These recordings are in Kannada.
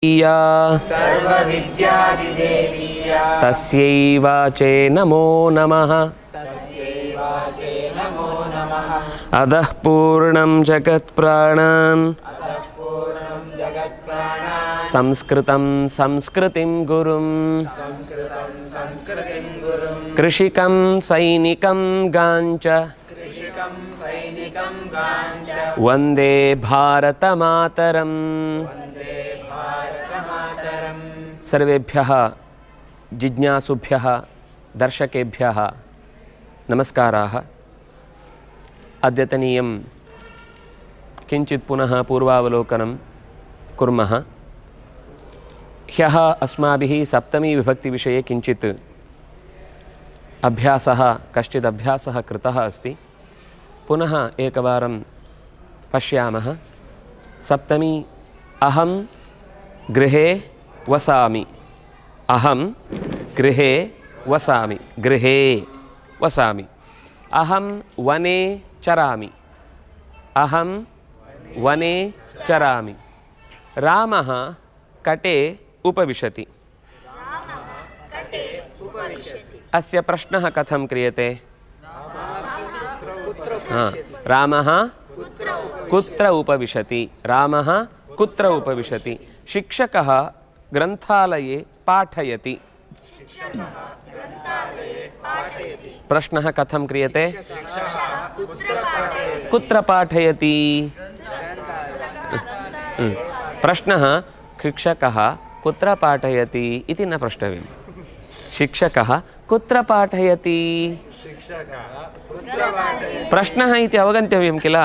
या सर्वविद्यादिदेवीया तस्यै वाचे नमो नमः। अधः पूर्णं जगत्प्राणान् संस्कृतं संस्कृतिं गुरुं कृषिकं सैनिकं गाञ्च वन्दे भारतमातरम्। सर्वेभ्यः जिज्ञासुभ्यः दर्शकेभ्यः नमस्काराः। अद्यतनीयं किञ्चित् पुनः पूर्वावलोकनं कुर्मः। ह्यः अस्माभिः सप्तमी विभक्तिविषये किञ्चित् कश्चित् अभ्यासः कृतः अस्ति। पुनः एकवारं पश्यामः। सप्तमी अहं गृहे वसामि। अहं गृहे वसामि। गृहे वसामि। अहं वने चरामि। अहं वने चरामि। रामः कटे उपविशति। अस्य प्रश्नः कथं क्रियते? रामः कुत्र उपविशति? रामः कुत्र उपविशति? शिक्षकः ग्रन्थालये पाठयति। प्रश्नः कथं क्रियते? कुत्र पाठयति? प्रश्नः शिक्षकः कुत्र पाठयति इति न प्रष्टव्यं। शिक्षकः कुत्र पाठयति? प्रश्नः इति अवगन्तव्यं किल?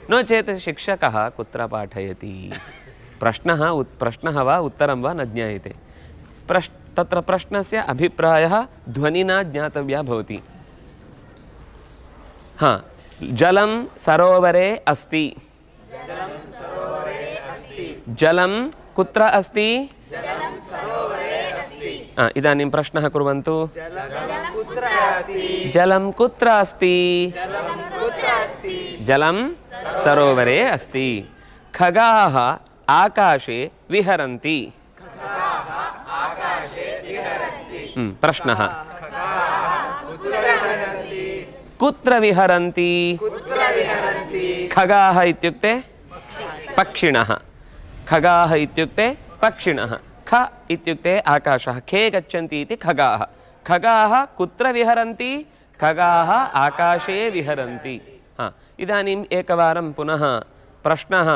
नो चेत् शिक्षकः कुत्र पाठयति? प्रश्नः वा उत्तरं वा न ज्ञायते। तत्र प्रश्नस्य अभिप्रायः ध्वनिना ज्ञातव्या भवति। जलं सरोवरे अस्ति। जलं कुत्र अस्ति? इदानीं प्रश्नः कुर्वन्तु। जलं कुत्र अस्ति? जलं सरोवरे अस्ति। खगाः आकाशे विहरन्ति। प्रश्नः कुत्र विहरन्ति? खगाः इत्युक्ते पक्षिणः। खगाः इत्युक्ते पक्षिणः। ख इत्युक्ते आकाशः। खे गच्छन्ति इति खगाः। खगाः कुत्र विहरन्ति? खगाः आकाशे विहरन्ति। इदानीम् एकवारं पुनः प्रश्नः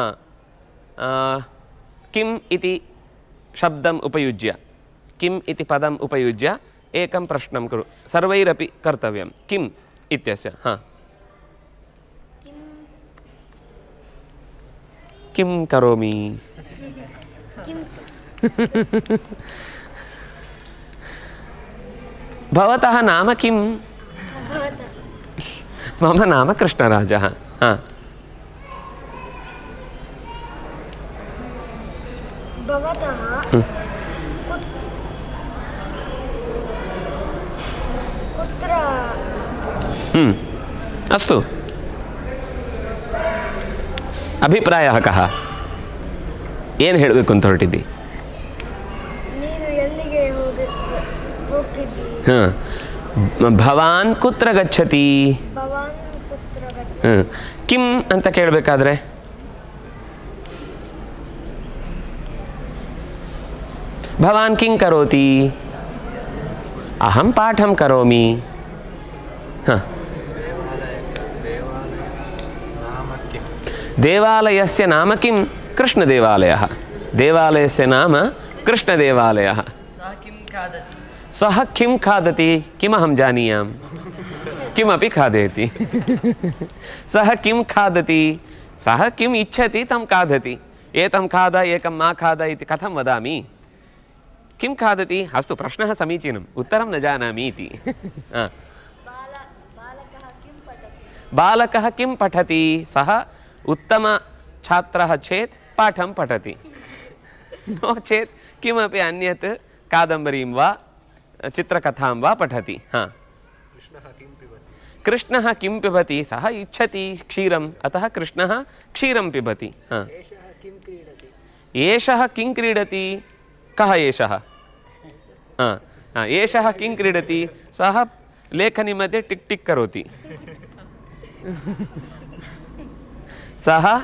किम् इति शब्दम् उपयुज्य, किम् इति पदम् उपयुज्य एकं प्रश्नं कुरु। सर्वैरपि कर्तव्यं। किम् इत्यस्य किं करोमि? भवतः नाम किम्? मम नाम कृष्णराजः। अस्तु, अभिप्रायः कः? ಏನು ಹೇಳಬೇಕು ಅಂತ ಹೊರಟಿದ್ದಿ? ಭವಾನ್ ಕುತ್ರ ಗಚ್ಚತಿ? ಕಿಂ ಅಂತ ಕೇಳಬೇಕಾದ್ರೆ ಭವಾನ್ ಕಿಂ ಕರೋತಿ? ಅಹಂ ಪಾಠಂ ಕರೋಮಿ. ದೇವಾಲಯಸ್ಯ ನಾಮ ಕಿಂ? कृष्णदेवालयः। देवालयस्य नाम कृष्णदेवालयः। सः किं खादति? किमहं जानीयाम्? किमपि खादति। सः किं खादति? सः किम् इच्छति तं खादति। एतं खाद एकं मा खाद इति कथं वदामि? किं खादति? अस्तु, प्रश्नः समीचीनम्, उत्तरं न जानामि इति। बालकः किं पठति? सः उत्तमछात्रः चेत् पाठं पठति। नो चेत् किमपि अन्यत् कादम्बरीं वा चित्रकथां वा पठति। कृष्णः किं पिबति? सः इच्छति क्षीरम्, अतः कृष्णः क्षीरं पिबति। एषः किं क्रीडति? कः एषः? एषः किं क्रीडति? सः लेखनी मध्ये टिक् टिक् करोति। सः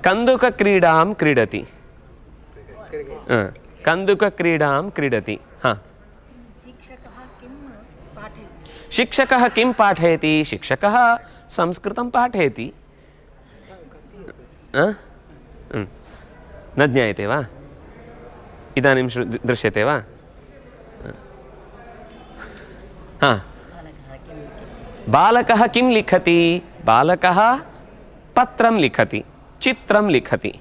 कन्दुकक्रीडां क्रीडति। कन्दुकक्रीडां क्रीडति। शिक्षकः किं पाठयति? शिक्षकः संस्कृतं पाठयति। न ज्ञायते वा? इदानीं दृश्यते वा? बालकः किं लिखति? बालकः पत्रं लिखति, चित्रं लिखति।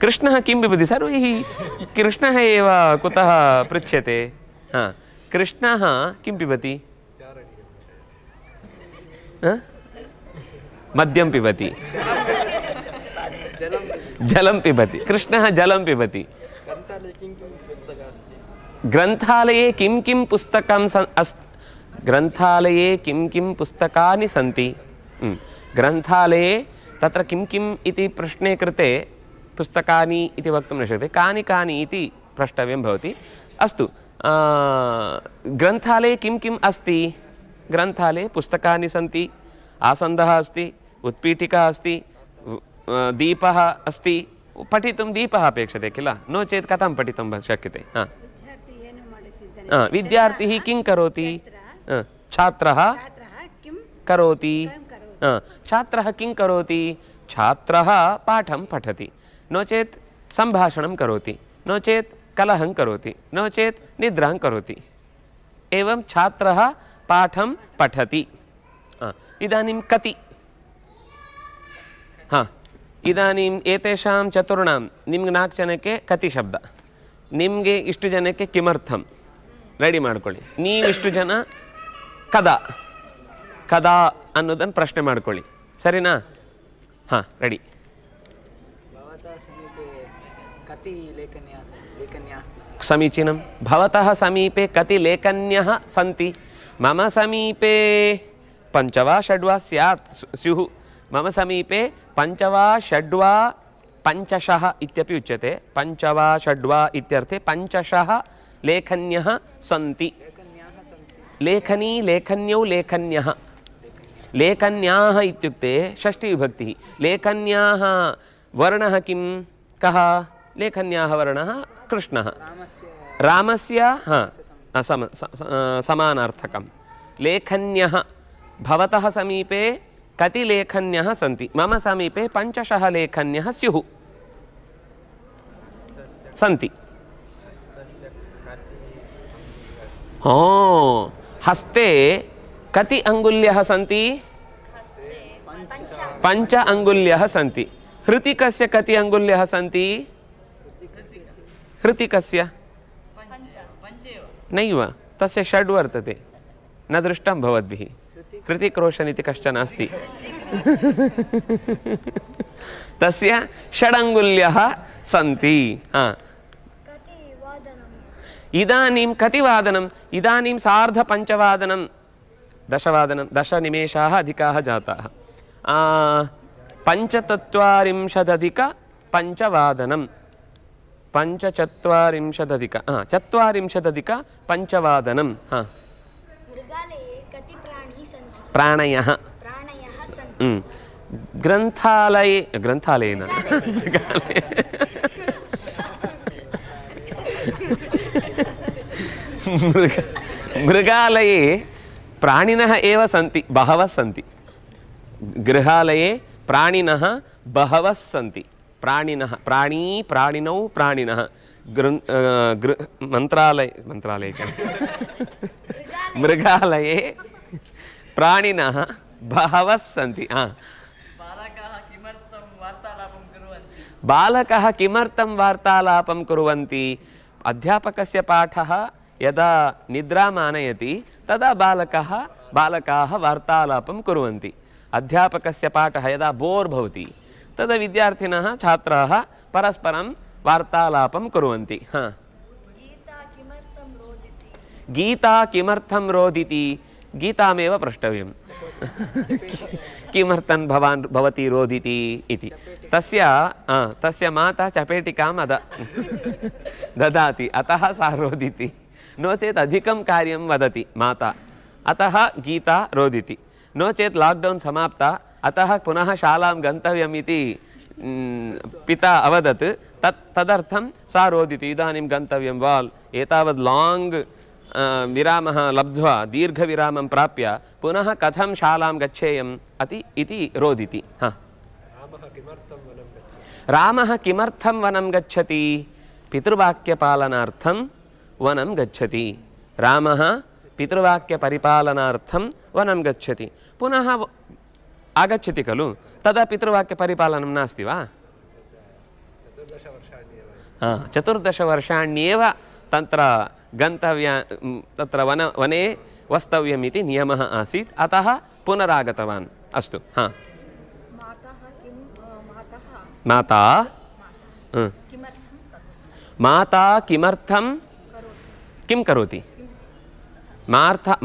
कृष्णः किं पिबति? सर्वैः कृष्णः एव कुतः पृच्छ्यते? कृष्णः किं पिबति? मद्यं पिबति, जलं पिबति। कृष्णः जलं पिबति। ग्रन्थालये किं किं पुस्तकं ग्रन्थालये किं किं पुस्तकानि सन्ति? ग्रन्थालये तत्र किं किम् इति प्रश्ने कृते पुस्तकानि इति वक्तुं न शक्यते, कानि कानि इति प्रष्टव्यं भवति। अस्तु, ग्रन्थालये किं किम् अस्ति? ग्रन्थालये पुस्तकानि सन्ति, आसन्दः अस्ति, उत्पीठिका अस्ति, दीपः अस्ति। पठितुं दीपः अपेक्षते किल? नो चेत् कथं पठितुं शक्यते? विद्यार्थी किं करोति? छात्रः करोति। छात्रः किं करोति? छात्रः पाठं पठति, नो चेत् सम्भाषणं करोति, नो चेत् कलहं करोति, नो चेत् निद्रां करोति। एवं छात्रः पाठं पठति। इदानीं कति? इदानीम् एतेषां चतुर्णां निम्नाक्षरके कति शब्द? निम्गे इष्टु जनके किमर्थं? रेडी ಮಾಡ್ಕೊಳ್ಳಿ। ನೀವಿಷ್ಟು ಜನ ಕದಾ ಕದಾ ಅನ್ನೋದನ್ನು ಪ್ರಶ್ನೆ ಮಾಡ್ಕೊಳ್ಳಿ, ಸರಿನಾ? ರೆಡಿ. समीचीनं। भवतः समीपे कति लेखन्यः सन्ति? मम समीपे 5 वा 6 वा स्युः। मम समीपे 5 वा 6 वा 5शः इत्यपि उच्यते। 5 वा 6 वा इत्यर्थे 5शः लेखन्यः सन्ति। लेखनी, लेखन्यौ, लेखन्यः। लेखन्याः इत्युक्ते षष्ठी विभक्तिः। लेखन्याः वर्णः किं? कः? लेखन्याः वर्णः कृष्णः। रामस्य समानार्थकं। लेखन्यः। भवतः समीपे कति लेखन्यः सन्ति? मम समीपे 5शः लेखन्यः स्युः, सन्ति। हस्ते कति अङ्गुल्यः सन्ति? 5 अङ्गुल्यः सन्ति। हृतिकस्य कति अङ्गुल्यः सन्ति? हृतिकस्य नैव, तस्य 6 वर्तते, न दृष्टं भवद्भिः। हृतिक् रोशन् इति कश्चन अस्ति, तस्य 6 अङ्गुल्यः सन्ति। इदानीं कति वादनम्? इदानीं 5:30 10 10 अधिकाः जाताः। 45 5:45 45 प्राणयः। ग्रन्थालयेन मृगालये प्राणिनः एव सन्ति, बहवः सन्ति। गृहालये प्राणिनः बहवः सन्ति। प्राणिनः, प्राणी, प्राणिनौ, प्राणिनः। मन्त्रालये मृगालये प्राणिनः बहवः सन्ति। बालकः किमर्थं वार्तालापं कुर्वन्ति? अध्यापकस्य पाठः यदा निद्राम् आनयति तदा बालकाः वार्तालापं कुर्वन्ति। अध्यापकस्य पाठः यदा बोर् भवति तदा विद्यार्थिनः, छात्राः परस्परं वार्तालापं कुर्वन्ति। गीता किमर्थं रोदिति? गीतामेव प्रष्टव्यम्। किमर्थं भवान् भवती रोदिति इति तस्य माता चपेटिकाम् ददाति, अतः सा रोदिति। नो चेत् अधिकं कार्यं वदति माता, अतः गीता रोदिति। नो चेत् लाक्डौन् समाप्ता, अतः पुनः शालां गन्तव्यम् इति पिता अवदत्, तदर्थं सा रोदिति। इदानीं गन्तव्यं वा, एतावत् लाङ्ग् विरामः लब्ध्वा दीर्घविरामं प्राप्य पुनः कथं शालां गच्छेयम् इति रोदिति। रामः किमर्थं वनं गच्छति? पितृवाक्यपालनार्थं वनं गच्छति। रामः पितृवाक्यपरिपालनार्थं वनं गच्छति। पुनः आगच्छति खलु, तदा पितृवाक्यपरिपालनं नास्ति वा? 14 वर्षाण्येव तत्र तत्र वने वस्तव्यम् इति नियमः आसीत्, अतः पुनरागतवान्। अस्तु। माता किमर्थं किं करोति?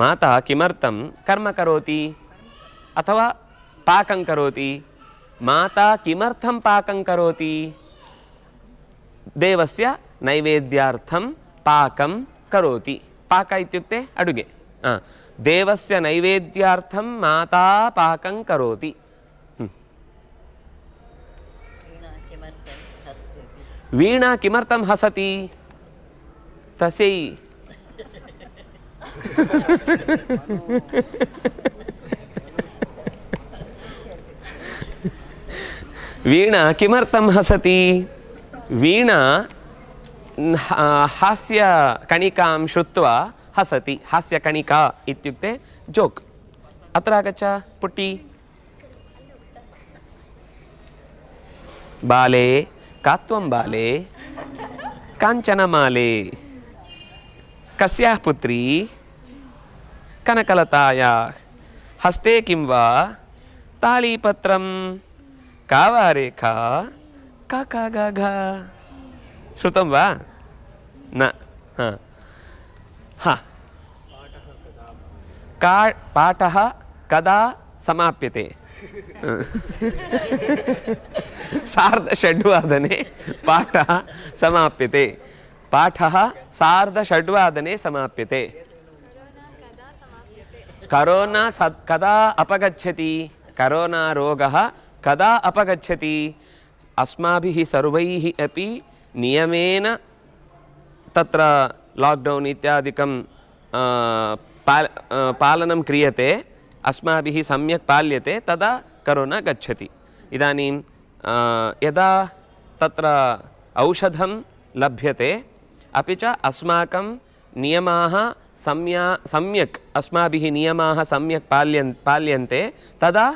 माता किमर्थं कर्म करोति अथवा पाकं करोति? माता किमर्थं पाकं करोति? देवस्य नैवेद्यार्थं पाकं करोति। पाक इत्युक्ते अडुगे। देवस्य नैवेद्यार्थं माता पाकं करोति। वीणा किमर्थं हसति? तस्यै वीणा किमर्थं हसति? वीणा हास्यकणिकां श्रुत्वा हसति। हास्यकणिका इत्युक्ते जोक्। अत्र आगच्छ पुट्टी। बाले का त्वं बाले काञ्चनमाले कस्याः पुत्री कनकलतायाः हस्ते किं वा तालीपत्रं का वा रेखा का का गा घा। श्रुतं वा? न। पाठः कदा समाप्यते? 6:30 पाठः समाप्यते। पाठः 6:30 समाप्यते। करोना कदा अपगच्छति? करोना रोगः कदा अपगच्छति? अस्माभिः सर्वैः अपि नियमेन तत्र लाक्डौन् इत्यादिकं पालनं क्रियते, अस्माभिः सम्यक् पाल्यते, तदा करोना गच्छति। इदानीं यदा तत्र औषधं लभ्यते, अपि च अस्माकं नियमाः सम्यक् अस्माभिः नियमाः सम्यक् पाल्यन्ते, तदा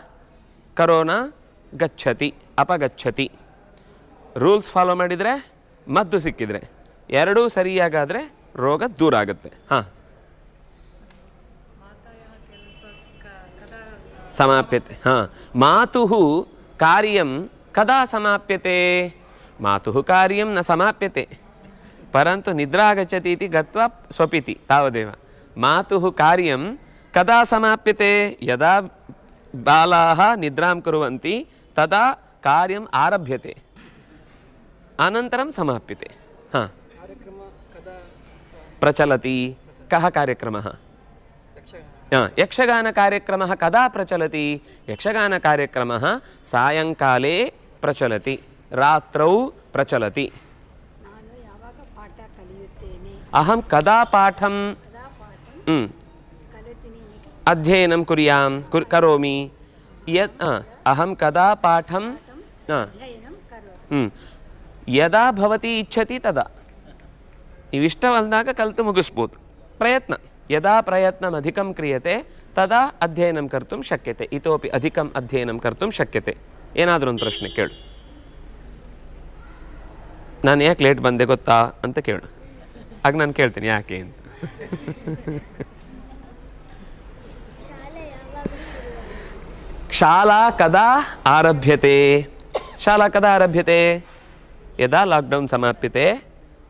करोना गच्छति, अपगच्छति। ರೂಲ್ಸ್ ಫಾಲೋ ಮಾಡಿದರೆ ಮದ್ದು ಸಿಕ್ಕಿದ್ರೆ ಎರಡೂ ಸರಿಯಾಗಾದರೆ ರೋಗ ದೂರ ಆಗುತ್ತೆ. समाप्यते. मातुः कार्यं कदा समाप्यते? मातुः कार्यं न समाप्यते, परन्तु निद्रा आगच्छति इति गत्वा स्वपिति, तावदेव. मातुः कार्यं कदा समाप्यते? यदा बालाः निद्रां कुर्वन्ति तदा कार्यम् आरभ्यते, अनन्तरं समाप्यते. प्रचलति. कः कार्यक्रमः? यक्षगानकार्यक्रमः कदा प्रचलति? यक्षगानकार्यक्रमः सायङ्काले प्रचलति, रात्रौ प्रचलति. अहं कदा पाठं अध्ययनं करोमि? अहं कदा पाठं यदा भवती इच्छति तदा. इष्टवन्दाग कल्तु मुगिस्बोधु. प्रयत्न यदा प्रयत्नम् अधिकं क्रियते तदा अध्ययनं कर्तुं शक्यते, इतोपि अधिकम् अध्ययनं कर्तुं शक्यते. ಏನಾದರೂ ಒಂದು ಪ್ರಶ್ನೆ ಕೇಳು. ನಾನು ಯಾಕೆ ಲೇಟ್ ಬಂದೆ ಗೊತ್ತಾ ಅಂತ ಕೇಳು. ಆಗ ನಾನು ಕೇಳ್ತೀನಿ ಯಾಕೆ ಅಂತ. ಶಾಲಾ ಕದಾ ಆರಭ್ಯತೆ? ಶಾಲಾ ಕದಾ ಆರಭ್ಯತೆ? ಯದಾ ಲಾಕ್ಡೌನ್ ಸಮಾಪ್ಯತೆ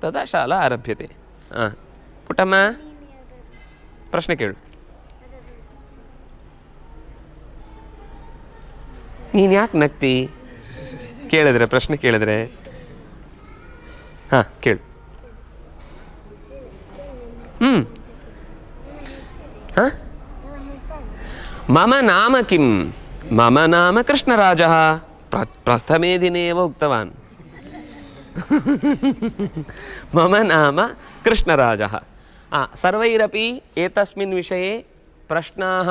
ತದಾ ಶಾಲಾ ಆರಭ್ಯತೆ. ಪುಟ್ಟಮ್ಮ ಪ್ರಶ್ನೆ ಕೇಳು. ನೀನು ಯಾಕೆ ನಗ್ತಿ? ಕೇಳಿದ್ರೆ ಪ್ರಶ್ನೆ ಕೇಳಿದ್ರೆ ಹಾಂ ಕೇಳು. ಹಾಂ ಮಮ ನಾಮ ಕಿಂ? ಮಮ ನಾಮ ಕೃಷ್ಣರಾಜ ಪ್ರಥಮೇ ದಿನೇ ಏವ ಉಕ್ತವಾನ್. ಮಮ ನಾಮ ಕೃಷ್ಣರಾಜ. ಸರ್ವೈರಪಿ ಏತಸ್ಮಿನ್ ವಿಷಯೇ ಪ್ರಶ್ನಾಃ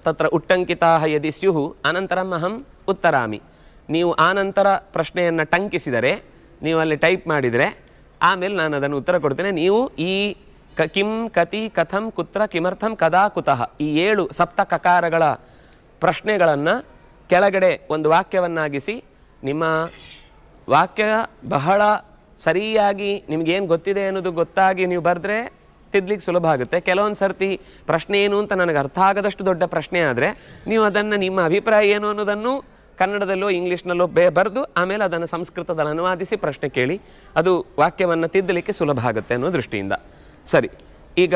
ತತ್ರ ಉಟ್ಟಂಕಿತಾಃ ಯದಿ ಸ್ಯುಃ ಅನಂತರಂ ಅಹಂ ಉತ್ತರಾಮಿ. ನೀವು ಆನಂತರ ಪ್ರಶ್ನೆಯನ್ನು ಟಂಕಿಸಿದರೆ, ನೀವು ಅಲ್ಲಿ ಟೈಪ್ ಮಾಡಿದರೆ ಆಮೇಲೆ ನಾನು ಅದನ್ನು ಉತ್ತರ ಕೊಡ್ತೇನೆ. ನೀವು ಈ ಕಿಂ, ಕತಿ, ಕಥಂ, ಕುತ್ರ, ಕಿಮರ್ಥಂ, ಕದಾ, ಕುತಃ ಈ 7 ಸಪ್ತ ಕಕಾರಗಳ ಪ್ರಶ್ನೆಗಳನ್ನು ಕೆಳಗಡೆ ಒಂದು ವಾಕ್ಯವನ್ನಾಗಿಸಿ, ನಿಮ್ಮ ವಾಕ್ಯ ಬಹಳ ಸರಿಯಾಗಿ ನಿಮಗೇನು ಗೊತ್ತಿದೆ ಅನ್ನೋದು ಗೊತ್ತಾಗಿ ನೀವು ಬರೆದ್ರೆ ತಿದ್ದಲಿಕ್ಕೆ ಸುಲಭ ಆಗುತ್ತೆ. ಕೆಲವೊಂದು ಸರ್ತಿ ಪ್ರಶ್ನೆ ಏನು ಅಂತ ನನಗೆ ಅರ್ಥ ಆಗದಷ್ಟು ದೊಡ್ಡ ಪ್ರಶ್ನೆ ಆದರೆ ನೀವು ಅದನ್ನು ನಿಮ್ಮ ಅಭಿಪ್ರಾಯ ಏನು ಅನ್ನೋದನ್ನು ಕನ್ನಡದಲ್ಲೋ ಇಂಗ್ಲೀಷ್ನಲ್ಲೋ ಬರೆದು ಆಮೇಲೆ ಅದನ್ನು ಸಂಸ್ಕೃತದಲ್ಲಿ ಅನುವಾದಿಸಿ ಪ್ರಶ್ನೆ ಕೇಳಿ, ಅದು ವಾಕ್ಯವನ್ನು ತಿದ್ದಲಿಕ್ಕೆ ಸುಲಭ ಆಗುತ್ತೆ ಅನ್ನೋ ದೃಷ್ಟಿಯಿಂದ. ಸರಿ, ಈಗ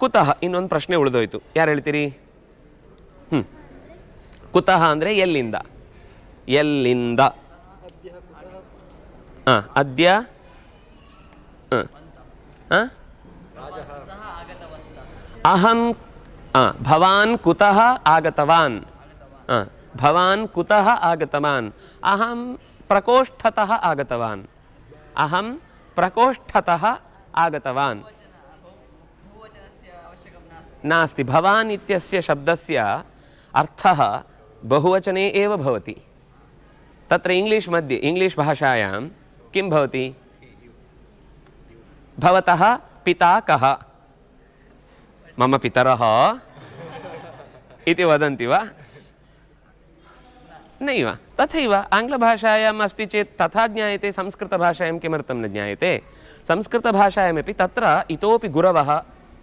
ಕುತಃ ಇನ್ನೊಂದು ಪ್ರಶ್ನೆ ಉಳಿದೋಯ್ತು. ಯಾರು ಹೇಳ್ತೀರಿ? ಕುತಃ ಅಂದರೆ ಎಲ್ಲಿಂದ? ಎಲ್ಲಿಂದ? ಅದ್ಯ ಅಹಂ ಭವಾನ್ ಕುತಃ ಆಗತವಾನ್? ಭವಾನ್ ಕುತಃ ಆಗತವಾನ್? ಅಹಂ ಪ್ರಕೋಷ್ಠತಃ ಆಗತವಾನ್. ಅಹಂ ಪ್ರಕೋಷ್ಠತಃ ಆಗತವಾನ್. नास्ति. भवान् इत्यस्य शब्दस्य अर्थः बहुवचने एव भवति. तत्र इंग्लिश् मध्ये, इंग्लिश् भाषायां किं भवति? भवतः पिता कः? मम पितरः इति वदन्ति वा? नैव. तथैव आङ्ग्लभाषायाम् अस्ति चेत् तथा ज्ञायते, संस्कृतभाषायां किमर्थं न ज्ञायते? संस्कृतभाषायामपि तत्र इतोपि गुरवः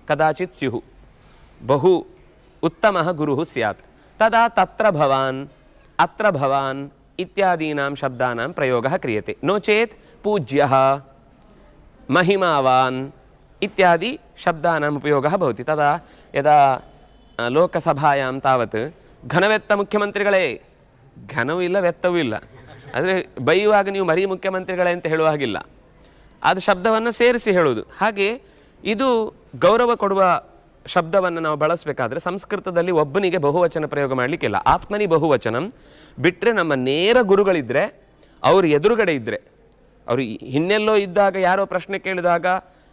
कदाचित् स्युः. बहु उत्तमः गुरुः स्यात्. तदा तत्र भवान्, अत्र भवान् इत्यादीनां शब्दानां प्रयोगः क्रियते. नो चेत् पूज्यः, महिमावान् इत्यादि शब्दानाम् उपयोगः भवति. तदा यदा ಲೋಕಸಭಾಯಾಂ ತಾವತ್ ಘನವೆತ್ತ ಮುಖ್ಯಮಂತ್ರಿಗಳೇ, ಘನವೂ ಇಲ್ಲ ವೆತ್ತವೂ ಇಲ್ಲ, ಆದರೆ ಬೈಯುವಾಗ ನೀವು ಮರಿ ಮುಖ್ಯಮಂತ್ರಿಗಳೇ ಅಂತ ಹೇಳುವ ಹಾಗಿಲ್ಲ, ಅದು ಶಬ್ದವನ್ನು ಸೇರಿಸಿ ಹೇಳುವುದು. ಹಾಗೆ ಇದು ಗೌರವ ಕೊಡುವ ಶಬ್ದವನ್ನು ನಾವು ಬಳಸಬೇಕಾದ್ರೆ ಸಂಸ್ಕೃತದಲ್ಲಿ ಒಬ್ಬನಿಗೆ ಬಹುವಚನ ಪ್ರಯೋಗ ಮಾಡಲಿಕ್ಕಿಲ್ಲ. ಆತ್ಮನಿ ಬಹುವಚನಂ ಬಿಟ್ಟರೆ ನಮ್ಮ ನೇರ ಗುರುಗಳಿದ್ದರೆ, ಅವರು ಎದುರುಗಡೆ ಇದ್ದರೆ, ಅವರು ಹಿನ್ನೆಲ್ಲೋ ಇದ್ದಾಗ ಯಾರೋ ಪ್ರಶ್ನೆ ಕೇಳಿದಾಗ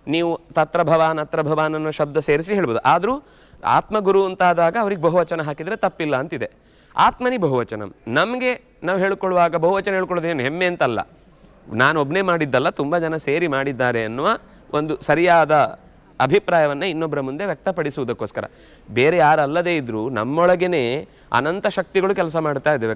ನೀವು ತತ್ರ ಭವಾನ್ ಅತ್ರ ಭವಾನ್ ಅನ್ನೋ ಶಬ್ದ ಸೇರಿಸಿ ಹೇಳ್ಬೋದು. ಆದರೂ ಆತ್ಮಗುರು ಅಂತಾದಾಗ ಅವ್ರಿಗೆ ಬಹುವಚನ ಹಾಕಿದರೆ ತಪ್ಪಿಲ್ಲ ಅಂತಿದೆ. ಆತ್ಮನಿ ಬಹುವಚನಂ ನಮಗೆ ನಾವು ಹೇಳ್ಕೊಳ್ಳುವಾಗ ಬಹುವಚನ ಹೇಳ್ಕೊಳ್ಳೋದೇನು ಹೆಮ್ಮೆ ಅಂತಲ್ಲ, ನಾನು ಒಬ್ಬನೇ ಮಾಡಿದ್ದಲ್ಲ, ತುಂಬ ಜನ ಸೇರಿ ಮಾಡಿದ್ದಾರೆ ಅನ್ನುವ ಒಂದು ಸರಿಯಾದ ಅಭಿಪ್ರಾಯವನ್ನು ಇನ್ನೊಬ್ಬರ ಮುಂದೆ ವ್ಯಕ್ತಪಡಿಸುವುದಕ್ಕೋಸ್ಕರ. ಬೇರೆ ಯಾರಲ್ಲದೇ ಇದ್ದರೂ ನಮ್ಮೊಳಗೇ ಅನಂತ ಶಕ್ತಿಗಳು ಕೆಲಸ ಮಾಡ್ತಾ ಇದ್ದೇವೆ.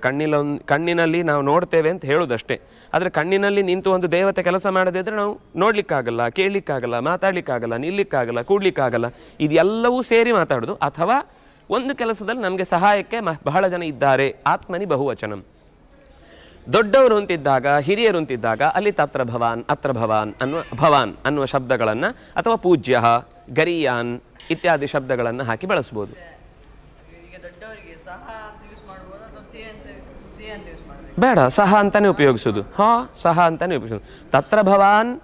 ಕಣ್ಣಿನಲ್ಲಿ ನಾವು ನೋಡ್ತೇವೆ ಅಂತ ಹೇಳೋದಷ್ಟೇ, ಆದರೆ ಕಣ್ಣಿನಲ್ಲಿ ನಿಂತು ಒಂದು ದೇವತೆ ಕೆಲಸ ಮಾಡದಿದ್ದರೆ ನಾವು ನೋಡಲಿಕ್ಕಾಗಲ್ಲ, ಕೇಳಲಿಕ್ಕಾಗಲ್ಲ, ಮಾತಾಡಲಿಕ್ಕಾಗಲ್ಲ, ನಿಲ್ಲಕ್ಕಾಗಲ್ಲ, ಕೂಡ್ಲಿಕ್ಕಾಗಲ್ಲ. ಇದೆಲ್ಲವೂ ಸೇರಿ ಮಾತಾಡೋದು. ಅಥವಾ ಒಂದು ಕೆಲಸದಲ್ಲಿ ನಮಗೆ ಸಹಾಯಕ್ಕೆ ಬಹಳ ಜನ ಇದ್ದಾರೆ, ಆತ್ಮನಿ ಬಹುವಚನಂ. ದೊಡ್ಡವರು ಅಂತಿದ್ದಾಗ, ಹಿರಿಯರು ಅಂತಿದ್ದಾಗ ಅಲ್ಲಿ ತತ್ರ ಭವಾನ್ ಅತ್ರ ಭವಾನ್ ಅನ್ನುವ ಶಬ್ದಗಳನ್ನು ಅಥವಾ ಪೂಜ್ಯ, ಗರೀಯಾನ್ ಇತ್ಯಾದಿ ಶಬ್ದಗಳನ್ನು ಹಾಕಿ ಬಳಸ್ಬೋದು. ಬೇಡ, ಸಹ ಅಂತಾನೆ ಉಪಯೋಗಿಸೋದು. ಸಹ ಅಂತಾನೆ ಉಪಯೋಗಿಸೋದು. ತತ್ರ ಭವಾನ್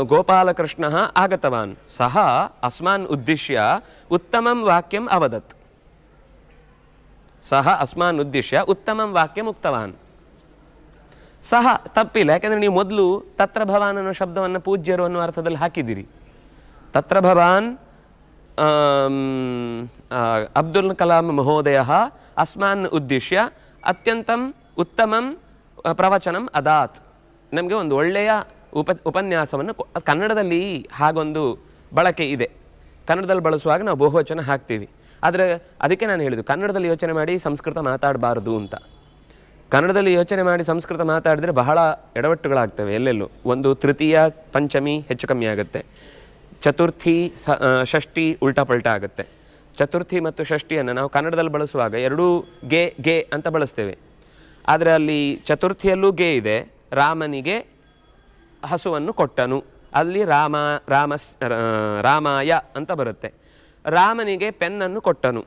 ಗೋಪಾಲಕೃಷ್ಣ ಆಗತವಾನ್, ಸಹ ಅಸ್ಮಾನ್ ಉದ್ದೇಶ್ಯ ಉತ್ತಮಂ ವಾಕ್ಯಂ ಅವದತ್. ಸಹ ಅಸ್ಮಾನ್ ಉದ್ದೇಶ್ಯ ಉತ್ತಮಂ ವಾಕ್ಯಂ ಉಕ್ತವಾನ್. ಸಹ ತಪ್ಪಿಲ್ಲ, ಯಾಕೆಂದರೆ ನೀವು ಮೊದಲು ತತ್ರ ಭವಾನ್ ಅನ್ನೋ ಶಬ್ದವನ್ನು ಪೂಜ್ಯರು ಅನ್ನೋ ಅರ್ಥದಲ್ಲಿ ಹಾಕಿದ್ದೀರಿ. ತತ್ರ ಭವಾನ್ ಅಬ್ದುಲ್ ಕಲಾಂ ಮಹೋದಯ ಅಸ್ಮಾನ್ ಉದ್ದೇಶ್ಯ ಅತ್ಯಂತಂ ಉತ್ತಮಂ ಪ್ರವಚನಂ ಅದಾತ್. ನಮಗೆ ಒಂದು ಒಳ್ಳೆಯ ಉಪನ್ಯಾಸವನ್ನು ಕನ್ನಡದಲ್ಲಿ ಹಾಗೊಂದು ಬಳಕೆ ಇದೆ. ಕನ್ನಡದಲ್ಲಿ ಬಳಸುವಾಗ ನಾವು ಬಹುವಚನ ಹಾಕ್ತೀವಿ. ಆದರೆ ಅದಕ್ಕೆ ನಾನು ಹೇಳಿದ್ದು, ಕನ್ನಡದಲ್ಲಿ ಯೋಚನೆ ಮಾಡಿ ಸಂಸ್ಕೃತ ಮಾತಾಡಬಾರ್ದು ಅಂತ. ಕನ್ನಡದಲ್ಲಿ ಯೋಚನೆ ಮಾಡಿ ಸಂಸ್ಕೃತ ಮಾತಾಡಿದ್ರೆ ಬಹಳ ಎಡವಟ್ಟುಗಳಾಗ್ತವೆ ಎಲ್ಲೆಲ್ಲೂ. ಒಂದು ತೃತೀಯ ಪಂಚಮಿ ಹೆಚ್ಚು ಕಮ್ಮಿ ಆಗುತ್ತೆ, ಚತುರ್ಥಿ ಷಷ್ಠಿ ಉಲ್ಟಾ ಪಲ್ಟಾ ಆಗುತ್ತೆ. ಚತುರ್ಥಿ ಮತ್ತು ಷಷ್ಠಿಯನ್ನು ನಾವು ಕನ್ನಡದಲ್ಲಿ ಬಳಸುವಾಗ ಎರಡೂ ಗೆ ಅಂತ ಬಳಸ್ತೇವೆ. ಆದರೆ ಅಲ್ಲಿ ಚತುರ್ಥಿಯಲ್ಲೂ ಗೆ ಇದೆ. ರಾಮನಿಗೆ ಹಸುವನ್ನು ಕೊಟ್ಟನು, ಅಲ್ಲಿ ರಾಮಾಯ ಅಂತ ಬರುತ್ತೆ. ರಾಮನಿಗೆ ಪೆನ್ನನ್ನು ಕೊಟ್ಟನು,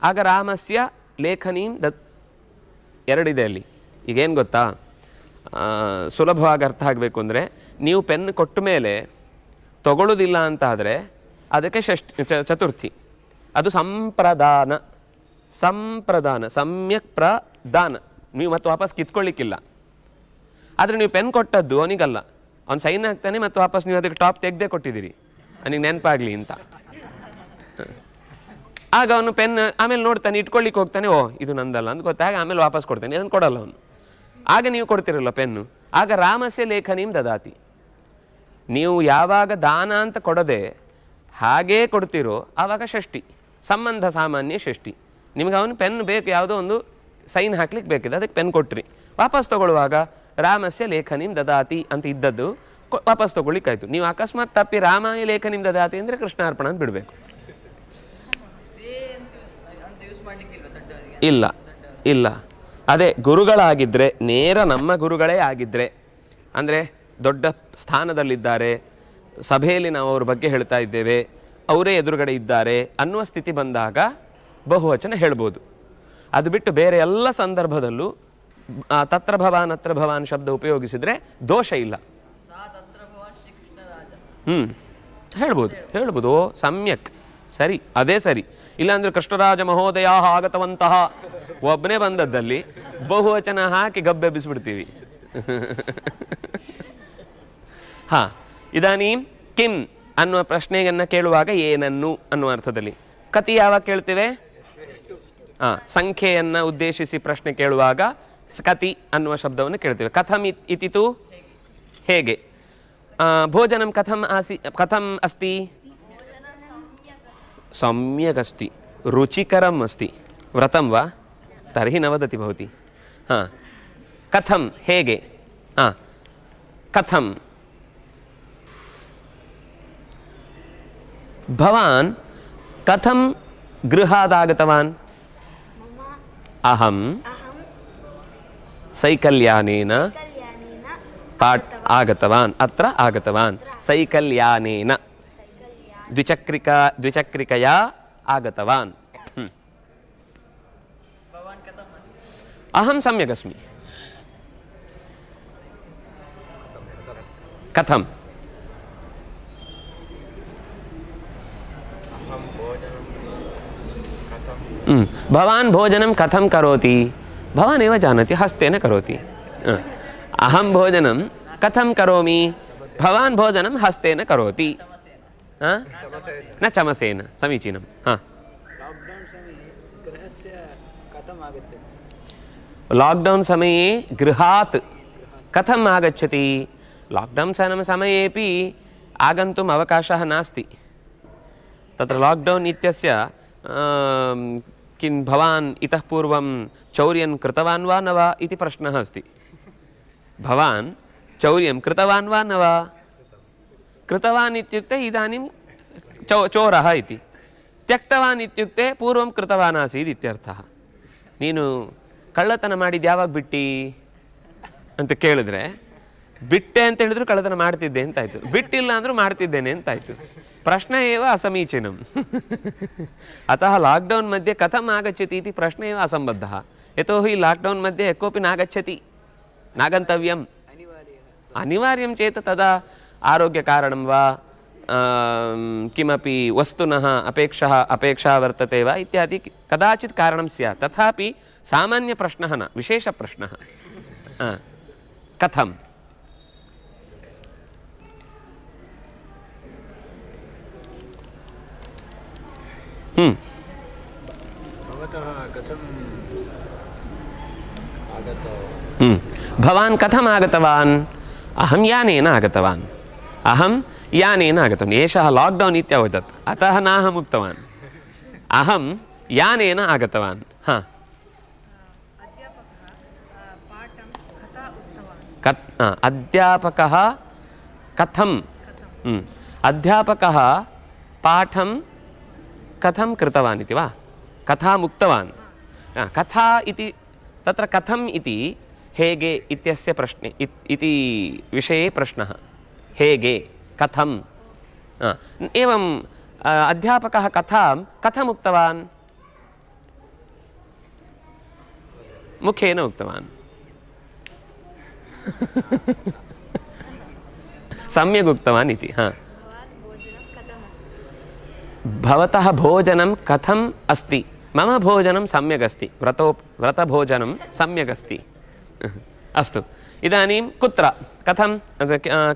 ಆಗ ರಾಮಸ್ಯ ಲೇಖನೀಂ ಎರಡಿದೆ ಅಲ್ಲಿ. ಈಗೇನು ಗೊತ್ತಾ, ಸುಲಭವಾಗಿ ಅರ್ಥ ಆಗಬೇಕು ಅಂದರೆ, ನೀವು ಪೆನ್ ಕೊಟ್ಟ ಮೇಲೆ ತಗೊಳ್ಳೋದಿಲ್ಲ ಅಂತ ಆದರೆ ಅದಕ್ಕೆ ಚತುರ್ಥಿ, ಅದು ಸಂಪ್ರದಾನ. ಸಮ್ಯಕ್ ಪ್ರದಾನ, ನೀವು ಮತ್ತೆ ವಾಪಸ್ ಕಿತ್ಕೊಳ್ಳಿಕ್ಕಿಲ್ಲ. ಆದರೆ ನೀವು ಪೆನ್ ಕೊಟ್ಟದ್ದು ಅವನಿಗಲ್ಲ, ಅವ್ನು ಸೈನ್ ಹಾಕ್ತಾನೆ ಮತ್ತು ವಾಪಸ್ ನೀವು ಅದಕ್ಕೆ ಟಾಪ್ ತೆಗೆದೇ ಕೊಟ್ಟಿದ್ದೀರಿ ಅವನಿಗೆ ನೆನಪಾಗಲಿ ಅಂತ. ಆಗ ಅವನು ಪೆನ್ ಆಮೇಲೆ ನೋಡ್ತಾನೆ, ಇಟ್ಕೊಳ್ಳಿಕ್ಕೆ ಹೋಗ್ತಾನೆ, ಓ ಇದು ನಂದಲ್ಲ ಅಂತ ಗೊತ್ತಾಗ ಆಮೇಲೆ ವಾಪಸ್ ಕೊಡ್ತಾನೆ, ಅದನ್ನು ಕೊಡಲ್ಲ ಅವನು. ಆಗ ನೀವು ಕೊಡ್ತಿರಲ್ಲ ಪೆನ್ನು, ಆಗ ರಾಮಸ್ಯ ಲೇಖನೀಂ ದದಾತಿ. ನೀವು ಯಾವಾಗ ದಾನ ಅಂತ ಕೊಡದೆ ಹಾಗೇ ಕೊಡ್ತಿರೋ ಆವಾಗ ಷಷ್ಠಿ, ಸಂಬಂಧ ಸಾಮಾನ್ಯ ಷಷ್ಠಿ. ನಿಮಗೆ ಅವನು ಪೆನ್ ಬೇಕು, ಯಾವುದೋ ಒಂದು ಸೈನ್ ಹಾಕ್ಲಿಕ್ಕೆ ಬೇಕಿದೆ, ಅದಕ್ಕೆ ಪೆನ್ ಕೊಟ್ರಿ, ವಾಪಸ್ ತೊಗೊಳ್ಳುವಾಗ ರಾಮಸ್ಯ ಲೇಖನೀಂ ದದಾತಿ ಅಂತ ಇದ್ದದ್ದು ವಾಪಸ್ ತೊಗೊಳ್ಳಿಕ್ಕಾಯ್ತು. ನೀವು ಅಕಸ್ಮಾತ್ ತಪ್ಪಿ ರಾಮಾಯ ಲೇಖನೀಂ ದದಾತಿ ಅಂದರೆ ಕೃಷ್ಣಾರ್ಪಣ ಅಂತ ಬಿಡಬೇಕು. ಇಲ್ಲ ಇಲ್ಲ, ಅದೇ ಗುರುಗಳಾಗಿದ್ದರೆ, ನೇರ ನಮ್ಮ ಗುರುಗಳೇ ಆಗಿದ್ದರೆ, ಅಂದರೆ ದೊಡ್ಡ ಸ್ಥಾನದಲ್ಲಿದ್ದಾರೆ, ಸಭೆಯಲ್ಲಿ ನಾವು ಅವ್ರ ಬಗ್ಗೆ ಹೇಳ್ತಾ ಇದ್ದೇವೆ, ಅವರೇ ಎದುರುಗಡೆ ಇದ್ದಾರೆ ಅನ್ನುವ ಸ್ಥಿತಿ ಬಂದಾಗ ಬಹುವಚನ ಹೇಳ್ಬೋದು. ಅದು ಬಿಟ್ಟು ಬೇರೆ ಎಲ್ಲ ಸಂದರ್ಭದಲ್ಲೂ ತತ್ರ ಭವಾನ್ ಅತ್ರ ಭವಾನ್ ಶಬ್ದ ಉಪಯೋಗಿಸಿದರೆ ದೋಷ ಇಲ್ಲ. ಹೇಳ್ಬೋದು ಓ ಸಮ್ಯಕ್, ಸರಿ, ಅದೇ ಸರಿ. ಇಲ್ಲಾಂದ್ರೆ ಕೃಷ್ಣರಾಜ ಮಹೋದಯ ಆಗತವಂತಹ ಒಬ್ಬನೇ ಬಂದದ್ದಲ್ಲಿ ಬಹುವಚನ ಹಾಕಿ ಗಬ್ಬೆಬ್ಬಿಸ್ಬಿಡ್ತೀವಿ. ಹಾಂ, ಇದಾನೀಂ ಕಿಂ ಅನ್ನುವ ಪ್ರಶ್ನೆಯನ್ನು ಕೇಳುವಾಗ ಏನನ್ನು ಅನ್ನುವ ಅರ್ಥದಲ್ಲಿ. ಕತಿ ಯಾವಾಗ ಕೇಳ್ತೇವೆ? ಸಂಖ್ಯೆಯನ್ನು ಉದ್ದೇಶಿಸಿ ಪ್ರಶ್ನೆ ಕೇಳುವಾಗ ಕತಿ ಅನ್ನುವ ಶಬ್ದವನ್ನು ಕೇಳ್ತೇವೆ. ಕಥಂ ಇತಿತು, ಹೇಗೆ. ಭೋಜನಂ ಕಥಂ ಅಸ್ತಿ? ಸಮ್ಯಕ್ ಅಸ್ತಿ, ರುಚಿಕರಂ ಅಸ್ತಿ. ವ್ರತಂ ವಾ ತರ್ಹಿ ನ ವದತಿ ಭವತಿ. ಹಾಂ, ಕಥಂ ಹೇಗೆ. ಹಾಂ, ಕಥಂ ಭವಾನ್ ಕಥಂ ಗೃಹಾದಾಗತವಾನ್? ಅಹಂ ಸೈಕಲ್ಯಾನೇನ ಆಗತವಾನ್, ಅತ್ರ ಆಗತವಾನ್. ಸೈಕಲ್ಯಾನೇನ ದ್ವಿಚಕ್ರಿಕಯಾ ಆಗತವಾನ್. ಅಹಂ ಸಮ್ಯಗಸ್ಮಿ. ಕಥಂ ಭವಾನ್ ಭೋಜನಂ ಕಥಂ ಕರೋತಿ? ಭವಾನ್ ಏವ ಜಾನತಿ, ಹಸ್ತೇನ ಕರೋತಿ. ಅಹಂ ಭೋಜನಂ ಕಥಂ ಕರೋಮಿ? ಭವಾನ್ ಭೋಜನಂ ಹಸ್ತೇನ ಕರೋತಿ. ನ ಚಮಸೇನ. ಸಮೀಚೀನಂ. ಹಾಂ, ಲಾಕ್ಡೌನ್ ಸಮಯೇ ಗೃಹಾತ್ ಕಥಂ ಆಗಚ್ಚತಿ? ಲಾಕ್ಡೌನ್ ಸಮಯೇಪಿ ಆಗन्तुम् ಅವಕಾಶः नास्ति. तत्र लाक्डौन् इत्यस्य किं भवान् इतः पूर्वं चौर्यं कृतवान् वा न वा इति प्रश्नः अस्ति. भवान् चौर्यं कृतवान् वा न वा? कृतवान् इत्युक्ते इदानीं चोरः इति, त्यक्तवान् इत्युक्ते पूर्वं कृतवान् आसीत् इत्यर्थः. ನೀನು ಕಳ್ಳತನ ಮಾಡಿದ್ದು ಯಾವಾಗ ಬಿಟ್ಟಿ ಅಂತ ಕೇಳಿದ್ರೆ, ಬಿಟ್ಟೆ ಅಂತ ಹೇಳಿದ್ರು ಕಳ್ಳತನ ಮಾಡ್ತಿದ್ದೆ ಅಂತಾಯ್ತು, ಬಿಟ್ಟಿಲ್ಲ ಅಂದರೂ ಮಾಡ್ತಿದ್ದೇನೆ ಅಂತಾಯ್ತು. ಪ್ರಶ್ನೆ ಏವ ಅಸಮೀಚೀನಂ. ಅತಃ ಲಾಕ್ಡೌನ್ मध्ये कथम् आगच्छति इति प्रश्नः एव असम्बद्धः. यतोहि लाक्डौन् मध्ये यः कोऽपि नागच्छति, नागन्तव्यम्. अनिवार्यं चेत् तदा आरोग्यकारणं वा किमपि वस्तुनः अपेक्षा वर्तते वा इत्यादि कदाचित् कारणं स्यात्. तथापि सामान्यप्रश्नः न, विशेषप्रश्नः. कथं भवान् कथम् आगतवान्? अहं यानेन आगतवान्. अहं यानेन आगतवान्. एषः लाक्डौन् इत्यवदत्, अतः नाहम् उक्तवान्. अहं यानेन आगतवान्. हा, अध्यापकः कथं अध्यापकः पाठं कथं कृतवान् इति वा? कथाम् उक्तवान्. कथा इति तत्र कथम् इति ಹೇಗೆ ಇತ್ಯಸ್ಯ ಪ್ರಶ್ನೆ ಇತಿ ವಿಷಯೇ ಪ್ರಶ್ನಃ. ಹೇಗೆ, ಕಥಂ. ಏವಂ ಅಧ್ಯಾಪಕಃ ಕಥಾಂ ಕಥಂ ಉಕ್ತವಾನ್? मुखेन उक्तवान् सम्यक् उक्तवान् इति। हा, भवतः भोजनं कथम् अस्ति? मम भोजनं सम्यक् अस्ति, व्रतभोजनं सम्यक् अस्ति। अस्तु, इदानीं कुत्र, कथं,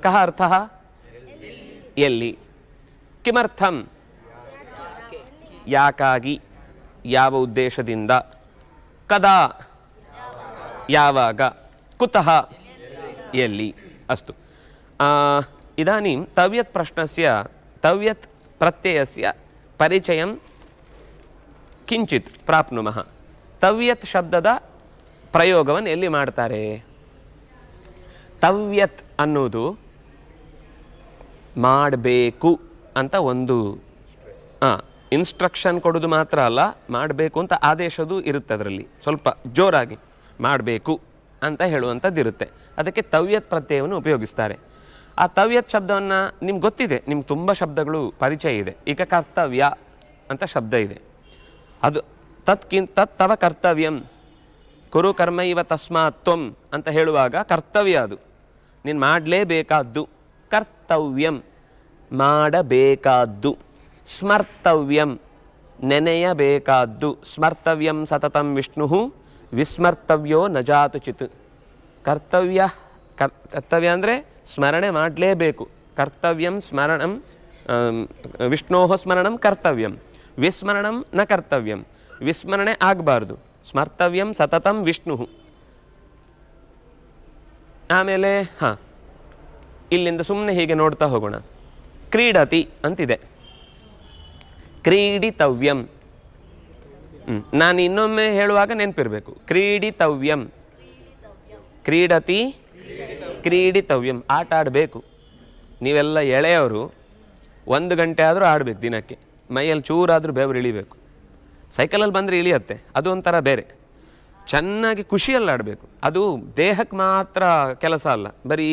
कः अर्थः? एल्लि। किमर्थं? ಯಾಕಾಗಿ, ಯಾವ ಉದ್ದೇಶದಿಂದ, ಕದಾ, ಯಾವಾಗ, ಕುತಃ, ಎಲ್ಲಿ. ಅಸ್ತು, ಇದಾनीं ತವ್ಯತ್ ಪ್ರಶ್ನಸ್ಯ ತವ್ಯತ್ ಪ್ರತ್ಯಯಸ್ಯ ಪರಿಚಯಂ ಕಿಂಚಿತ್ ಪ್ರಾಪ್ನುಮಃ. ತವ್ಯತ್ ಶಬ್ದದ ಪ್ರಯೋಗವನ್ನು ಎಲ್ಲಿ ಮಾಡ್ತಾರೆ? ತವ್ಯತ್ ಅನ್ನೋದು ಮಾಡಬೇಕು ಅಂತ ಒಂದು ಇನ್ಸ್ಟ್ರಕ್ಷನ್ ಕೊಡೋದು ಮಾತ್ರ ಅಲ್ಲ, ಮಾಡಬೇಕು ಅಂತ ಆದೇಶದು ಇರುತ್ತೆ. ಅದರಲ್ಲಿ ಸ್ವಲ್ಪ ಜೋರಾಗಿ ಮಾಡಬೇಕು ಅಂತ ಹೇಳುವಂಥದ್ದು ಇರುತ್ತೆ. ಅದಕ್ಕೆ ತವ್ಯತ್ ಪ್ರತ್ಯಯವನ್ನು ಉಪಯೋಗಿಸ್ತಾರೆ. ಆ ತವ್ಯತ್ ಶಬ್ದವನ್ನು ನಿಮ್ಗೆ ಗೊತ್ತಿದೆ, ನಿಮ್ಗೆ ತುಂಬ ಶಬ್ದಗಳು ಪರಿಚಯ ಇದೆ. ಈಗ ಕರ್ತವ್ಯ ಅಂತ ಶಬ್ದ ಇದೆ, ಅದು ತತ್ ತವ ಕರ್ತವ್ಯಂ, ಕುರು ಕರ್ಮ ಇವ ತಸ್ಮಾತ್ ತ್ವಂ ಅಂತ ಹೇಳುವಾಗ ಕರ್ತವ್ಯ, ಅದು ನೀನು ಮಾಡಲೇಬೇಕಾದ್ದು. ಕರ್ತವ್ಯಂ, ಮಾಡಬೇಕಾದ್ದು. ಸ್ಮರ್ತವ್ಯಂ, ನೆನೆಯಬೇಕಾದ್ದು. ಸ್ಮರ್ತವ್ಯಂ ಸತತಂ ವಿಷ್ಣು ವಿಸ್ಮರ್ತವ್ಯೋ ನ ಜಾತು ಚಿತ್. ಕರ್ತವ್ಯ, ಕರ್ತವ್ಯ ಅಂದರೆ ಸ್ಮರಣೆ ಮಾಡಲೇಬೇಕು. ಕರ್ತವ್ಯಂ ಸ್ಮರಣಂ, ವಿಷ್ಣೋ ಸ್ಮರಣಂ ಕರ್ತವ್ಯಂ, ವಿಸ್ಮರಣಂ ನ ಕರ್ತವ್ಯಂ. ವಿಸ್ಮರಣೆ ಆಗಬಾರ್ದು. ಸ್ಮರ್ತವ್ಯಂ ಸತತಂ ವಿಷ್ಣು. ಆಮೇಲೆ ಹಾಂ, ಇಲ್ಲಿಂದ ಸುಮ್ಮನೆ ಹೀಗೆ ನೋಡ್ತಾ ಹೋಗೋಣ. ಕ್ರೀಡತಿ ಅಂತಿದೆ, ಕ್ರೀಡಿತವ್ಯಂ. ನಾನು ಇನ್ನೊಮ್ಮೆ ಹೇಳುವಾಗ ನೆನಪಿರಬೇಕು. ಕ್ರೀಡಿತವ್ಯಂ, ಕ್ರೀಡತಿ, ಕ್ರೀಡಿತವ್ಯಂ. ಆಟ ಆಡಬೇಕು. ನೀವೆಲ್ಲ ಎಳೆಯವರು 1 ಗಂಟೆ ಆದರೂ ಆಡಬೇಕು ದಿನಕ್ಕೆ. ಮೈಯಲ್ಲಿ ಚೂರಾದರೂ ಬೆವರು ಇಳಿಬೇಕು. ಸೈಕಲಲ್ಲಿ ಬಂದರೆ ಇಳಿಯತ್ತೆ, ಅದು ಒಂಥರ ಬೇರೆ. ಚೆನ್ನಾಗಿ ಖುಷಿಯಲ್ಲಿ ಆಡಬೇಕು. ಅದು ದೇಹಕ್ಕೆ ಮಾತ್ರ ಕೆಲಸ ಅಲ್ಲ, ಬರೀ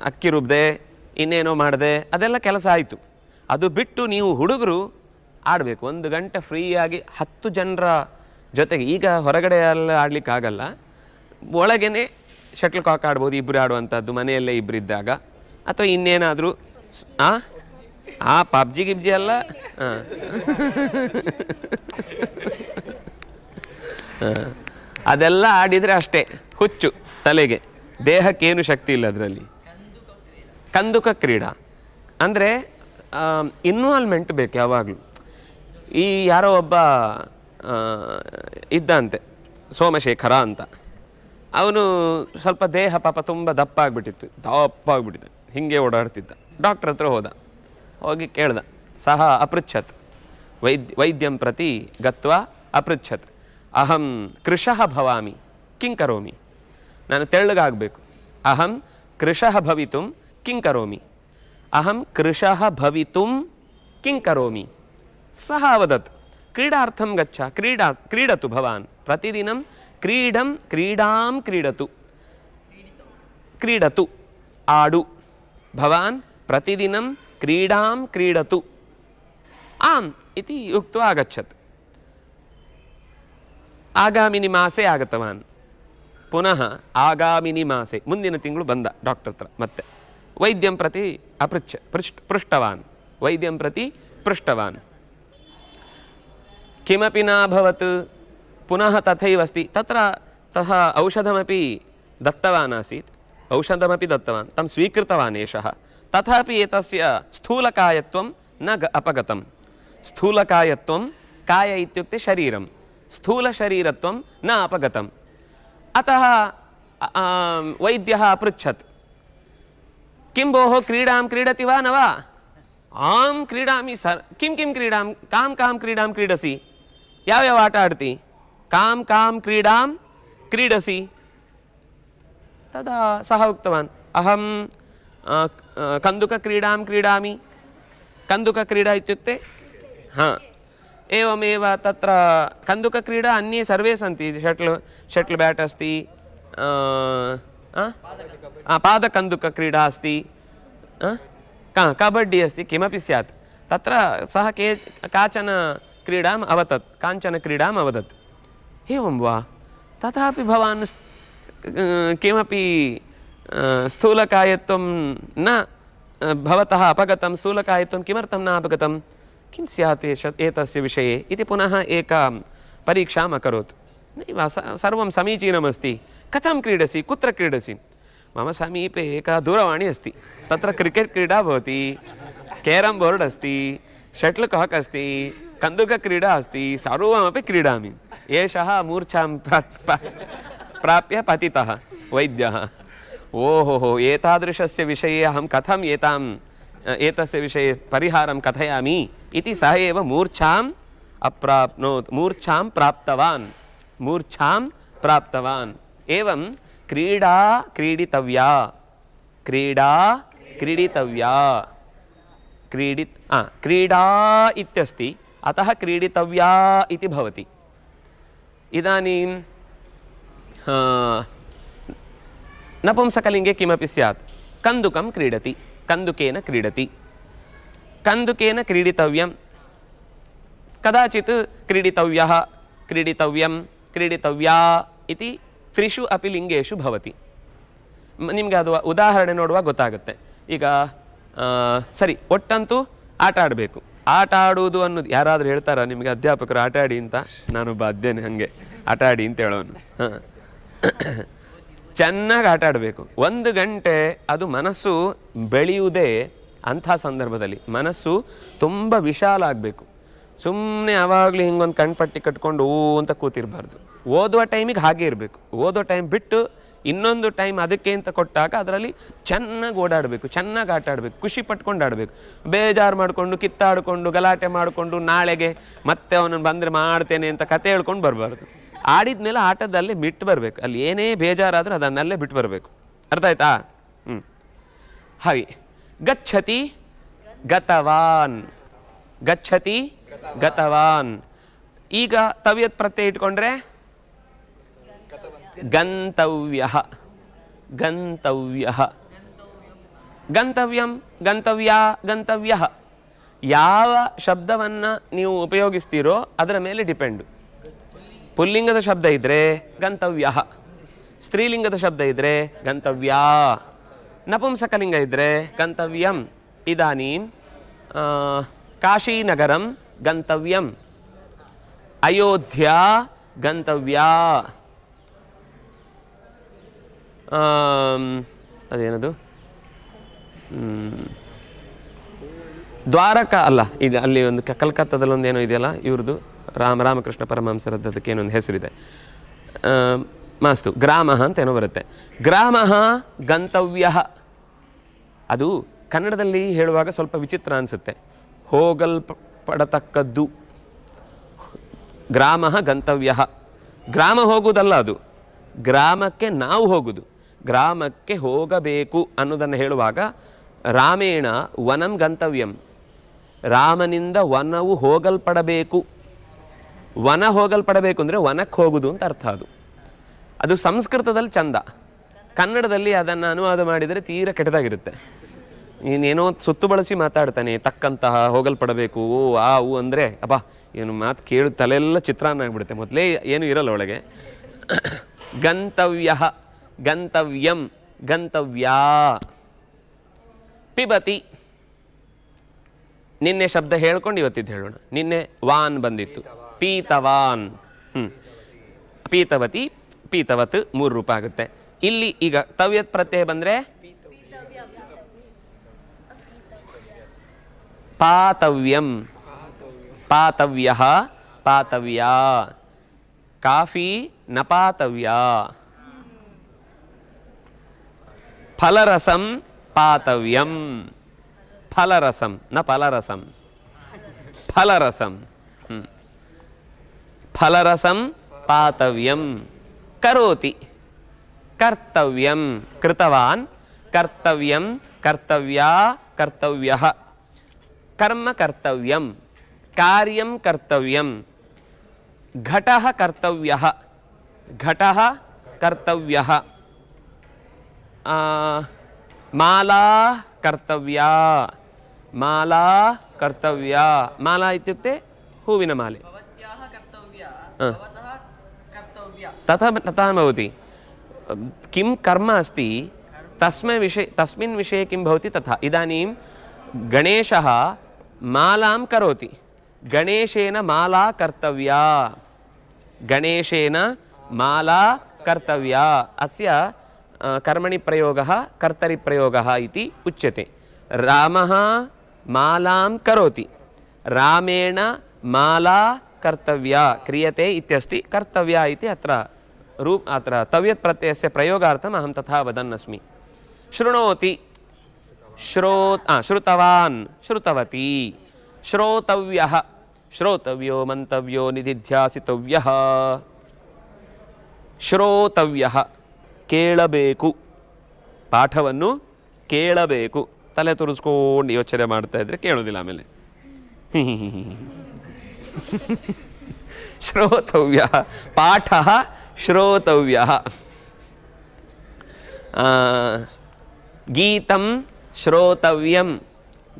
ಅಕ್ಕಿ ರುಬ್ದೆ ಇನ್ನೇನೋ ಮಾಡಿದೆ ಅದೆಲ್ಲ ಕೆಲಸ ಆಯಿತು. ಅದು ಬಿಟ್ಟು ನೀವು ಹುಡುಗರು ಆಡಬೇಕು 1 ಗಂಟೆ ಫ್ರೀಯಾಗಿ 10 ಜನರ ಜೊತೆಗೆ. ಈಗ ಹೊರಗಡೆ ಎಲ್ಲ ಆಡಲಿಕ್ಕಾಗಲ್ಲ, ಒಳಗೇ ಶಟ್ಲ್ ಕಾಕ್ ಆಡ್ಬೋದು, ಇಬ್ಬರು ಆಡುವಂಥದ್ದು, ಮನೆಯಲ್ಲೇ ಇಬ್ಬರು ಇದ್ದಾಗ. ಅಥವಾ ಇನ್ನೇನಾದರೂ ಪಬ್ಜಿ ಗಿಬ್ಜಿ ಎಲ್ಲ ಅದೆಲ್ಲ ಆಡಿದರೆ ಅಷ್ಟೇ ಹುಚ್ಚು ತಲೆಗೆ, ದೇಹಕ್ಕೇನು ಶಕ್ತಿ ಇಲ್ಲ ಅದರಲ್ಲಿ. ಕಂದುಕ ಕ್ರೀಡಾ ಅಂದರೆ ಇನ್ವಾಲ್ವ್ಮೆಂಟ್ ಬೇಕು ಯಾವಾಗಲೂ. ಈ ಯಾರೋ ಒಬ್ಬ ಇದ್ದಂತೆ, ಸೋಮಶೇಖರ ಅಂತ. ಅವನು ಸ್ವಲ್ಪ ದೇಹ ಪಾಪ ತುಂಬ ದಪ್ಪ ಆಗಿಬಿಟ್ಟಿತ್ತು, ಹೀಗೆ ಓಡಾಡ್ತಿದ್ದ. ಡಾಕ್ಟ್ರ್ ಹತ್ರ ಹೋಗಿ ಕೇಳ್ದ. ಸಹ ಅಪೃಚ್ಛತ್, ವೈದ್ಯಂ ಪ್ರತಿ ಗತ್ವಾ ಅಪೃಚ್ಛತ್, ಅಹಂ ಕೃಶಃ ಭವಾಮಿ ಕಿಂ ಕರೋಮಿ. ನಾನು ತೆಳ್ಳಗಾಗಬೇಕು. ಅಹಂ ಕೃಶಃ ಭವಿತುಂ ಕಿಂ ಕರೋಮಿ. ಅಹಂ ಕೃಶಃ ಭವಿತುಂ ಕಿಂ ಕರೋಮಿ. ಸಹ ಅವದತ್ ಕ್ರೀಡಾರ್ಥಂ ಗಚ್ಚ, ಕ್ರೀಡತು ಭವಾನ್ ಪ್ರತಿದಿನಂ ಕ್ರೀಡಾಂ ಕ್ರೀಡತು ಆಡು. ಭವಾನ್ ಪ್ರತಿದಿನಂ ಕ್ರೀಡಾಂ ಕ್ರೀಡತು. ಆಮ್ ಇತಿ ಉಕ್ತ್ವಾ ಆಗಚ್ಚತ್. ಆಗಾಮಿನಿ ಮಾಸೆ ಆಗತವಾನ್. ಪುನಃ ಆಗಾಮಿನಿ ಮಾಸೆ, ಮುಂದಿನ ತಿಂಗಳು ಬಂದ ಡಾಕ್ಟರ್ ಹತ್ರ. ಮತ್ತೆ ವೈದ್ಯಂ ಪ್ರತಿ ಪೃಷ್ಟವಾನ್, ವೈದ್ಯಂ ಪ್ರತಿ ಪೃಷ್ಟವಾನ್. ಕಿಮಪಿ ನಾಭವತ್. ಪುನಃ ತಥೈವ ಅಸ್ತಿ. ತತ್ರ ಔಷಧಮಪಿ ದತ್ತವಾನ್ ಆಸೀತ್, ಔಷಧಮಪಿ ದತ್ತವಾನ್, तं ಸ್ವೀಕೃತವಾನ್ ಏಷಃ. ತಥಾಪಿ ಏತಸ್ಯ ಸ್ಥೂಲಕಾಯತ್ವಂ ನ ಅಪಗತಂ. ಸ್ಥೂಲಕಾಯತ್ವಂ, ಕಾಯ ಇತ್ಯುಕ್ತೆ ಶರೀರಂ, ಸ್ಥೂಲಶರೀರತ್ವಂ ನ ಅಪಗತಂ. ಅತಃ ವೈದ್ಯಃ अपृच्छत्, किं भोः क्रीडां क्रीडति वा न वा? आं क्रीडामि सर. किं क्रीडां, कां क्रीडां क्रीडसि? याव्याव आट आड्ति? कां क्रीडां क्रीडसि? तदा सः उक्तवान्, अहं कन्दुकक्रीडां क्रीडामि. कन्दुकक्रीडा इत्युक्ते एवमेव तत्र कन्दुकक्रीडा अन्ये सर्वे सन्ति. शट्ल बैट् अस्ति, पादकन्दुकक्रीडा अस्ति, कबड्डी अस्ति, किमपि स्यात्. तत्र सः काचन क्रीडाम् अवदत्. एवं वा तथापि भवान् किमपि स्थूलकायत्वं न भवतः अपगतं स्थूलकायत्वं किमर्थं न अपगतं किं स्यात् एतस्य विषये इति पुनः एकां परीक्षाम् अकरोत् नैव सर्वं समीचीनमस्ति कथं क्रीडसि कुत्र क्रीडसि मम समीपे एका दूरवाणी अस्ति तत्र क्रिकेट् क्रीडा भवति कैरम बोर्ड अस्ति शटल काक् अस्ति कन्दुकक्रीडा अस्ति सर्वमपि क्रीडामि एषः मूर्छां प्राप्य पतितः वैद्यः ओहो एतादृशस्य विषये अहं कथम् एतस्य विषये परिहारं कथयामि इति सः एव मूर्छाम् अप्राप्नोत् मूर्छां प्राप्तवान् एवं क्रीडा क्रीडितव्या क्रीडा इत्यस्ति अतः क्रीडितव्या इति भवति इदानीं नपुंसकलिङ्गे किमपि स्यात् कन्दुकं क्रीडति कन्दुकेन क्रीडति कन्दुकेन क्रीडितव्यं कदाचित् क्रीडितव्यः क्रीडितव्यं क्रीडितव्या इति त्रिषु अपि लिङ्गेषु भवति निಮಗೆ ಅದು ಉದಾಹರಣೆ ನೋಡುವಾಗ ಗೊತ್ತಾಗುತ್ತೆ ಈಗ ಸರಿ ಒಟ್ಟಂತೂ ಆಟ ಆಡಬೇಕು ಆಟ ಆಡುವುದು ಅನ್ನೋದು ಯಾರಾದರೂ ಹೇಳ್ತಾರಾ ನಿಮಗೆ ಅಧ್ಯಾಪಕರು ಆಟ ಆಡಿ ಅಂತ ನಾನೊಬ್ಬ ಅಧ್ಯಯನ ಹಾಗೆ ಆಟ ಆಡಿ ಅಂತ ಹೇಳೋನು ಚೆನ್ನಾಗಿ ಆಟ ಆಡಬೇಕು 1 ಗಂಟೆ ಅದು ಮನಸ್ಸು ಬೆಳೆಯುವುದೇ ಅಂಥ ಸಂದರ್ಭದಲ್ಲಿ ಮನಸ್ಸು ತುಂಬ ವಿಶಾಲ ಆಗಬೇಕು ಸುಮ್ಮನೆ ಯಾವಾಗಲೂ ಹಿಂಗೊಂದು ಕಣ್ಪಟ್ಟಿ ಕಟ್ಕೊಂಡು ಅಂತ ಕೂತಿರಬಾರ್ದು ಓದುವ ಟೈಮಿಗೆ ಹಾಗೆ ಇರಬೇಕು ಓದೋ ಟೈಮ್ ಬಿಟ್ಟು ಇನ್ನೊಂದು ಟೈಮ್ ಅದಕ್ಕೆ ಅಂತ ಕೊಟ್ಟಾಗ ಅದರಲ್ಲಿ ಚೆನ್ನಾಗಿ ಓಡಾಡಬೇಕು ಚೆನ್ನಾಗಿ ಆಟ ಆಡಬೇಕು ಖುಷಿ ಪಟ್ಕೊಂಡು ಆಡಬೇಕು ಬೇಜಾರು ಮಾಡಿಕೊಂಡು ಕಿತ್ತಾಡಿಕೊಂಡು ಗಲಾಟೆ ಮಾಡಿಕೊಂಡು ನಾಳೆಗೆ ಮತ್ತೆ ಅವನನ್ನು ಬಂದರೆ ಮಾಡ್ತೇನೆ ಅಂತ ಕತೆ ಹೇಳ್ಕೊಂಡು ಬರಬಾರ್ದು ಆಡಿದ್ಮೇಲೆ ಆಟದಲ್ಲಿ ಬಿಟ್ಟು ಬರಬೇಕು ಅಲ್ಲಿ ಏನೇ ಬೇಜಾರಾದರೂ ಅದನ್ನಲ್ಲೇ ಬಿಟ್ಟು ಬರಬೇಕು ಅರ್ಥ ಆಯ್ತಾ ಹಾಗೆ ಗಚ್ಚತಿ ಗತವಾನ್ ಗಚ್ಚತಿ ಗತವಾನ್ ಈಗ ತವ್ಯತ್ ಪ್ರತ್ಯಯ ಇಟ್ಕೊಂಡ್ರೆ ಗಂತವ್ಯಃ ಗಂತವ್ಯಃ ಗಂತವ್ಯಂ ಗಂತವ್ಯಾ ಗಂತವ್ಯಃ ಯಾವ ಶಬ್ದವನ್ನು ನೀವು ಉಪಯೋಗಿಸ್ತೀರೋ ಅದರ ಮೇಲೆ ಡಿಪೆಂಡು ಪುಲ್ಲಿಂಗದ ಶಬ್ದ ಇದ್ದರೆ ಗಂತವ್ಯಃ ಸ್ತ್ರೀಲಿಂಗದ ಶಬ್ದ ಇದ್ದರೆ ಗಂತವ್ಯಾ ನಪುಂಸಕಲಿಂಗ ಇದ್ದರೆ ಗಂತವ್ಯಂ ಇದಾನೀಂ ಕಾಶೀನಗರಂ ಗಂತವ್ಯಂ ಅಯೋಧ್ಯಾ ಗಂತವ್ಯಾ ಅದೇನದು ದ್ವಾರಕಾ ಅಲ್ಲ ಇದು ಅಲ್ಲಿ ಒಂದು ಕಲ್ಕತ್ತಾದಲ್ಲಿ ಒಂದೇನೋ ಇದೆಯಲ್ಲ ಇವ್ರದ್ದು ರಾಮಕೃಷ್ಣ ಪರಮಹಂಸರದ್ದು ಅದಕ್ಕೆ ಏನೊಂದು ಹೆಸರಿದೆ ಮಾಸ್ತು ಗ್ರಾಮ ಅಂತ ಏನೋ ಬರುತ್ತೆ ಗ್ರಾಮ ಗಂತವ್ಯ ಅದು ಕನ್ನಡದಲ್ಲಿ ಹೇಳುವಾಗ ಸ್ವಲ್ಪ ವಿಚಿತ್ರ ಅನಿಸುತ್ತೆ ಹೋಗಲ್ಪಡತಕ್ಕದ್ದು ಗ್ರಾಮ ಗಂತವ್ಯ ಗ್ರಾಮ ಹೋಗುವುದಲ್ಲ ಅದು ಗ್ರಾಮಕ್ಕೆ ನಾವು ಹೋಗುದು ಗ್ರಾಮಕ್ಕೆ ಹೋಗಬೇಕು ಅನ್ನೋದನ್ನು ಹೇಳುವಾಗ ರಾಮೇಣ ವನಂ ಗಂತವ್ಯಂ ರಾಮನಿಂದ ವನವು ಹೋಗಲ್ಪಡಬೇಕು ವನ ಹೋಗಲ್ಪಡಬೇಕು ಅಂದರೆ ವನಕ್ಕೆ ಹೋಗುದು ಅಂತ ಅರ್ಥ ಅದು ಸಂಸ್ಕೃತದಲ್ಲಿ ಚಂದ ಕನ್ನಡದಲ್ಲಿ ಅದನ್ನು ಅನುವಾದ ಮಾಡಿದರೆ ತೀರ ಕೆಟ್ಟದಾಗಿರುತ್ತೆ ಇನ್ನೇನೋ ಸುತ್ತು ಬಳಸಿ ಮಾತಾಡ್ತಾನೆ ತಕ್ಕಂತಹ ಹೋಗಲ್ಪಡಬೇಕು ಓ ಆ ಊ ಅಂದರೆ ಅಬ್ಬಾ ಏನು ಮಾತು ಕೇಳು ತಲೆಯೆಲ್ಲ ಚಿತ್ರಾನ್ನ ಆಗಿಬಿಡುತ್ತೆ ಮೊದಲೇ ಏನು ಇರಲ್ಲ ಒಳಗೆ ಗಂತವ್ಯ ಗಂತವ್ಯಂ ಗಂತವ್ಯಾ ಪಿಬತಿ ನಿನ್ನೆ ಶಬ್ದ ಹೇಳ್ಕೊಂಡು ಇವತ್ತಿದ್ದು ಹೇಳೋಣ ನಿನ್ನೆ ವಾನ್ ಬಂದಿತ್ತು ಪೀತವಾನ್ ಪೀತವತಿ ಪೀತವತ್ 3 ರೂಪ ಆಗುತ್ತೆ ಇಲ್ಲಿ ಈಗ ತವ್ಯತ್ ಪ್ರತ್ಯಯ ಬಂದರೆ ಪಾತವ್ಯಂ ಪಾತವ್ಯಃ ಪಾತವ್ಯಾ ಕಾಫಿ ನ ಪಾತವ್ಯಾ ಫಲರಸಂ ಪಾತವ್ಯಂ ಫಲರಸಂ ನ ಫಲರಸಂ ಫಲರಸಂ ಫಲರಸಂ ಪಾತವ್ಯಂ ಕರೋತಿ ಕರ್ತವ್ಯಂ ಕೃತವಾನ್ ಕರ್ತವ್ಯಂ ಕರ್ತವ್ಯಾ ಕರ್ತವ್ಯಃ ಕರ್ಮ ಕರ್ತವ್ಯಂ ಕಾರ್ಯಂ ಕರ್ತವ್ಯಂ ಘಟಃ ಕರ್ತವ್ಯಃ ಘಟಃ ಕರ್ತವ್ಯಃ ಮಾಲಾ ಕರ್ತವ್ಯಾ ಮಾಲಾ ಕರ್ತವ್ಯಾ ಮಾಲಾ ಇತ್ಯುಕ್ತೆ ಹೂವಿನ ಮಾಲೆ तथा तथा भवति किं कर्म अस्ति तस्मिन् विषये किं भवति तथा। इदानीं गणेशः मालां करोति, गणेशेन माला कर्तव्या, गणेशेन माला कर्तव्या, अस्य कर्मणि प्रयोगः कर्तरिप्रयोगः इति उच्यते। रामः मालां करोति, रामेण माला कर्तव्या क्रियते इत्यस्ति, कर्तव्या इति अत्र तव्यत् प्रत्ययस्य प्रयोगार्थम् अहं तथा वदन् अस्मि। शृणोति श्रुतवान् श्रुतवती, श्रोतव्यः श्रोतव्यो मंतव्यो निधिध्यासितव्यः, श्रोतव्यः ಕೇಳಬೇಕು, ಪಾಠವನ್ನು ಕೇಳಬೇಕು. ತಲೆ ತುರಿಸ್ಕೊಂಡು ಯೋಚನೆ ಮಾಡ್ತಾ ಇದ್ರೆ ಕೇಳೋದಿಲ್ಲ ಆಮೇಲೆ. ಶ್ರೋತವ್ಯ ಪಾಠ ಶ್ರೋತವ್ಯ. ಗೀತಂ ಶ್ರೋತವ್ಯಂ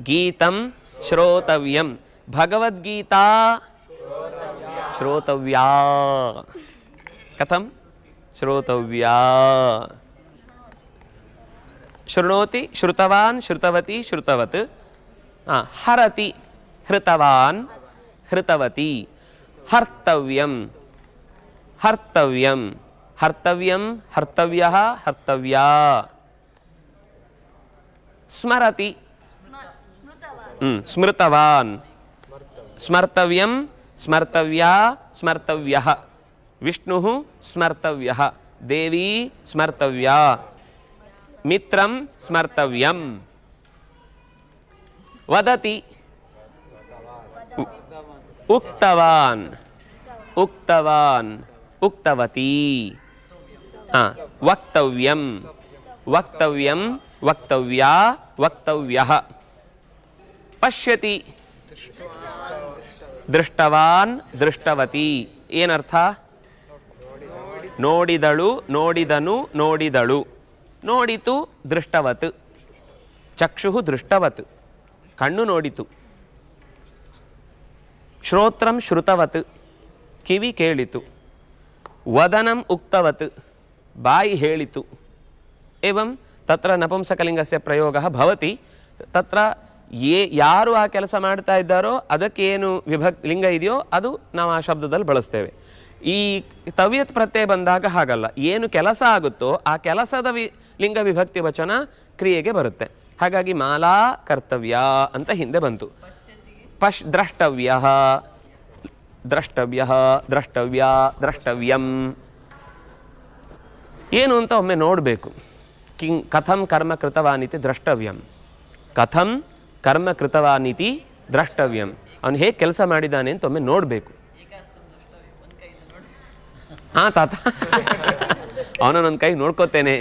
ಗೀತಂ ಶ್ರೋತವ್ಯಂ. ಭಗವದ್ಗೀತಾ ಶ್ರೋತವ್ಯಾ. ಕಥಂ श्रोतव्या. शृणोति श्रुतवान् श्रुतवती श्रुतवत्. हरति हृतवान् हृतवती. हर्तव्यं हर्तव्यं हर्तव्यं हर्तव्यः हर्तव्या. स्मरति स्मृतवान् स्मर्तव्यं स्मर्तव्या स्मर्तव्यः. विष्णुः स्मर्तव्यः, देवी स्मर्तव्या, मित्रं स्मर्तव्यं. वदति उक्तवान् उक्तवान् उक्तवती. वक्तव्यं वक्तव्यं वक्तव्या वक्तव्यः. पश्यति दृष्टवान् दृष्टवती. ಏನರ್ಥ? ನೋಡಿದಳು ನೋಡಿದನು ನೋಡಿದಳು. ನೋಡಿತು ದೃಷ್ಟವತ್, ಚಕ್ಷುಃ ದೃಷ್ಟವತ್ ಕಣ್ಣು ನೋಡಿತು. ಶ್ರೋತ್ರಂ ಶ್ರುತವತ್ ಕಿವಿ ಕೇಳಿತು. ವದನಂ ಉಕ್ತವತ್ ಬಾಯಿ ಹೇಳಿತು. एवं तत्र नपुंसकलिंगस्य प्रयोगः भवति. तत्र ಯಾರು ಆ ಕೆಲಸ ಮಾಡ್ತಾ ಇದ್ದಾರೋ ಅದಕ್ಕೇನು ಲಿಂಗ ಇದೆಯೋ ಅದು ನಾವು ಆ ಶಬ್ದದಲ್ಲಿ ಬಳಸ್ತೇವೆ. ಈ ತವ್ಯತ್ ಪ್ರತ್ಯಯ ಬಂದಾಗ ಹಾಗಲ್ಲ, ಏನು ಕೆಲಸ ಆಗುತ್ತೋ ಆ ಕೆಲಸದ ಲಿಂಗ ವಿಭಕ್ತಿ ವಚನ ಕ್ರಿಯೆಗೆ ಬರುತ್ತೆ. ಹಾಗಾಗಿ ಮಾಲಾ ಕರ್ತವ್ಯ ಅಂತ ಹಿಂದೆ ಬಂತು. ದ್ರಷ್ಟವ್ಯ ದ್ರಷ್ಟವ್ಯ ದ್ರಷ್ಟವ್ಯ ದ್ರಷ್ಟವ್ಯಂ ಏನು ಅಂತ ಒಮ್ಮೆ ನೋಡಬೇಕು. ಕಥಂ ಕರ್ಮ ಕೃತವಾನಿತಿ ದ್ರಷ್ಟವ್ಯಂ. ಕಥಂ ಕರ್ಮ ಕೃತವಾನಿತಿ ದ್ರಷ್ಟವ್ಯಂ. ಅವನು ಹೇಗೆ ಕೆಲಸ ಮಾಡಿದ್ದಾನೆ ಅಂತ ಒಮ್ಮೆ ನೋಡಬೇಕು. ತಥಾ ಅವನೊಂದು ಕೈ ನೋಡ್ಕೋತೇನೆ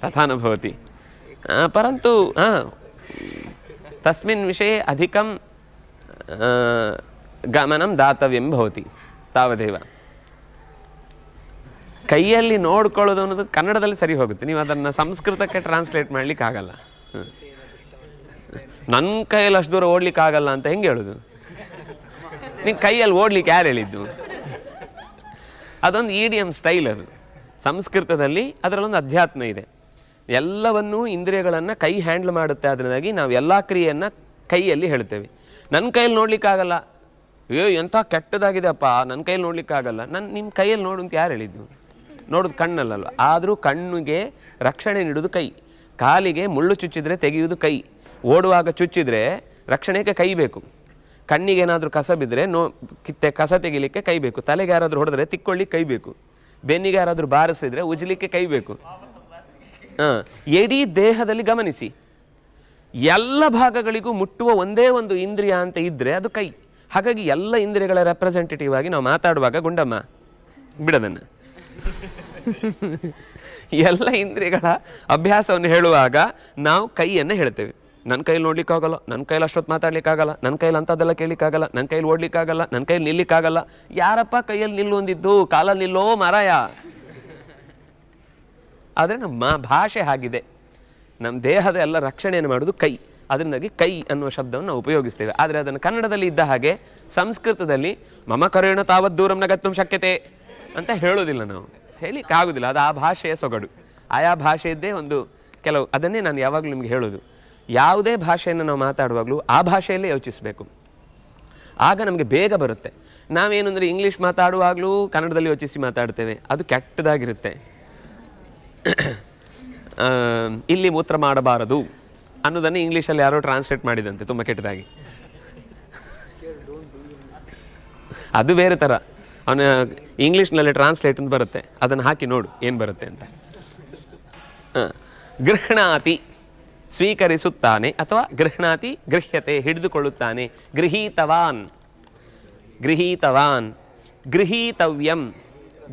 ತಥಾನುಭವತಿ. ಪರಂತು ತಸ್ಮಿನ್ ವಿಷಯ ಅಧಿಕಂ ಗಮನಂ ದಾತವ್ಯಂ ಭವತಿ. ತಾವದೇವ ಕೈಯಲ್ಲಿ ನೋಡ್ಕೊಳ್ಳೋದು ಅನ್ನೋದು ಕನ್ನಡದಲ್ಲಿ ಸರಿ ಹೋಗುತ್ತೆ, ನೀವು ಅದನ್ನು ಸಂಸ್ಕೃತಕ್ಕೆ ಟ್ರಾನ್ಸ್ಲೇಟ್ ಮಾಡ್ಲಿಕ್ಕೆ ಆಗಲ್ಲ. ನನ್ನ ಕೈಯಲ್ಲಿ ಅಷ್ಟು ದೂರ ಓಡ್ಲಿಕ್ಕೆ ಆಗಲ್ಲ ಅಂತ ಹೆಂಗೆ ಹೇಳೋದು? ನೀವು ಕೈಯಲ್ಲಿ ಓಡ್ಲಿಕ್ಕೆ ಯಾರು ಹೇಳಿದ್ದು? ಅದೊಂದು ಇಡಿಯಂ ಸ್ಟೈಲ್. ಅದು ಸಂಸ್ಕೃತದಲ್ಲಿ ಅದರಲ್ಲೊಂದು ಅಧ್ಯಾತ್ಮ ಇದೆ. ಎಲ್ಲವನ್ನೂ ಇಂದ್ರಿಯಗಳನ್ನು ಕೈ ಹ್ಯಾಂಡ್ಲ್ ಮಾಡುತ್ತೆ. ಅದರಿಂದಾಗಿ ನಾವು ಎಲ್ಲ ಕ್ರಿಯೆಯನ್ನು ಕೈಯಲ್ಲಿ ಹೇಳ್ತೇವೆ. ನನ್ನ ಕೈಯಲ್ಲಿ ನೋಡ್ಲಿಕ್ಕಾಗಲ್ಲ, ಎಂಥ ಕೆಟ್ಟದಾಗಿದೆಯಪ್ಪ, ನನ್ನ ಕೈಯಲ್ಲಿ ನೋಡ್ಲಿಕ್ಕಾಗಲ್ಲ. ನಿಮ್ಮ ಕೈಯಲ್ಲಿ ನೋಡು ಅಂತ ಯಾರು ಹೇಳಿದ್ದು? ನೋಡೋದು ಕಣ್ಣಲ್ಲಲ್ವ. ಆದರೂ ಕಣ್ಣಿಗೆ ರಕ್ಷಣೆ ನೀಡೋದು ಕೈ, ಕಾಲಿಗೆ ಮುಳ್ಳು ಚುಚ್ಚಿದ್ರೆ ತೆಗೆಯುವುದು ಕೈ, ಓಡುವಾಗ ಚುಚ್ಚಿದ್ರೆ ರಕ್ಷಣೆಗೆ ಕೈ ಬೇಕು. ಕಣ್ಣಿಗೆ ಏನಾದರೂ ಕಸ ಬಿದ್ದರೆ ಕಸ ತೆಗಿಲಿಕ್ಕೆ ಕೈ ಬೇಕು. ತಲೆಗೆ ಯಾರಾದರೂ ಹೊಡೆದ್ರೆ ತಿಕ್ಕೊಳ್ಳಿಕ್ಕೆ ಕೈ ಬೇಕು. ಬೆನ್ನಿಗೆ ಯಾರಾದರೂ ಬಾರಿಸಿದ್ರೆ ಉಜ್ಲಿಕ್ಕೆ ಕೈ ಬೇಕು. ಇಡೀ ದೇಹದಲ್ಲಿ ಗಮನಿಸಿ, ಎಲ್ಲ ಭಾಗಗಳಿಗೂ ಮುಟ್ಟುವ ಒಂದೇ ಒಂದು ಇಂದ್ರಿಯ ಅಂತ ಇದ್ದರೆ ಅದು ಕೈ. ಹಾಗಾಗಿ ಎಲ್ಲ ಇಂದ್ರಿಯಗಳ ರೆಪ್ರೆಸೆಂಟೇಟಿವ್ ಆಗಿ ನಾವು ಮಾತಾಡುವಾಗ ಗುಂಡಮ್ಮ ಬಿಡದನ್ನು ಎಲ್ಲ ಇಂದ್ರಿಯಗಳ ಅಭ್ಯಾಸವನ್ನು ಹೇಳುವಾಗ ನಾವು ಕೈಯನ್ನು ಹೇಳ್ತೇವೆ. ನನ್ನ ಕೈಯಲ್ಲಿ ನೋಡ್ಲಿಕ್ಕಾಗಲ್ಲ, ನನ್ನ ಕೈಯಲ್ಲಿ ಅಷ್ಟೊತ್ತು ಮಾತಾಡ್ಲಿಕ್ಕಾಗಲ್ಲ, ನನ್ನ ಕೈಯಲ್ಲಿ ಅಂಥದ್ದೆಲ್ಲ ಕೇಳಲಿಕ್ಕಾಗಲ್ಲ, ನನ್ನ ಕೈಯಲ್ಲಿ ಓಡ್ಲಿಕ್ಕಾಗಲ್ಲ, ನನ್ನ ಕೈಯಲ್ಲಿ ನಿಲ್ಲಿಕ್ಕಾಗಲ್ಲ. ಯಾರಪ್ಪ ಕೈಯಲ್ಲಿ ನಿಲ್ಲೊಂದಿದ್ದು? ಕಾಲಲ್ಲಿ ನಿಲ್ಲೋ ಮಾರಾಯ. ಆದರೆ ನಮ್ಮ ಭಾಷೆ ಹಾಗಿದೆ. ನಮ್ಮ ದೇಹದ ಎಲ್ಲ ರಕ್ಷಣೆಯನ್ನು ಮಾಡೋದು ಕೈ. ಅದರಿಂದಾಗಿ ಕೈ ಅನ್ನುವ ಶಬ್ದವನ್ನು ನಾವು ಉಪಯೋಗಿಸ್ತೇವೆ. ಆದರೆ ಅದನ್ನು ಕನ್ನಡದಲ್ಲಿ ಇದ್ದ ಹಾಗೆ ಸಂಸ್ಕೃತದಲ್ಲಿ ಮಮ ಕರೇಣ ತಾವತ್ ದೂರಂ ನ ಗತ್ತುಂ ಶಕ್ಯತೆ ಅಂತ ಹೇಳೋದಿಲ್ಲ ನಾವು. ಹೇಳಲಿಕ್ಕೆ ಆಗೋದಿಲ್ಲ, ಅದು ಆ ಭಾಷೆಯ ಸೊಗಡು. ಆಯಾ ಭಾಷೆಯದ್ದೇ ಒಂದು ಕೆಲವು, ಅದನ್ನೇ ನಾನು ಯಾವಾಗಲೂ ನಿಮಗೆ ಹೇಳೋದು, ಯಾವುದೇ ಭಾಷೆಯನ್ನು ನಾವು ಮಾತಾಡುವಾಗಲೂ ಆ ಭಾಷೆಯಲ್ಲೇ ಯೋಚಿಸಬೇಕು, ಆಗ ನಮಗೆ ಬೇಗ ಬರುತ್ತೆ. ನಾವೇನು ಅಂದರೆ ಇಂಗ್ಲೀಷ್ ಮಾತಾಡುವಾಗಲೂ ಕನ್ನಡದಲ್ಲಿ ಯೋಚಿಸಿ ಮಾತಾಡ್ತೇವೆ, ಅದು ಕೆಟ್ಟದಾಗಿರುತ್ತೆ. ಇಲ್ಲಿ ಮೂತ್ರ ಮಾಡಬಾರದು ಅನ್ನೋದನ್ನು ಇಂಗ್ಲೀಷಲ್ಲಿ ಯಾರೋ ಟ್ರಾನ್ಸ್ಲೇಟ್ ಮಾಡಿದಂತೆ ತುಂಬ ಕೆಟ್ಟದಾಗಿ. ಅದು ಬೇರೆ ಥರ, ಅವನ ಇಂಗ್ಲೀಷ್ನಲ್ಲಿ ಟ್ರಾನ್ಸ್ಲೇಟ್ ಅಂತ ಬರುತ್ತೆ, ಅದನ್ನು ಹಾಕಿ ನೋಡು ಏನು ಬರುತ್ತೆ ಅಂತ. ಗೃಹಣಾತಿ ಸ್ವೀಕರಿಸುತ್ತಾನೆ, ಅಥವಾ ಗೃಹಣಾತಿ ಗೃಹ್ಯತೆ ಹಿಡಿದುಕೊಳ್ಳುತ್ತಾನೆ. ಗೃಹೀತವಾನ್ ಗೃಹೀತವಾನ್, ಗೃಹೀತವ್ಯಂ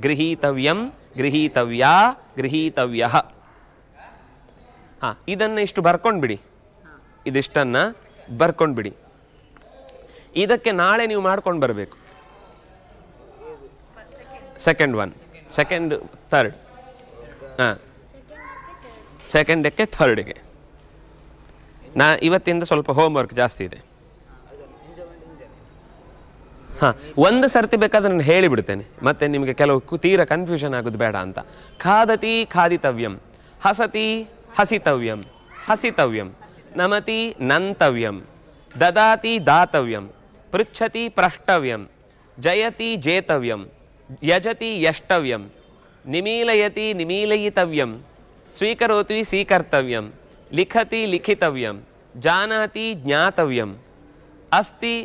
ಗೃಹೀತವ್ಯಂ, ಗೃಹೀತವ್ಯಾ, ಗೃಹೀತವ್ಯಃ. ಇದನ್ನು ಇಷ್ಟು ಬರ್ಕೊಂಡ್ಬಿಡಿ, ಇದಿಷ್ಟನ್ನು ಬರ್ಕೊಂಡ್ಬಿಡಿ. ಇದಕ್ಕೆ ನಾಳೆ ನೀವು ಮಾಡ್ಕೊಂಡು ಬರಬೇಕು. ಸೆಕೆಂಡ್ ಒನ್, ಸೆಕೆಂಡ್ ಥರ್ಡ್, ಸೆಕೆಂಡಕ್ಕೆ ಥರ್ಡ್ಗೆ. ಇವತ್ತಿಂದ ಸ್ವಲ್ಪ ಹೋಮ್ವರ್ಕ್ ಜಾಸ್ತಿ ಇದೆ. ಒಂದು ಸರ್ತಿ ಬೇಕಾದ್ರೆ ನಾನು ಹೇಳಿಬಿಡ್ತೇನೆ, ಮತ್ತೆ ನಿಮಗೆ ಕೆಲವು ತೀರ ಕನ್ಫ್ಯೂಷನ್ ಆಗೋದು ಬೇಡ ಅಂತ. ಖಾದತಿ ಖಾದಿತವ್ಯಂ, ಹಸತಿ ಹಸಿತವ್ಯಂ ಹಸಿತವ್ಯಂ, ನಮತಿ ನಂತವ್ಯಂ, ದದಾತಿ ದಾತವ್ಯಂ, ಪೃಚ್ಛತಿ ಪ್ರಷ್ಟವ್ಯಂ, ಜಯತಿ ಜೇತವ್ಯಂ, ಯಜತಿ ಯಷ್ಟವ್ಯಂ, ನಿಮೀಲಯತಿ ನಿಮೀಲಯಿತವ್ಯಂ, ಸ್ವೀಕರೋತಿ ಸ್ವೀಕರ್ತವ್ಯಂ, ಲಿಖತಿ ಲಿಖಿತವ್ಯಂ, ಜಾನಾತಿ ಜ್ಞಾತವ್ಯಂ, ಅಸ್ತಿ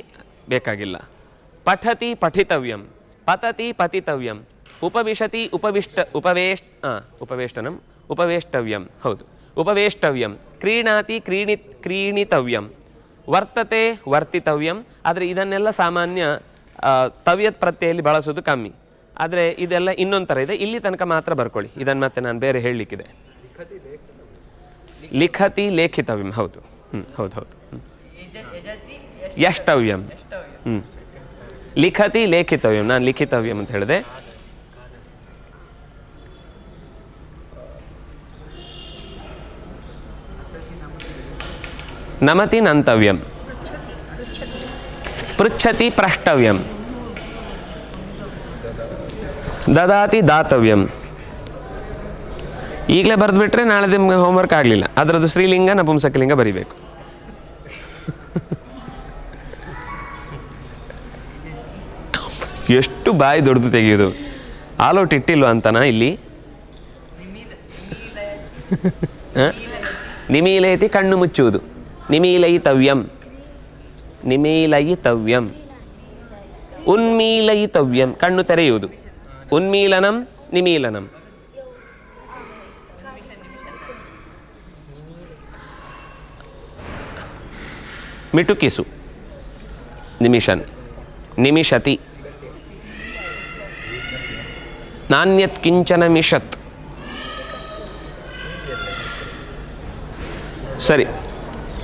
ಬೇಕಾಗಿಲ್ಲ, ಪಠತಿ ಪಠಿತವ್ಯಂ, ಪತತಿ ಪತಿತವ್ಯಂ, ಉಪವಿಶತಿ ಉಪವೇಷ್ಟನಂ ಉಪವೇಷ್ಟವ್ಯಂ, ಹೌದು ಉಪವೇಷ್ಟವ್ಯಂ, ಕ್ರೀಣಾತಿ ಕ್ರೀಣಿತವ್ಯಂ, ವರ್ತತೆ ವರ್ತಿತವ್ಯಂ. ಆದರೆ ಇದನ್ನೆಲ್ಲ ಸಾಮಾನ್ಯ ತವ್ಯತ್ ಪ್ರತ್ಯಯಲ್ಲಿ ಬಳಸೋದು ಕಮ್ಮಿ. ಆದರೆ ಇದೆಲ್ಲ ಇನ್ನೊಂದು ಥರ ಇದೆ, ಇಲ್ಲಿ ತನಕ ಮಾತ್ರ ಬರ್ಕೊಳ್ಳಿ. ಇದನ್ನು ಮತ್ತೆ ನಾನು ಬೇರೆ ಹೇಳಲಿಕ್ಕಿದೆ. ಲಿಖತಿ ಲೇಖಿತವ್ಯಂ, ಹೌದು ಹೌದು ಹೌದು, ಯಷ್ಟವ್ಯಂ, ಲಿಖತಿ ಲೇಖಿತವ್ಯಂ, ನಾನು ಲಿಖಿತವ್ಯಂ ಅಂತ ಹೇಳಿದೆ. ನಮತಿ ನಂತವ್ಯಂ, ಪೃಚ್ಛತಿ ಪ್ರಷ್ಟವ್ಯಂ, ದದಾತಿ ದಾತವ್ಯಂ. ಈಗಲೇ ಬರೆದ್ಬಿಟ್ರೆ ನಾಳೆ ನಿಮ್ಗೆ ಹೋಮ್ವರ್ಕ್ ಆಗಲಿಲ್ಲ. ಅದರದ್ದು ಸ್ತ್ರೀಲಿಂಗ ನಪುಂಸಕಲಿಂಗ ಬರಿಬೇಕು. ಎಷ್ಟು ಬಾಯಿ ದೊಡ್ಡದು ತೆಗೆಯೋದು. ಆಲೋಟ್ ಇಟ್ಟಿಲ್ವ ಅಂತನಾ ಇಲ್ಲಿ? ನಿಮೀಲಯತಿ ಕಣ್ಣು ಮುಚ್ಚುವುದು, ನಿಮೀಲಯಿತವ್ಯಂ ನಿಮೀಲಯಿತವ್ಯಂ, ಉನ್ಮೀಲಯಿತವ್ಯಂ ಕಣ್ಣು ತೆರೆಯುವುದು, ಉನ್ಮೀಲನಂ ನಿಮೀಲನಂ. ಮಿಟುಕಿಸು ನಿಮಿಷನ್, ನಿಮಿಷತಿ, ನಾಣ್ಯತ್ ಕಿಂಚನ ಮಿಷತ್. ಸರಿ,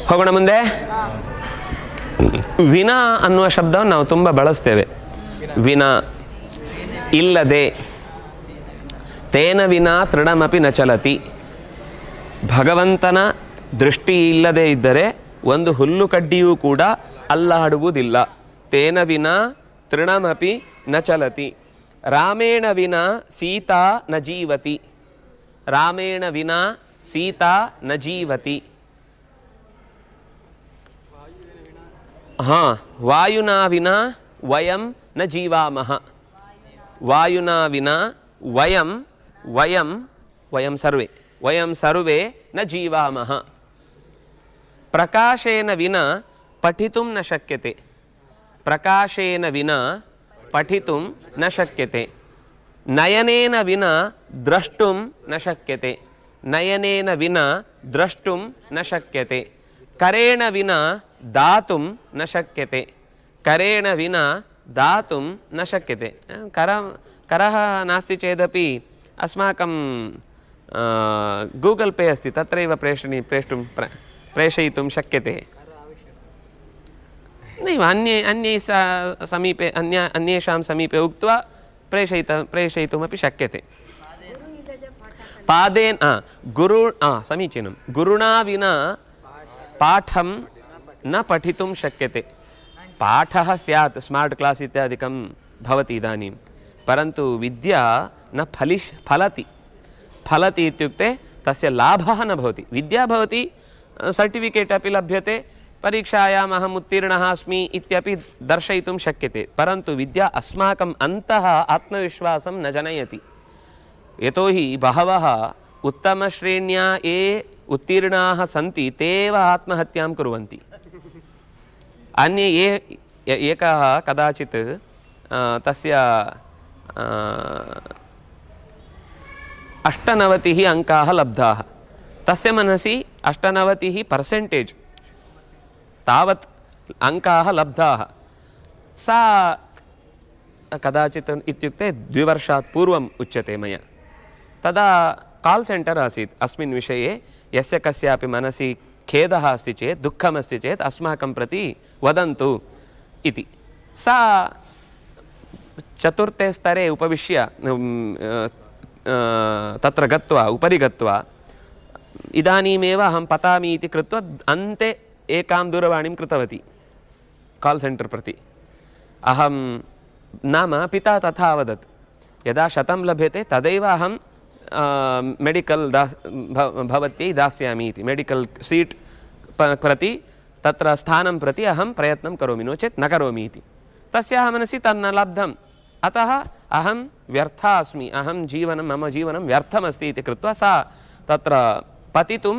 ಹೋಗೋಣ ಮುಂದೆ. ವಿನಾ ಅನ್ನುವ ಶಬ್ದವನ್ನು ನಾವು ತುಂಬ ಬಳಸ್ತೇವೆ. ವಿನಾ ಇಲ್ಲದೆ, ತೇನ ವಿನಾ ತೃಣಮಪಿ ನ ಚಲತಿ. ಭಗವಂತನ ದೃಷ್ಟಿ ಇಲ್ಲದೆ ಇದ್ದರೆ ಒಂದು ಹುಲ್ಲು ಕಡ್ಡಿಯೂ ಕೂಡ ಅಲ್ಲಾಡುವುದಿಲ್ಲ. ತೇನ ವಿನಾ ತೃಣಮಪಿ ನ ಚಲತಿ. ರಾಮೇಣ ವಿನಾ ಸೀತಾ ನ ಜೀವತಿ. ರಾಮೇಣ ವಿನಾ ಸೀತಾ ನ ಜೀವತಿ. ವಾಯುನಾ ವಿನಾ ವಯಂ ನ ಜೀವಾಮಃ. ವಾಯುನಾ ವಿನಾ ವಯಂ ವಯಂ ವಯಂ ಸರ್ವೇ ವಯಂ ಸರ್ವೇ ನ ಜೀವಾಮಃ. ಪ್ರಕಾಶೇನ ವಿನಾ ಪಠಿತುಂ ನ ಶಕ್ಯತೆ. ಪ್ರಕಾಶೇನ ವಿನಾ ಪಠಿತುಂ ನ ಶಕ್ಯತೆ. ನಯನೇನ ವಿನಾ ದ್ರಷ್ಟುಂ ನ ಶಕ್ಯತೆ. ನಯನೇನ ವಿನಾ ದ್ರಷ್ಟುಂ ನ ಶಕ್ಯತೆ. ಕರೇಣ ವಿನಾ ದಾತುಂ ನ ಶಕ್ಯತೆ. ಕರೇಣ ವಿನಾ ದಾತುಂ ನ ಶಕ್ಯತೆ. करः नास्ति चेदपि अस्माकं गूगल् पे अस्ति, तत्रैव प्रेषयितुं शक्यते. नैव अन्ये समीपे अन्येषां समीपे उक्त्वा प्रेषयितुमपि शक्यते. पादेन गुरु समीचीनं. गुरुणा विना पाठं न पठितुं शक्यते. पाठः स्यात्, स्मार्ट् क्लास् इत्यादिकं भवति इदानीं, परन्तु विद्या न फलति फलति इत्युक्ते तस्य लाभः न भवति। विद्या भवति, सर्टिफिकेट् अपि लभ्यते, परीक्षायाम् अहम् उत्तीर्णः अस्मि इत्यपि दर्शयितुं शक्यते, परन्तु विद्या अस्माकम् अन्तः आत्मविश्वासं न जनयति। यतोहि बहवः उत्तमश्रेण्या ये उत्तीर्णाः सन्ति ते एव आत्महत्यां कुर्वन्ति। अन्ये ये एकः कदाचित् तस्य 98 अङ्काः लब्धाः, तस्य मनसि 98% तावत् अङ्काः लब्धाः। सा कदाचित् इत्युक्ते 2 वर्षात् पूर्वम् उच्यते मया, तदा काल् सेण्टर् आसीत्। अस्मिन् विषये यस्य कस्यापि मनसि खेदः अस्ति चेत्, दुःखमस्ति चेत् अस्माकं प्रति वदन्तु इति। सा 4थे स्तरे उपविश्य तत्र गत्वा उपरि गत्वा इदानीमेव अहं पतामि इति कृत्वा अन्ते एकां दूरवाणीं कृतवती काल् सेण्टर् प्रति। अहं नाम पिता तथा वदत्, यदा 100 लभ्यते तदैव अहं मेडिकल् भवत्यै दास्यामि इति। मेडिकल् सीट् प्रति तत्र स्थानं प्रति अहं प्रयत्नं करोमि, नो चेत् न करोमि इति। तस्याः मनसि तन्न लब्धम्, अतः अहं व्यर्था अस्मि, अहं जीवनं मम जीवनं व्यर्थमस्ति इति कृत्वा सा तत्र पतितुं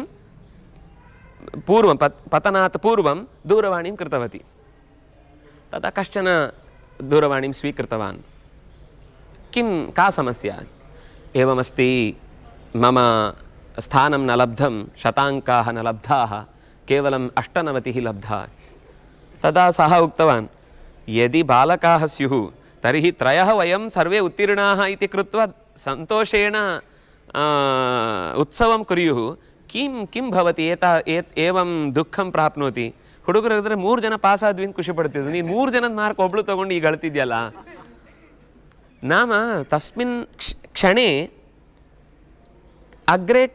पूर्वं पतनात् पूर्वं दूरवाणीं कृतवती। तदा कश्चन दूरवाणीं स्वीकृतवान्। का समस्या? एवमस्ति, मम स्थानं न लब्धं, 100 अङ्काः न लब्धाः, केवलं 98 लब्धा। तदा सः उक्तवान्, यदि बालकाः स्युः तर्हि 3 वयं सर्वे उत्तीर्णाः इति कृत्वा सन्तोषेण उत्सवं कुर्युः। किं भवति एवं दुःखं प्राप्नोति? ಹುಡುಗರು 3 ಜನ ಪಾಸ್ ಆದ್ವಿ ಅಂತ ಖುಷಿ ಪಡ್ತಿದ್ರು, ನೀನು 3 ಜನದ ಮಾರ್ಕ್ ಒಬ್ಳು ತಗೊಂಡು ಈಗ ಅಳ್ತಿದ್ಯಲ್ಲ. नाम तस्मिन् क्षणे अग्रे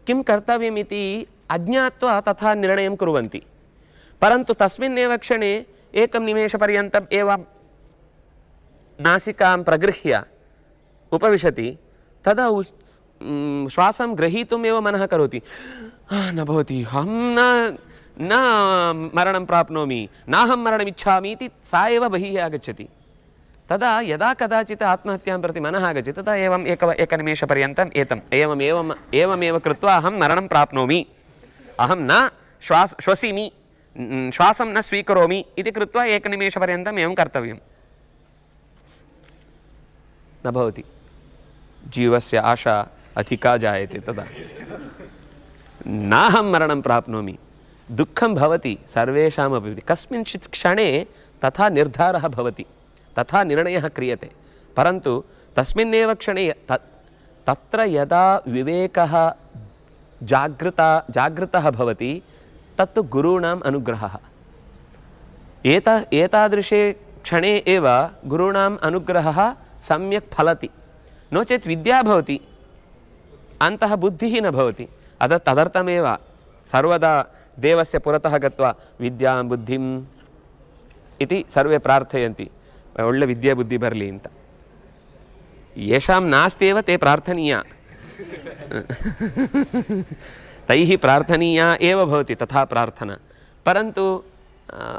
किं कर्तव्यमिति अज्ञात्वा तथा निर्णयं कुर्वन्ति, परन्तु तस्मिन्नेव क्षणे एकं निमेषपर्यन्तम् एव नासिकां प्रगृह्य उपविशति, तदा श्वासं ग्रहीतुमेव मनः करोति, न भवति, अहं न मरणं प्राप्नोमि, नाहं मरणमिच्छामि इति सा एव बहिः आगच्छति। तदा यदा कदाचित् आत्महत्यां प्रति मनः आगच्छति, तदा एवम् एकनिमेषपर्यन्तम् एवमेव कृत्वा अहं मरणं प्राप्नोमि, अहं न श्वसिमि, श्वासं न स्वीकरोमि इति कृत्वा एकनिमेषपर्यन्तम् एवं कर्तव्यं। न भवति, जीवस्य आशा अधिका जायते। तदा नाहं मरणं प्राप्नोमि, दुःखं भवति सर्वेषामपि। कस्मिंश्चित् क्षणे तथा निर्धारः भवति, तथा निर्णयः क्रियते, परन्तु तस्मिन्नेव क्षणे तत्र यदा विवेकः जागृतः भवति तत्तु गुरूणाम् अनुग्रहः। एतादृशे क्षणे एव गुरूणाम् अनुग्रहः सम्यक् फलति, नो चेत् विद्या भवति, अन्तः बुद्धिः न भवति। तदर्थमेव सर्वदा देवस्य पुरतः गत्वा विद्यां बुद्धिम् इति सर्वे प्रार्थयन्ति, ಒಳ್ಳೆ ವಿದ್ಯೆ ಬುದ್ಧಿ ಬರಲಿ ಅಂತ. ಯೇಷಾಂ ನಾಸ್ತಿ ಏವ ತೇ ಪ್ರಾರ್ಥನೀಯ, ತೈಹಿ ಪ್ರಾರ್ಥನೀಯ ಏವ ಭವತಿ ತಥಾ ಪ್ರಾರ್ಥನಾ, ಪರಂತು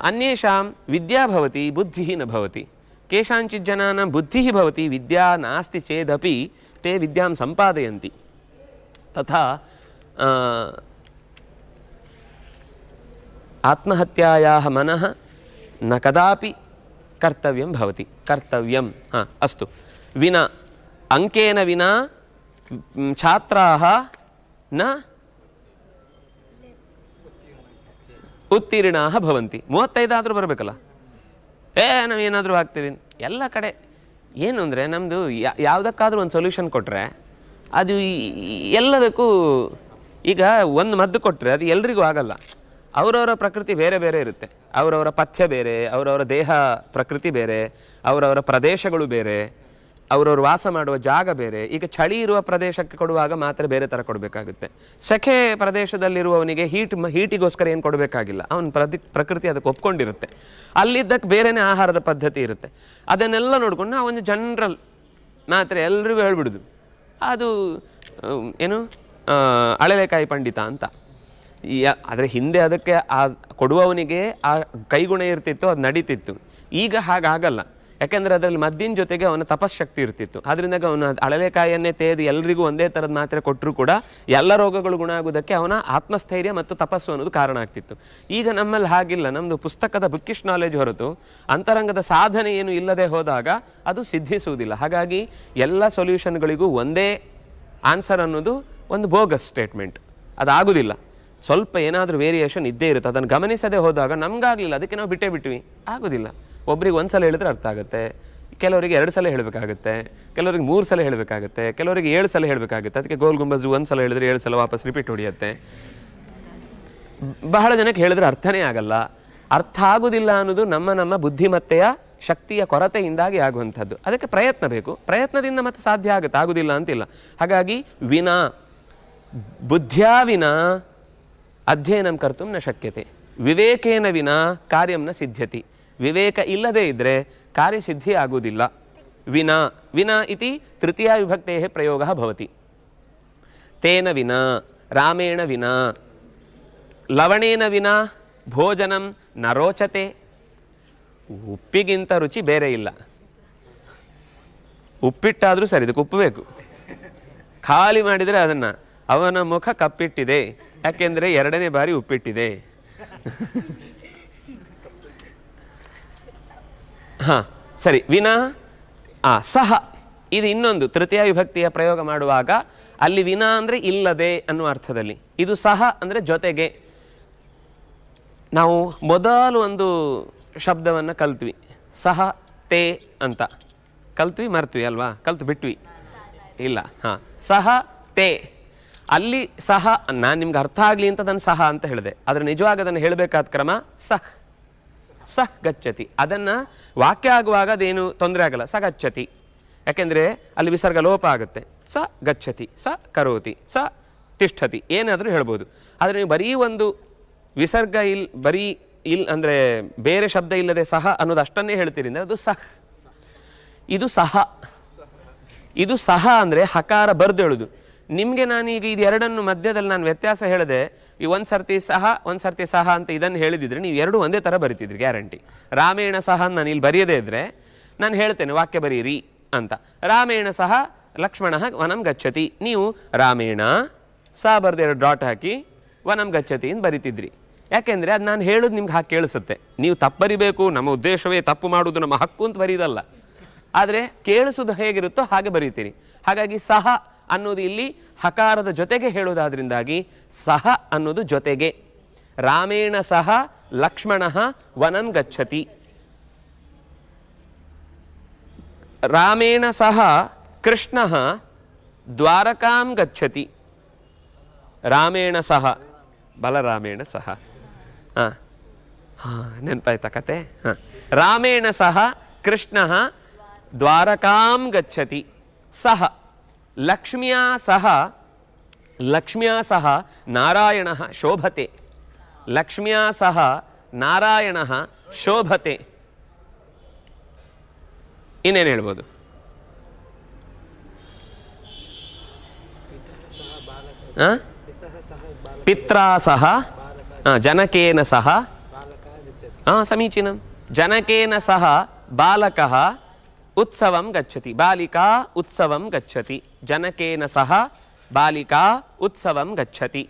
ಅನ್ಯೇಷಾಂ ವಿದ್ಯಾ ಭವತಿ ಬುದ್ಧಿಃ ನ ಭವತಿ. ಕೇಷಾಂಚಿತ್ ಜನಾನಾಂ ಬುದ್ಧಿಃ ಭವತಿ, ವಿದ್ಯಾ ನಾಸ್ತಿ ಚೇದಪಿ ತೇ ವಿದ್ಯಾಂ ಸಂಪಾದಯಂತಿ. ತಥಾ ಆತ್ಮಹತ್ಯಾಯಾಃ ಮನಃ ನ ಕದಾಪಿ कर्तव्यं भवति। कर्तव्यं अस्तु, विना अंकेन विना छात्राः न उत्तीर्णाः भवन्ति। 35 ಆದರೂ ಬರಬೇಕಲ್ಲ, ನಾವು ಏನಾದರೂ ಆಗ್ತೀವಿ. ಎಲ್ಲ ಕಡೆ ಏನು ಅಂದರೆ ನಮ್ಮದು ಯಾವುದಕ್ಕಾದರೂ ಒಂದು ಸೊಲ್ಯೂಷನ್ ಕೊಟ್ಟರೆ ಅದು ಎಲ್ಲದಕ್ಕೂ, ಈಗ ಒಂದು ಮದ್ದು ಕೊಟ್ಟರೆ ಅದು ಎಲ್ರಿಗೂ ಆಗಲ್ಲ. ಅವರವರ ಪ್ರಕೃತಿ ಬೇರೆ ಬೇರೆ ಇರುತ್ತೆ, ಅವರವರ ಪಥ್ಯ ಬೇರೆ, ಅವರವರ ದೇಹ ಪ್ರಕೃತಿ ಬೇರೆ, ಅವರವರ ಪ್ರದೇಶಗಳು ಬೇರೆ, ಅವರವರು ವಾಸ ಮಾಡುವ ಜಾಗ ಬೇರೆ. ಈಗ ಚಳಿ ಇರುವ ಪ್ರದೇಶಕ್ಕೆ ಕೊಡುವಾಗ ಮಾತ್ರ ಬೇರೆ ಥರ ಕೊಡಬೇಕಾಗುತ್ತೆ. ಸೆಖೆ ಪ್ರದೇಶದಲ್ಲಿರುವವನಿಗೆ ಹೀಟಿಗೋಸ್ಕರ ಏನು ಕೊಡಬೇಕಾಗಿಲ್ಲ, ಅವನ ಪ್ರಕೃತಿ ಅದಕ್ಕೆ ಒಪ್ಕೊಂಡಿರುತ್ತೆ. ಅಲ್ಲಿದ್ದಕ್ಕೆ ಬೇರೆಯೇ ಆಹಾರದ ಪದ್ಧತಿ ಇರುತ್ತೆ. ಅದನ್ನೆಲ್ಲ ನೋಡಿಕೊಂಡು ನಾವು ಒಂದು ಜನರಲ್ ಮಾತ್ರ ಎಲ್ರಿಗೂ ಹೇಳ್ಬಿಡುದು ಅದು ಏನು ಅಳಲೆಕಾಯಿ ಪಂಡಿತ ಅಂತ. ಆದರೆ ಹಿಂದೆ ಅದಕ್ಕೆ ಆ ಕೊಡುವವನಿಗೆ ಆ ಕೈಗುಣ ಇರ್ತಿತ್ತು, ಅದು ನಡೀತಿತ್ತು. ಈಗ ಹಾಗಾಗಲ್ಲ, ಯಾಕೆಂದರೆ ಅದರಲ್ಲಿ ಮದ್ದಿನ ಜೊತೆಗೆ ಅವನ ತಪಸ್ಶಕ್ತಿ ಇರ್ತಿತ್ತು. ಅದರಿಂದ ಅವನ ಅಳಲೆಕಾಯನ್ನೇ ತೇದು ಎಲ್ರಿಗೂ ಒಂದೇ ಥರದ ಮಾತ್ರೆ ಕೊಟ್ಟರೂ ಕೂಡ ಎಲ್ಲ ರೋಗಗಳು ಗುಣ ಆಗೋದಕ್ಕೆ ಅವನ ಆತ್ಮಸ್ಥೈರ್ಯ ಮತ್ತು ತಪಸ್ಸು ಅನ್ನೋದು ಕಾರಣ ಆಗ್ತಿತ್ತು. ಈಗ ನಮ್ಮಲ್ಲಿ ಹಾಗಿಲ್ಲ. ನಮ್ಮದು ಪುಸ್ತಕದ ಬುಕ್ಕಿಶ್ ನಾಲೆಜ್ ಹೊರತು ಅಂತರಂಗದ ಸಾಧನೆ ಏನು ಇಲ್ಲದೆ ಹೋದಾಗ ಅದು ಸಿದ್ಧಿಸುವುದಿಲ್ಲ. ಹಾಗಾಗಿ ಎಲ್ಲ ಸೊಲ್ಯೂಷನ್ಗಳಿಗೂ ಒಂದೇ ಆನ್ಸರ್ ಅನ್ನೋದು ಒಂದು ಬೋಗಸ್ ಸ್ಟೇಟ್ಮೆಂಟ್. ಅದಾಗೋದಿಲ್ಲ. ಸ್ವಲ್ಪ ಏನಾದರೂ ವೇರಿಯೇಷನ್ ಇದ್ದೇ ಇರುತ್ತೆ. ಅದನ್ನು ಗಮನಿಸದೆ ಹೋದಾಗ ನಮಗಾಗಲಿಲ್ಲ, ಅದಕ್ಕೆ ನಾವು ಬಿಟ್ಟೇ ಬಿಟ್ವಿ. ಆಗೋದಿಲ್ಲ. ಒಬ್ರಿಗೆ ಒಂದು ಸಲ ಹೇಳಿದ್ರೆ ಅರ್ಥ ಆಗುತ್ತೆ, ಕೆಲವರಿಗೆ 2 ಸಲ ಹೇಳಬೇಕಾಗುತ್ತೆ, ಕೆಲವರಿಗೆ 3 ಸಲ ಹೇಳಬೇಕಾಗುತ್ತೆ, ಕೆಲವರಿಗೆ 7 ಸಲ ಹೇಳಬೇಕಾಗುತ್ತೆ. ಅದಕ್ಕೆ ಗೋಲ್ ಗುಂಬಜ್ 1 ಸಲ ಹೇಳಿದ್ರೆ 7 ಸಲ ವಾಪಸ್ ರಿಪೀಟ್ ಹೊಡೆಯುತ್ತೆ. ಬಹಳ ಜನಕ್ಕೆ ಹೇಳಿದ್ರೆ ಅರ್ಥನೇ ಆಗಲ್ಲ. ಅರ್ಥ ಆಗೋದಿಲ್ಲ ಅನ್ನೋದು ನಮ್ಮ ಬುದ್ಧಿಮತ್ತೆಯ ಶಕ್ತಿಯ ಕೊರತೆಯಿಂದಾಗಿ ಆಗುವಂಥದ್ದು. ಅದಕ್ಕೆ ಪ್ರಯತ್ನ ಬೇಕು. ಪ್ರಯತ್ನದಿಂದ ಮತ್ತೆ ಸಾಧ್ಯ ಆಗುತ್ತೆ, ಆಗೋದಿಲ್ಲ ಅಂತಿಲ್ಲ. ಹಾಗಾಗಿ ವಿನಾ ಬುದ್ಧ್ಯಾ ವಿನಾ ಅಧ್ಯಯನಂ ಕರ್ತುಂ ನ ಶಕ್ಯತೆ, ವಿವೇಕೇನ ವಿನಾ ಕಾರ್ಯಂ ನ ಸಿದ್ಧ್ಯತಿ. ವಿವೇಕ ಇಲ್ಲದೇ ಇದ್ದರೆ ಕಾರ್ಯಸಿದ್ಧಿ ಆಗುವುದಿಲ್ಲ. ವಿನಾ ವಿನಾ ಇತಿ ತೃತೀಯ ವಿಭಕ್ತೆ ಪ್ರಯೋಗ ಭವತಿ. ತೇನ ವಿನಾ, ರಾಮೇಣ ವಿನಾ, ಲವಣೇನ ವಿನಾ ಭೋಜನಂ ನ ರೋಚತೆ. ಉಪ್ಪಿಗಿಂತ ರುಚಿ ಬೇರೆ ಇಲ್ಲ. ಉಪ್ಪಿಟ್ಟಾದರೂ ಸರಿ, ಇದಕ್ಕೆ ಉಪ್ಪು ಬೇಕು. ಖಾಲಿ ಮಾಡಿದರೆ ಅದನ್ನು ಅವನ ಮುಖ ಕಪ್ಪಿಟ್ಟಿದೆ, ಯಾಕೆಂದರೆ 2ನೇ ಬಾರಿ ಉಪ್ಪಿಟ್ಟಿದೆ. ಹಾಂ ಸರಿ. ವಿನಾ ಸಹ, ಇದು ಇನ್ನೊಂದು ತೃತೀಯ ವಿಭಕ್ತಿಯ ಪ್ರಯೋಗ ಮಾಡುವಾಗ ಅಲ್ಲಿ ವಿನಾ ಅಂದರೆ ಇಲ್ಲದೆ ಅನ್ನುವ ಅರ್ಥದಲ್ಲಿ, ಇದು ಸಹ ಅಂದರೆ ಜೊತೆಗೆ. ನಾವು ಮೊದಲು ಒಂದು ಶಬ್ದವನ್ನು ಕಲ್ತ್ವಿ, ಸಹ ತೇ ಅಂತ ಕಲ್ತ್ವಿ, ಮರ್ತ್ವಿ ಅಲ್ವಾ? ಕಲ್ತು ಬಿಟ್ವಿ ಇಲ್ಲ. ಹಾಂ, ಸಹ ತೇ. ಅಲ್ಲಿ ಸಹ, ನಾನು ನಿಮ್ಗೆ ಅರ್ಥ ಆಗಲಿ ಅಂತ ಅದನ್ನು ಸಹ ಅಂತ ಹೇಳಿದೆ, ಆದರೆ ನಿಜವಾಗಿ ಅದನ್ನು ಹೇಳಬೇಕಾದ ಕ್ರಮ ಸಹ ಗಚ್ಚತಿ. ಅದನ್ನು ವಾಕ್ಯ ಆಗುವಾಗ ಅದೇನು ತೊಂದರೆ ಆಗಲ್ಲ, ಸ ಗಚ್ಚತಿ. ಯಾಕೆಂದರೆ ಅಲ್ಲಿ ವಿಸರ್ಗ ಲೋಪ ಆಗುತ್ತೆ. ಸ ಗಚ್ಚತಿ, ಸ ಕರೋತಿ, ಸ ತಿಷ್ಠತಿ, ಏನಾದರೂ ಹೇಳ್ಬೋದು. ಆದರೆ ನೀವು ಬರೀ ಒಂದು ವಿಸರ್ಗ ಬರೀ ಅಂದರೆ ಬೇರೆ ಶಬ್ದ ಇಲ್ಲದೆ ಸಹ ಅನ್ನೋದು ಅಷ್ಟನ್ನೇ ಹೇಳ್ತೀರಿ ಅಂದರೆ ಅದು ಇದು ಇದು ಸಹ ಅಂದರೆ ಹಕಾರ ಬರ್ದು ಹೇಳೋದು. ನಿಮಗೆ ನಾನೀಗ ಇದು ಎರಡನ್ನು ಮಧ್ಯದಲ್ಲಿ ನಾನು ವ್ಯತ್ಯಾಸ ಹೇಳಿದೆ, ಈ ಒಂದು ಸರ್ತಿ ಸಹ ಅಂತ ಇದನ್ನು ಹೇಳಿದಿದ್ರೆ ನೀವು ಎರಡು ಒಂದೇ ಥರ ಬರಿತಿದ್ರಿ ಗ್ಯಾರಂಟಿ. ರಾಮೇಣ ಸಹ ನಾನು ಇಲ್ಲಿ ಬರೆಯದೇ ಇದ್ದರೆ ನಾನು ಹೇಳ್ತೇನೆ ವಾಕ್ಯ ಬರೀರಿ ಅಂತ. ರಾಮೇಣ ಸಹ ಲಕ್ಷ್ಮಣ ವನಂ ಗಚ್ಚತಿ, ನೀವು ರಾಮೇಣ ಸಹ ಬರೆದು ಡಾಟ್ ಹಾಕಿ ವನಂ ಗಚ್ಚತಿ ಅಂತ ಬರಿತಿದ್ರಿ. ಯಾಕೆಂದರೆ ಅದು ನಾನು ಹೇಳೋದು ನಿಮ್ಗೆ ಹಾಕಿ ಕೇಳಿಸುತ್ತೆ. ನೀವು ತಪ್ಪು ಬರಿಬೇಕು, ನಮ್ಮ ಉದ್ದೇಶವೇ ತಪ್ಪು ಮಾಡೋದು ನಮ್ಮ ಹಕ್ಕು ಅಂತ ಬರೀದಲ್ಲ, ಆದರೆ ಕೇಳಿಸೋದು ಹೇಗಿರುತ್ತೋ ಹಾಗೆ ಬರೀತೀರಿ. ಹಾಗಾಗಿ ಸಹ ಅನ್ನೋದು ಇಲ್ಲಿ ಹಕಾರದ ಜೊತೆಗೆ ಹೇಳೋದಾದ್ರಿಂದಾಗಿ ಸಹ ಅನ್ನೋದು ಜೊತೆಗೆ. ರಾಮೇಣ ಸಹ ಲಕ್ಷ್ಮಣ ವನಂ ಗಚ್ಚತಿ, ರಾಮೇಣ ಸಹ ಕೃಷ್ಣ ದ್ವಾರಕಾಂ ಗಚ್ಚತಿ. ರಾಮೇಣ ಸಹ ಬಲರಾಮೇಣ ಸಹ, ನೆನಪಾಯ್ತಾ ಕತೆ? ರಾಮೇಣ ಸಹ ಕೃಷ್ಣ ದ್ವಾರಕಾಂ ಗಚ್ಚತಿ. ಸಹ ಲಕ್ಷ್ಮ್ಯಾ ಸಹ ನಾರಾಯಣ ಶೋಭತೆ. ಲಕ್ಷ್ಮ್ಯಾ ಸಹ ನಾರಾಯಣ ಶೋಭತೆ. ಇನ್ನೇನು ಹೇಳ್ಬೋದು? ಪಿತ್ರಾ ಸಹ ಜನಕೇನ ಸಹ, ಸಮೀಚೀನಂ. ಜನಕೇನ ಸಹ ಬಾಲಕಃ ಉತ್ಸವಂ ಗಚ್ಚತಿ, ಬಾಲಿಕಾ ಉತ್ಸವಂ ಗಚ್ಚತಿ. ಜನಕೇನ ಸಹ ಬಾಲಿಕಾ ಉತ್ಸವಂ ಗಚ್ಚತಿ.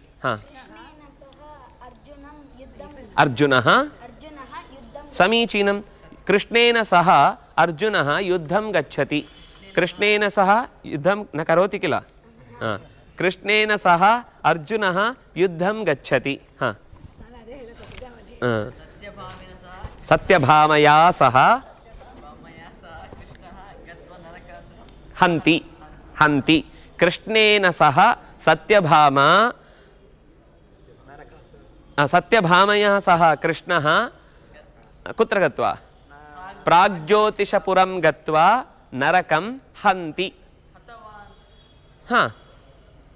ಅರ್ಜುನಃ ಸಮೀಚೀನಂ. ಕೃಷ್ಣೇನ ಸಹ ಅರ್ಜುನಃ ಯುದ್ಧಂ ಗಚ್ಚತಿ. ಕೃಷ್ಣೇನ ಸಹ ಯುದ್ಧಂ ನ ಕರೋತಿ ಕಿಲ. ಕೃಷ್ಣೇನ ಸಹ ಅರ್ಜುನಃ ಯುದ್ಧಂ ಗಚ್ಚತಿ. ಸತ್ಯಭಾಮಯಾ ಸಹ ಹಂತಿ. ಕೃಷ್ಣೇನ ಸಹ ಸತ್ಯಭಾಮಯಾ ಸಹ ಕೃಷ್ಣಃ ಕುತ್ರ ಗತ್ವಾ ಪ್ರಾಗ್ಜ್ಯೋತಿಷಪುರಂ ಗತ್ವಾ ನರಕಂ ಹಂತಿ.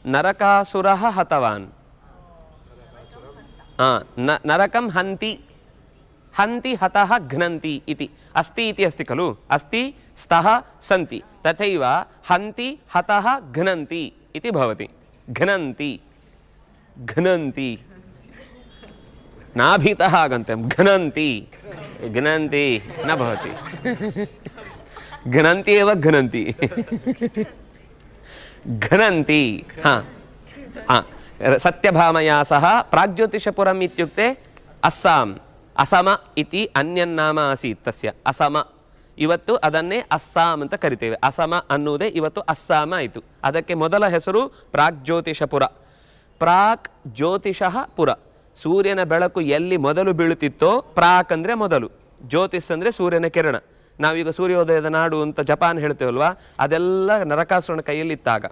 ನರಕಾಸುರಃ ಹತವಾನ್. ನರಕಂ ಹಂತಿ. हन्ति हतः घ्नन्ति इति अस्ति इति अस्ति खलु अस्ति स्तः सन्ति तथैव हन्ति हतः घ्नन्ति इति भवति घ्नन्ति घ्नन्ति नाभीतः आगन्त्यं घ्नन्ति घ्नन्ति न भवति घ्नन्ति एव घ्नन्ति घ्नन्ति हाँ हाँ सत्यभामया सह प्राग्ज्योतिषपुरम् इत्युक्ते अस्साम् असम इति अन्यन्नाम आसीत् तस्य असम ಇವತ್ತು ಅದನ್ನೇ ಅಸ್ಸಾಂ ಅಂತ ಕರಿತೇವೆ ಅಸಮ ಅನ್ನುವುದೇ ಇವತ್ತು ಅಸ್ಸಾಮ ಆಯಿತು ಅದಕ್ಕೆ ಮೊದಲ ಹೆಸರು ಪ್ರಾಗ್ಜ್ಯೋತಿಷಪುರ ಪ್ರಾಕ್ ಜ್ಯೋತಿಷಃ ಪುರ ಸೂರ್ಯನ ಬೆಳಕು ಎಲ್ಲಿ ಮೊದಲು ಬೀಳುತ್ತಿತ್ತೋ ಪ್ರಾಕ್ ಅಂದರೆ ಮೊದಲು ಜ್ಯೋತಿಷ್ ಅಂದರೆ ಸೂರ್ಯನ ಕಿರಣ ನಾವೀಗ ಸೂರ್ಯೋದಯದ ನಾಡು ಅಂತ ಜಪಾನ್ ಹೇಳ್ತೇವಲ್ವಾ ಅದೆಲ್ಲ ನರಕಾಸುರನ ಕೈಯಲ್ಲಿದ್ದಾಗ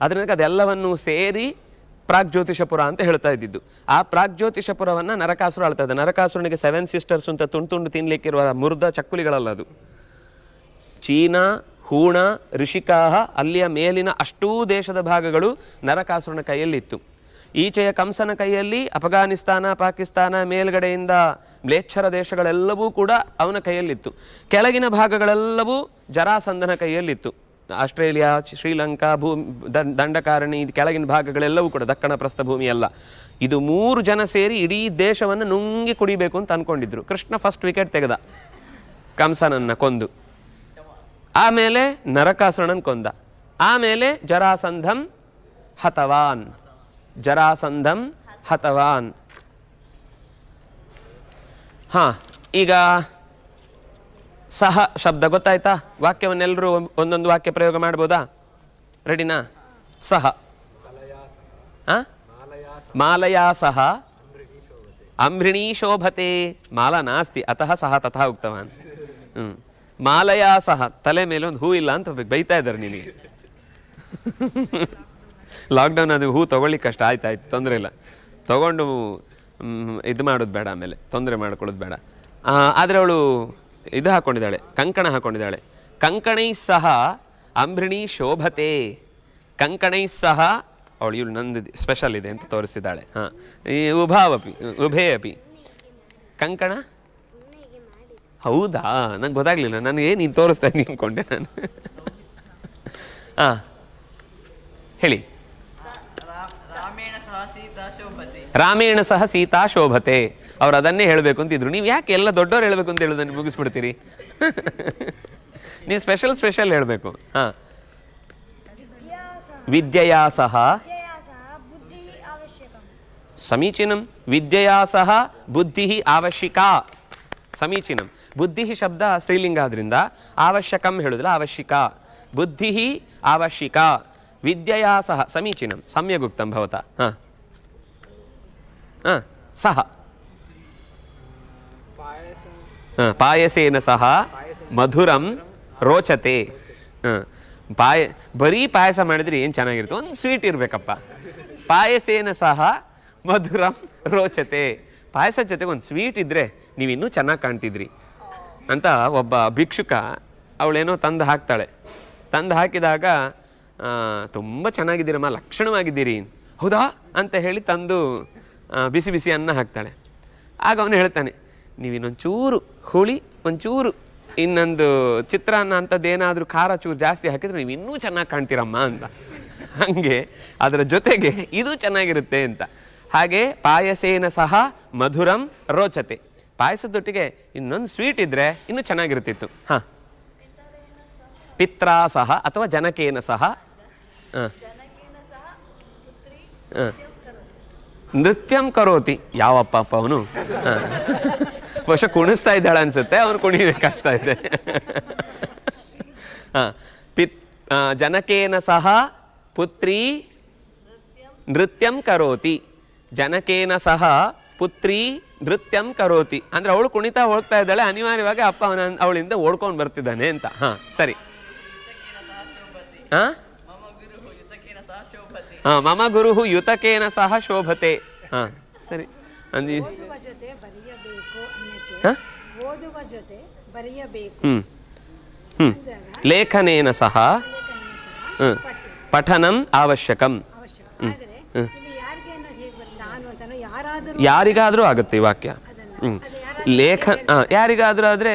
ಅದರಿಂದ ಅದೆಲ್ಲವನ್ನು ಸೇರಿ ಪ್ರಾಗ್ಜ್ಯೋತಿಷಪುರ ಅಂತ ಹೇಳ್ತಾ ಇದ್ದಿದ್ದು ಆ ಪ್ರಾಗ್ಜ್ಯೋತಿಷಪುರವನ್ನು ನರಕಾಸುರ ಆಳ್ತಾ ಇದ್ದ ನರಕಾಸುರನಿಗೆ 7 ಸಿಸ್ಟರ್ಸ್ ಅಂತ ತುಂಡು ತಿನ್ನಲಿಕ್ಕಿರುವ ಮುರ್ದ ಚಕ್ಕುಲಿಗಳಲ್ಲ ಅದು ಚೀನಾ ಹೂಣ ಋಷಿಕಾಹ ಅಲ್ಲಿಯ ಮೇಲಿನ ಅಷ್ಟೂ ದೇಶದ ಭಾಗಗಳು ನರಕಾಸುರನ ಕೈಯಲ್ಲಿತ್ತು ಈಚೆಯ ಕಂಸನ ಕೈಯಲ್ಲಿ ಅಫ್ಘಾನಿಸ್ತಾನ ಪಾಕಿಸ್ತಾನ ಮೇಲ್ಗಡೆಯಿಂದ ಮ್ಲೇಚ್ಛರ ದೇಶಗಳೆಲ್ಲವೂ ಕೂಡ ಅವನ ಕೈಯಲ್ಲಿತ್ತು ಕೆಳಗಿನ ಭಾಗಗಳೆಲ್ಲವೂ ಜರಾಸಂಧನ ಕೈಯಲ್ಲಿತ್ತು ಆಸ್ಟ್ರೇಲಿಯಾ ಶ್ರೀಲಂಕಾ ದಂಡಕಾರಣಿ ಇದು ಕೆಳಗಿನ ಭಾಗಗಳೆಲ್ಲವೂ ಕೂಡ ದಕ್ಕಣ ಪ್ರಸ್ಥಭೂಮಿ ಎಲ್ಲ ಇದು 3 ಜನ ಸೇರಿ ಇಡೀ ದೇಶವನ್ನು ನುಂಗಿ ಕುಡಿಬೇಕು ಅಂತ ಅಂದ್ಕೊಂಡಿದ್ರು ಕೃಷ್ಣ ಫಸ್ಟ್ ವಿಕೆಟ್ ತೆಗೆದ ಕಂಸನನ್ನು ಕೊಂದು ಆಮೇಲೆ ನರಕಾಸುರನನ್ನು ಕೊಂದ ಆಮೇಲೆ ಜರಾಸಂಧಂ ಹತವಾನ್ ಹಾಂ ಈಗ ಸಹ ಶಬ್ದ ಗೊತ್ತಾಯ್ತಾ ವಾಕ್ಯವನ್ನೆಲ್ಲರೂ ಒಂದೊಂದು ವಾಕ್ಯ ಪ್ರಯೋಗ ಮಾಡ್ಬೋದಾ ರೆಡಿನಾ ಸಹ ಮಾಲಯಾ ಸಹ ಅಂಬೃಣೀ ಶೋಭತೆ ಮಾಲಾ ನಾಸ್ತಿ ಅತಃ ಸಹ ತಥಾ ಉಕ್ತವಾನ್ ಮಾಲಯಾ ಸಹ ತಲೆ ಮೇಲೆ ಒಂದು ಹೂ ಇಲ್ಲ ಅಂತ ಬೈತಾ ಇದ್ದಾರೆ ನಿನಗೆ ಲಾಕ್ಡೌನ್ ಅದು ಹೂ ತೊಗೊಳ್ಳಿಕ್ಕೆ ಕಷ್ಟ ಆಯ್ತಾಯ್ತು ತೊಂದರೆ ಇಲ್ಲ ತೊಗೊಂಡು ಇದು ಮಾಡೋದು ಬೇಡ ಆಮೇಲೆ ತೊಂದರೆ ಮಾಡ್ಕೊಳ್ಳೋದು ಬೇಡ ಆದರೆ ಅವಳು ಇದು ಹಾಕ್ಕೊಂಡಿದ್ದಾಳೆ ಕಂಕಣ ಹಾಕ್ಕೊಂಡಿದ್ದಾಳೆ ಕಂಕಣೈ ಸಹ ಅಂಬೃಣಿ ಶೋಭತೆ ಕಂಕಣೈ ಸಹ ಅವಳು ಇವಳು ನಂದು ಸ್ಪೆಷಲ್ ಇದೆ ಅಂತ ತೋರಿಸಿದ್ದಾಳೆ ಹಾಂ ಈ ಉಭೇ ಅಪಿ ಕಂಕಣ ಹೌದಾ ನಂಗೆ ಗೊತ್ತಾಗ್ಲಿಲ್ಲ ನನಗೆ ನೀನು ತೋರಿಸ್ತಾ ಇದ್ದೀನಿ ಅಂದ್ಕೊಂಡೆ ನಾನು ಹಾಂ ಹೇಳಿ ರಾಮೇಣ ಸಹ ಸೀತಾ ಶೋಭತೆ ಅವ್ರು ಅದನ್ನೇ ಹೇಳಬೇಕು ಅಂತಿದ್ರು ನೀವು ಯಾಕೆ ಎಲ್ಲ ದೊಡ್ಡವ್ರು ಹೇಳಬೇಕು ಅಂತ ಹೇಳೋದನ್ನು ಮುಗಿಸ್ಬಿಡ್ತೀರಿ ನೀವು ಸ್ಪೆಷಲ್ ಹೇಳಬೇಕು ಹಾಂ ವಿದ್ಯೆಯಾ ಸಹ ಸಮೀಚೀನಂ ವಿದ್ಯೆಯಾ ಸಹ ಬುದ್ಧಿ ಅವಶ್ಯಕ ಸಮೀಚೀನಂ ಬುದ್ಧಿ ಶಬ್ದ ಸ್ತ್ರೀಲಿಂಗ ಆದ್ರಿಂದ ಅವಶ್ಯಕಂ ಹೇಳುದಿಲ್ಲ ಅವಶ್ಯಕ ಬುದ್ಧಿ ಅವಶ್ಯಕ ವಿದ್ಯೆಯಾ ಸಹ ಸಮೀಚೀನಂ ಸಮ್ಯಗುಕ್ತಂ ಭವತಾ ಹಾಂ ಹಾಂ ಸಹ ಪಾಯಸೇನ ಸಹ ಮಧುರಂ ರೋಚತೆ ಬರೀ ಪಾಯಸ ಮಾಡಿದ್ರೆ ಏನು ಚೆನ್ನಾಗಿರುತ್ತೆ ಒಂದು ಸ್ವೀಟ್ ಇರಬೇಕಪ್ಪ ಪಾಯಸೇನ ಸಹ ಮಧುರಂ ರೋಚತೆ ಪಾಯಸದ ಜೊತೆಗೆ ಒಂದು ಸ್ವೀಟ್ ಇದ್ದರೆ ನೀವು ಇನ್ನೂ ಚೆನ್ನಾಗಿ ಕಾಣ್ತಿದ್ರಿ ಅಂತ ಒಬ್ಬ ಭಿಕ್ಷುಕ ಅವಳೇನೋ ತಂದು ಹಾಕ್ತಾಳೆ ತಂದು ಹಾಕಿದಾಗ ತುಂಬ ಚೆನ್ನಾಗಿದ್ದೀರಮ್ಮ ಲಕ್ಷಣವಾಗಿದ್ದೀರಿ ಹೌದಾ ಅಂತ ಹೇಳಿ ತಂದು ಬಿಸಿ ಬಿಸಿ ಅನ್ನ ಹಾಕ್ತಾಳೆ ಆಗ ಅವನು ಹೇಳ್ತಾನೆ ನೀವು ಇನ್ನೊಂಚೂರು ಹುಳಿ ಒಂಚೂರು ಇನ್ನೊಂದು ಚಿತ್ರಾನ್ನ ಅಂಥದ್ದೇನಾದರೂ ಖಾರ ಚೂರು ಜಾಸ್ತಿ ಹಾಕಿದ್ರೆ ನೀವು ಇನ್ನೂ ಚೆನ್ನಾಗಿ ಕಾಣ್ತೀರಮ್ಮ ಅಂತ ಹಾಗೆ ಅದರ ಜೊತೆಗೆ ಇದು ಚೆನ್ನಾಗಿರುತ್ತೆ ಅಂತ ಹಾಗೆ ಪಾಯಸೇನ ಸಹ ಮಧುರಂ ರೋಚತೆ ಪಾಯಸದೊಟ್ಟಿಗೆ ಇನ್ನೊಂದು ಸ್ವೀಟ್ ಇದ್ದರೆ ಇನ್ನೂ ಚೆನ್ನಾಗಿರ್ತಿತ್ತು ಹಾಂ ಪಿತ್ರಾ ಸಹ ಅಥವಾ ಜನಕೇನ ಸಹ ನೃತ್ಯಂ ಕರೋತಿ ಯಾವಪ್ಪ ಅವನು ಬಹುಶಃ ಕುಣಿಸ್ತಾ ಇದ್ದಾಳೆ ಅನ್ಸುತ್ತೆ ಅವನು ಕುಣಿಬೇಕಾಗ್ತಾ ಇದೆ ಜನಕೇನ ಸಹ ಪುತ್ರಿ ನೃತ್ಯಂ ಕರೋತಿ ಜನಕೇನ ಸಹ ಪುತ್ರಿ ನೃತ್ಯಂ ಕರೋತಿ ಅಂದ್ರೆ ಅವಳು ಕುಣಿತಾ ಹೋಗ್ತಾ ಇದ್ದಾಳೆ ಅನಿವಾರ್ಯವಾಗಿ ಅಪ್ಪ ಅವಳಿಂದ ಓಡ್ಕೊಂಡು ಬರ್ತಿದ್ದಾನೆ ಅಂತ ಹಾಂ ಸರಿ ಹಾಂ ಮಮ ಗುರು ಯುತಕೇನ ಸಹ ಶೋಭತೆ ಹಾಂ ಸರಿ ಲೇಖನೇನ ಸಹ ಪಠನಂ ಅವಶ್ಯಕಂ ಯಾರಿಗಾದರೂ ಆಗುತ್ತೆ ಈ ವಾಕ್ಯ ಲೇಖನ ಯಾರಿಗಾದರೂ ಆದರೆ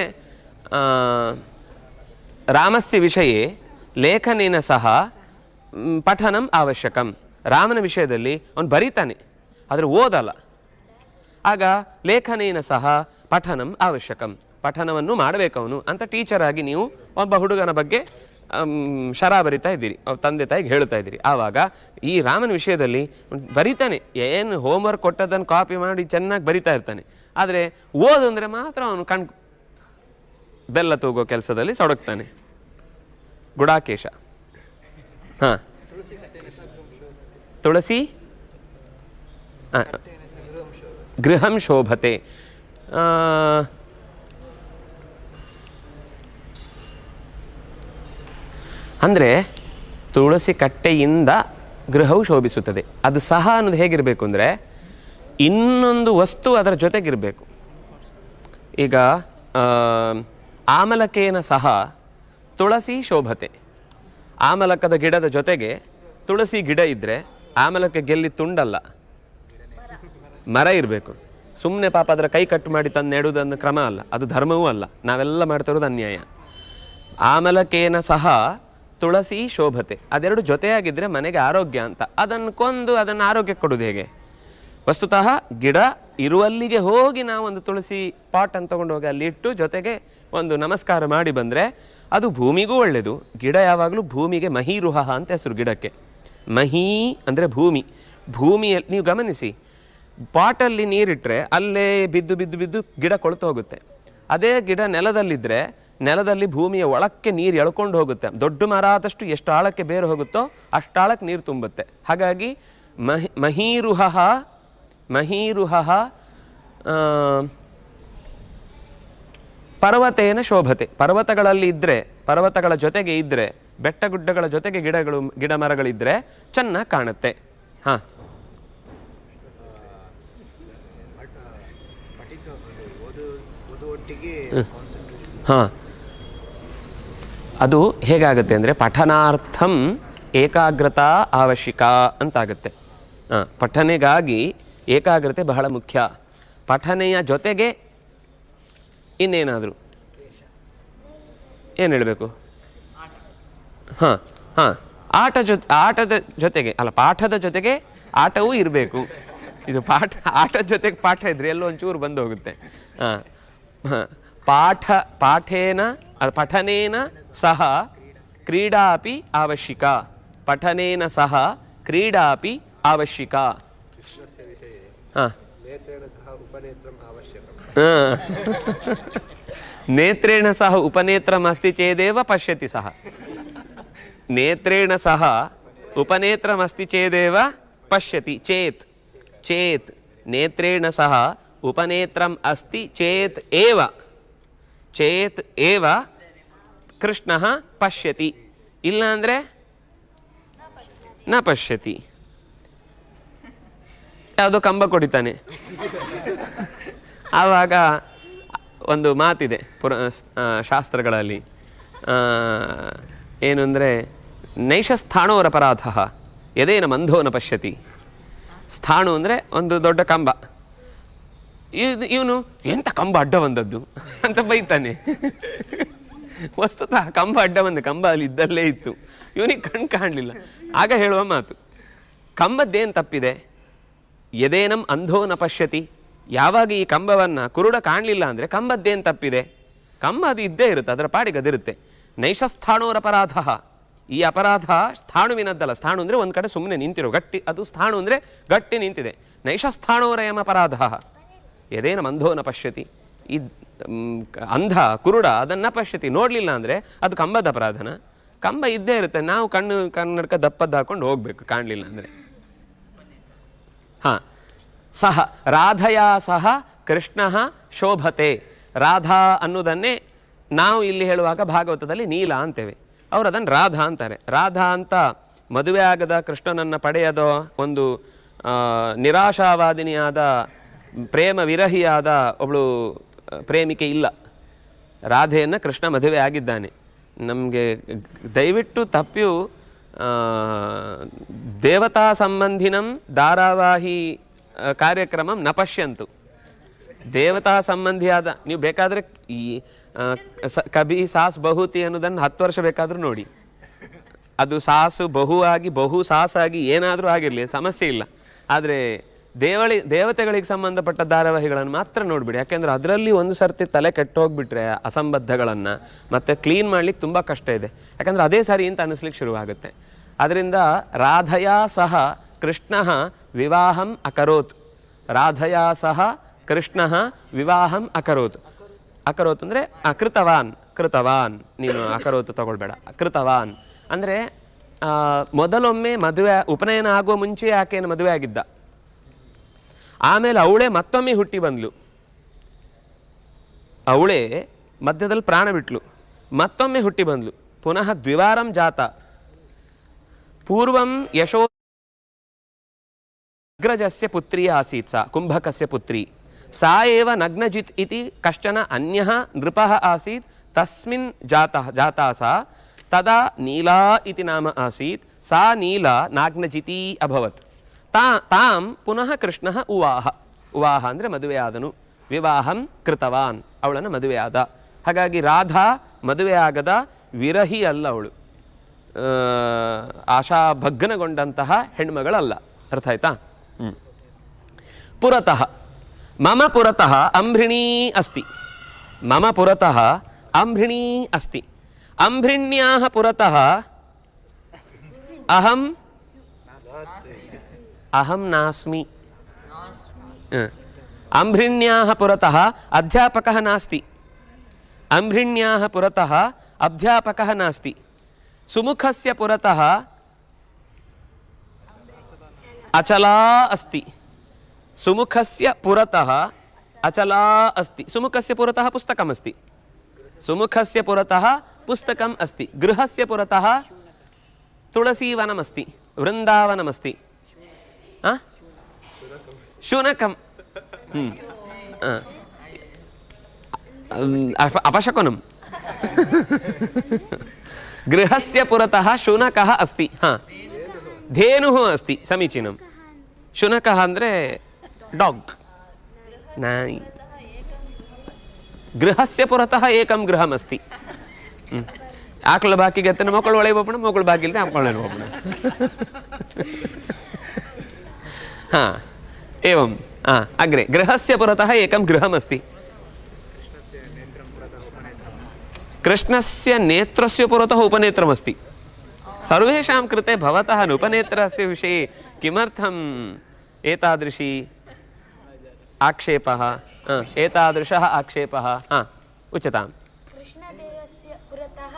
ರಾಮಸ್ಯ ವಿಷಯೇ ಲೇಖನೇನ ಸಹ ಪಠನಂ ಅವಶ್ಯಕಂ. ರಾಮನ ವಿಷಯದಲ್ಲಿ ಅವನು ಬರೀತಾನೆ ಆದರೆ ಓದಲ್ಲ, ಆಗ ಲೇಖನೇನ ಸಹ ಪಠನಂ ಅವಶ್ಯಕಂ, ಪಠನವನ್ನು ಮಾಡಬೇಕು ಅವನು ಅಂತ ಟೀಚರ್ ಆಗಿ ನೀವು ಒಬ್ಬ ಹುಡುಗನ ಬಗ್ಗೆ ಶರ ಬರಿತಾ ಇದ್ದೀರಿ, ತಂದೆ ತಾಯಿಗೆ ಹೇಳ್ತಾ ಇದ್ದೀರಿ. ಆವಾಗ ಈ ರಾಮನ ವಿಷಯದಲ್ಲಿ ಬರಿತಾನೆ, ಏನು ಹೋಮ್ವರ್ಕ್ ಕೊಟ್ಟದನ್ನು ಕಾಪಿ ಮಾಡಿ ಚೆನ್ನಾಗಿ ಬರಿತಾ ಇರ್ತಾನೆ, ಆದರೆ ಓದು ಅಂದರೆ ಮಾತ್ರ ಅವನು ಬೆಲ್ಲ ತೂಗೋ ಕೆಲಸದಲ್ಲಿ ಸೊಡಗ್ತಾನೆ. ಗುಡಾಕೇಶ. ಹಾಂ, ತುಳಸಿ ಗೃಹಂ ಶೋಭತೆ. ಅಂದರೆ ತುಳಸಿ ಕಟ್ಟೆಯಿಂದ ಗೃಹವು ಶೋಭಿಸುತ್ತದೆ. ಅದು ಸಹ ಅನ್ನೋದು ಹೇಗಿರಬೇಕು ಅಂದರೆ ಇನ್ನೊಂದು ವಸ್ತು ಅದರ ಜೊತೆಗಿರಬೇಕು. ಈಗ ಆಮಲಕೇನ ಸಹ ತುಳಸಿ ಶೋಭತೆ. ಆಮಲಕದ ಗಿಡದ ಜೊತೆಗೆ ತುಳಸಿ ಗಿಡ ಇದ್ದರೆ ಆಮಲಕ್ಕೆ ಗೆಲ್ಲಿ ತುಂಡಲ್ಲ, ಮರ ಇರಬೇಕು. ಸುಮ್ಮನೆ ಪಾಪ ಅದರ ಕೈ ಕಟ್ಟು ಮಾಡಿ ತಂದು ನೆಡುವುದನ್ನು ಕ್ರಮ ಅಲ್ಲ, ಅದು ಧರ್ಮವೂ ಅಲ್ಲ, ನಾವೆಲ್ಲ ಮಾಡ್ತಿರೋದು ಅನ್ಯಾಯ. ಆಮಲಕೇನ ಸಹ ತುಳಸಿ ಶೋಭತೆ, ಅದೆರಡು ಜೊತೆಯಾಗಿದ್ದರೆ ಮನೆಗೆ ಆರೋಗ್ಯ ಅಂತ. ಅದನ್ನು ಕೊಂದು ಅದನ್ನು ಆರೋಗ್ಯ ಕೊಡೋದು ಹೇಗೆ? ವಸ್ತುತಃ ಗಿಡ ಇರುವಲ್ಲಿಗೆ ಹೋಗಿ ನಾವು ಒಂದು ತುಳಸಿ ಪಾಟನ್ನು ತೊಗೊಂಡು ಹೋಗಿ ಅಲ್ಲಿ ಇಟ್ಟು ಜೊತೆಗೆ ಒಂದು ನಮಸ್ಕಾರ ಮಾಡಿ ಬಂದರೆ ಅದು ಭೂಮಿಗೂ ಒಳ್ಳೆಯದು. ಗಿಡ ಯಾವಾಗಲೂ ಭೂಮಿಗೆ ಮಹೀರುಹ ಅಂತ ಹೆಸರು ಗಿಡಕ್ಕೆ. ಮಹೀ ಅಂದರೆ ಭೂಮಿ. ಭೂಮಿಯಲ್ಲಿ ನೀವು ಗಮನಿಸಿ, ಪಾಟಲ್ಲಿ ನೀರಿಟ್ಟರೆ ಅಲ್ಲೇ ಬಿದ್ದು ಬಿದ್ದು ಬಿದ್ದು ಗಿಡ ಕೊಳ್ತು ಹೋಗುತ್ತೆ. ಅದೇ ಗಿಡ ನೆಲದಲ್ಲಿದ್ದರೆ ನೆಲದಲ್ಲಿ ಭೂಮಿಯ ಒಳಕ್ಕೆ ನೀರು ಎಳ್ಕೊಂಡು ಹೋಗುತ್ತೆ. ದೊಡ್ಡ ಮರ ಆದಷ್ಟು ಎಷ್ಟು ಆಳಕ್ಕೆ ಬೇರು ಹೋಗುತ್ತೋ ಅಷ್ಟು ಆಳಕ್ಕೆ ನೀರು ತುಂಬುತ್ತೆ. ಹಾಗಾಗಿ ಮಹೀರುಹ ಪರ್ವತೇನ ಶೋಭತೆ. ಪರ್ವತಗಳಲ್ಲಿ ಇದ್ದರೆ, ಪರ್ವತಗಳ ಜೊತೆಗೆ ಇದ್ದರೆ, ಬೆಟ್ಟ ಗುಡ್ಡಗಳ ಜೊತೆಗೆ ಗಿಡ ಮರಗಳಿದ್ದರೆ ಚೆನ್ನಾಗಿ ಕಾಣುತ್ತೆ. ಹಾಂ, ಹಾಂ, ಅದು ಹೇಗಾಗುತ್ತೆ ಅಂದರೆ ಪಠನಾರ್ಥಂ ಏಕಾಗ್ರತಾ ಅವಶ್ಯಕ ಅಂತಾಗುತ್ತೆ. ಪಠನೆಗಾಗಿ ಏಕಾಗ್ರತೆ ಬಹಳ ಮುಖ್ಯ. ಪಠನೆಯ ಜೊತೆಗೆ ಇನ್ನೇನಾದರೂ ಏನು ಹೇಳಬೇಕು? ಹಾಂ ಹಾಂ, ಆಟದ ಜೊತೆಗೆ ಅಲ್ಲ, ಪಾಠದ ಜೊತೆಗೆ ಆಟವೂ ಇರಬೇಕು. ಇದು ಆಟದ ಜೊತೆಗೆ ಪಾಠ ಇದ್ರೆ ಎಲ್ಲೋ ಒಂಚೂರು ಬಂದು ಹೋಗುತ್ತೆ. ಹಾಂ, ಪಠನೇನ ಸಹ ಕ್ರೀಡಾಪಿ ಅವಶ್ಯಕ. ಪಠನೇನ ಸಹ ಕ್ರೀಡಾಪಿ ಅವಶ್ಯಕ. ಹಾಂ, ನೇತ್ರೇಣ ಸಹ ಉಪನೇತ್ರಂ ಅಸ್ತಿ ಚೇದೇವ ಪಶ್ಯತಿ ಸಹ. ನೇತ್ರೇಣ ಸಹ ಉಪನೇತ್ರಂ ಅಸ್ತಿ ಚೇದೇವ ಪಶ್ಯತಿ. ಚೇತ್ ನೇತ್ರೇಣ ಸಹ ಉಪನೇತ್ರಂ ಅಸ್ತಿ ಚೇತ್ ಏವ ಕೃಷ್ಣಃ ಪಶ್ಯತಿ. ಇಲ್ಲ ಅಂದರೆ ನ ಪಶ್ಯತಿ. ಯಾವುದೋ ಕಂಬ ಕೊಡಿತಾನೆ. ಆವಾಗ ಒಂದು ಮಾತಿದೆ ಶಾಸ್ತ್ರಗಳಲ್ಲಿ, ಏನು ಅಂದರೆ ನೈಷಸ್ಥಾಣೋರಪರಾಧ ಯದೇನ ಮಂಧೋ ನ ಪಶ್ಯತಿ. ಸ್ಥಾಣು ಅಂದರೆ ಒಂದು ದೊಡ್ಡ ಕಂಬ. ಇವನು ಎಂಥ ಕಂಬ ಅಡ್ಡ ಬಂದದ್ದು ಅಂತ ಬೈತಾನೆ. ವಸ್ತುತಃ ಕಂಬ ಅಡ್ಡ ಬಂದ, ಕಂಬ ಅಲ್ಲಿ ಇದ್ದಲ್ಲೇ ಇತ್ತು, ಇವನಿಗೆ ಕಣ್ಣು ಕಾಣಲಿಲ್ಲ. ಆಗ ಹೇಳುವ ಮಾತು, ಕಂಬದ್ದೇನು ತಪ್ಪಿದೆ? ಯದೇನಂ ಅಂಧೋ ನ ಪಶ್ಯತಿ. ಯಾವಾಗ ಈ ಕಂಬವನ್ನು ಕುರುಡ ಕಾಣಲಿಲ್ಲ ಅಂದರೆ ಕಂಬದ್ದೇನು ತಪ್ಪಿದೆ? ಕಂಬ ಅದು ಇದ್ದೇ ಇರುತ್ತೆ, ಅದರ ಪಾಡಿಗೆ ಅದಿರುತ್ತೆ. ನೈಷಸ್ಥಾಣೋರ ಅಪರಾಧ. ಈ ಅಪರಾಧ ಸ್ಥಾಣುವಿನದ್ದಲ್ಲ. ಸ್ಥಾಣು ಅಂದರೆ ಒಂದು ಕಡೆ ಸುಮ್ಮನೆ ನಿಂತಿರೋ ಗಟ್ಟಿ, ಅದು ಸ್ಥಾಣು ಅಂದರೆ ಗಟ್ಟಿ ನಿಂತಿದೆ. ನೈಷಸ್ಥಾಣೋರಯಂ ಅಪರಾಧ ಯದೇನ ಅಂಧೋ ನ ಪಶ್ಯತಿ. ಈ ಅಂಧ ಕುರುಡ ಅದನ್ನು ಪಶ್ಯತಿ, ನೋಡಲಿಲ್ಲ ಅಂದರೆ ಅದು ಕಂಬದ ಅಪರಾಧನ? ಕಂಬ ಇದ್ದೇ ಇರುತ್ತೆ, ನಾವು ಕನ್ನಡಕ ದಪ್ಪದ್ದು ಹಾಕೊಂಡು ಹೋಗಬೇಕು ಕಾಣಲಿಲ್ಲ ಅಂದರೆ. ಹಾಂ, ಸಹ ರಾಧಯಾ ಸಹ ಕೃಷ್ಣ ಶೋಭತೆ. ರಾಧಾ ಅನ್ನೋದನ್ನೇ ನಾವು ಇಲ್ಲಿ ಹೇಳುವಾಗ ಭಾಗವತದಲ್ಲಿ ನೀಲ ಅಂತೇವೆ, ಅವರು ಅದನ್ನು ರಾಧಾ ಅಂತಾರೆ. ರಾಧಾ ಅಂತ ಮದುವೆ ಆಗದ ಕೃಷ್ಣನನ್ನು ಪಡೆಯದೋ ಒಂದು ನಿರಾಶಾವಾದಿನಿಯಾದ ಪ್ರೇಮ ವಿರಹಿಯಾದ ಒಬ್ಬಳು ಪ್ರೇಮಿಕೆ ಇಲ್ಲ. ರಾಧೆಯನ್ನು ಕೃಷ್ಣ ಮದುವೆ ಆಗಿದ್ದಾನೆ. ನಮಗೆ ದಯವಿಟ್ಟು ತಪ್ಪಿಯು ದೇವತಾ ಸಂಬಂಧಿನಂ ಧಾರಾವಾಹಿ ಕಾರ್ಯಕ್ರಮಂ ನ ಪಶ್ಯಂತು. ದೇವತಾ ಸಂಬಂಧಿಯಾದ ನೀವು ಬೇಕಾದರೆ ಈ ಕಬಿ ಸಾಸ್ ಬಹುತಿ ಅನ್ನೋದನ್ನು 10 ವರ್ಷ ಬೇಕಾದರೂ ನೋಡಿ, ಅದು ಸಾಸು ಬಹು ಆಗಿ ಬಹು ಸಾಸಾಗಿ ಏನಾದರೂ ಆಗಿರಲಿ ಸಮಸ್ಯೆ ಇಲ್ಲ. ಆದರೆ ದೇವತೆಗಳಿಗೆ ಸಂಬಂಧಪಟ್ಟ ಧಾರಾವಾಹಿಗಳನ್ನು ಮಾತ್ರ ನೋಡಿಬಿಡಿ. ಯಾಕೆಂದರೆ ಅದರಲ್ಲಿ ಒಂದು ಸರ್ತಿ ತಲೆ ಕೆಟ್ಟೋಗ್ಬಿಟ್ರೆ ಅಸಂಬದ್ಧಗಳನ್ನು ಮತ್ತೆ ಕ್ಲೀನ್ ಮಾಡ್ಲಿಕ್ಕೆ ತುಂಬ ಕಷ್ಟ ಇದೆ. ಯಾಕಂದರೆ ಅದೇ ಸರಿ ಅಂತ ಅನ್ನಿಸ್ಲಿಕ್ಕೆ ಶುರುವಾಗುತ್ತೆ. ಅದರಿಂದ ರಾಧಯಾ ಸಹ ಕೃಷ್ಣ ವಿವಾಹಂ ಅಕರೋತ್. ರಾಧಯಾ ಸಹ ಕೃಷ್ಣ ವಿವಾಹಂ ಅಕರೋತ್. ಅಕರೋತ್ ಅಂದರೆ ಕೃತವಾನ್ ನೀನು ಅಕರೋತ್ ತಗೊಳ್ಬೇಡ. ಕೃತವಾನ್ ಅಂದರೆ ಮೊದಲೊಮ್ಮೆ ಮದುವೆ ಉಪನಯನ ಆಗುವ ಮುಂಚೆ ಆಕೆಯನ್ನು ಮದುವೆ ಆಗಿದ್ದ. ಆಮೇಲೆ ಅವಳೇ ಮತ್ತೊಮ್ಮೆ ಹುಟ್ಟಿ ಬಂದ್ಲು. ಅವಳೇ ಮಧ್ಯದಲ್ಲಿ ಪ್ರಾಣ ಬಿಟ್ಲು, ಮತ್ತೊಮ್ಮೆ ಹುಟ್ಟಿ ಬಂದ್ಲು. ಪುನಃ ದ್ವಿವಾರಂ ಜಾತ. ಪೂರ್ವಂ ಯಶೋ ಅಗ್ರಜಸ್ಯ ಪುತ್ರಿ ಆಸೀತ್. ಸಾ ಕುಂಭಕಸ್ಯ ಪುತ್ರಿ. ಸಾ ಏವ ನಗ್ನಜಿತ್ ಇತಿ ಕಶ್ಚನ ಅನ್ಯಃ ನೃಪಃ ಆಸೀತ್. ತಸ್ಮಿನ್ ಜಾತಾ ಸಾ ತದಾ ನೀಲಾ ಇತಿ ನಾಮ ಆಸೀತ್. ಸಾ ನೀಲಾ ನಾಗ್ನಜಿತಿ ಅಭವತ್. ತಾಂ ಪುನಃ ಕೃಷ್ಣ ಉವಾಹ ಅಂದರೆ ಮದುವೆಯಾದನು. ವಿವಾಹಂ ಕೃತವಾನ್, ಅವಳನ್ನು ಮದುವೆಯಾದ. ಹಾಗಾಗಿ ರಾಧಾ ಮದುವೆಯಾಗದ ವಿರಹಿ ಅಲ್ಲ, ಅವಳು ಆಶಾಭಗ್ನಗೊಂಡಂತಹ ಹೆಣ್ಮಗಳಲ್ಲ. ಅರ್ಥ ಆಯ್ತಾ? ಪುರತಃ ಮಮ ಪುರತಃ ಅಂಭೃಣೀ ಅಸ್ತಿ. ಮಮ ಪುರತಃ ಅಂಭೃಣೀ ಅಸ್ತಿ. ಅಂಭೃಣ್ಯಾಃ ಪುರತಃ ಅಹಂ ನಾಸ್ಮಿ. ಅಂಭೃಣ್ಯಾಃ ಪುರತಃ ಅಧ್ಯಾಪಕಃ ನಾಸ್ತಿ. ಅಂಭೃಣ್ಯಾಃ ಪುರತಃ ಅಧ್ಯಾಪಕಃ ನಾಸ್ತಿ. ಸುಮುಖಸ್ಯ ಪುರತಃ ಅಚಲಾ ಅಸ್ತಿ. ಸುಮುಖಸ್ಯ ಪುರತಃ ಅಚಲಾ ಅಸ್ತಿ. ಸುಮುಖಸ್ಯ ಪುರತಃ ಪುಸ್ತಕಮಸ್ತಿ. ಸುಮುಖಸ್ಯ ಪುರತಃ ಪುಸ್ತಕಂ ಅಸ್ತಿ. ಗೃಹಸ್ಯ ಪುರತಃ ತುಳಸೀವನಮಸ್ತಿ, ವೃಂದಾವನಮಸ್ತಿ. ಶುನಕಂ ಅಪಶಕುನಂ. ಗೃಹಸ್ಯ ಪುರತಃ ಶುನಕಃ ಅಸ್ತಿ. ಧೇನುಃ ಅಸ್ತಿ. ಸಮೀಚೀನಂ. ಶುನಕಃ ಅಂದರೆ ಡಾಗ್, ನಾಯಿ. ಗೃಹಸ್ಯ ಪುರತಃ ಏಕಂ ಗೃಹಮಸ್ತಿ. ಆಕಳ ಬಾಕಿಗೆ ಎತ್ತನ ಮಕ್ಕಳು ಒಳಗೆ ಹೋಗೋಣ, ಮಕ್ಕಳು ಬಾಕಿಲ್ದೆ ಆಕಳಲ್ಲಿ ಹೋಗೋಣ. एवं अग्रे गृहस्य पुरतः एकं गृहमस्ति. कृष्णस्य नेत्रस्य पुरतः उपनेत्रमस्ति. सर्वेषां कृते भवतः उपनेत्रस्य विषये किमर्थम् एतादृशी आक्षेपः, एतादृशः आक्षेपः उच्यताम्. कृष्णदेवस्य पुरतः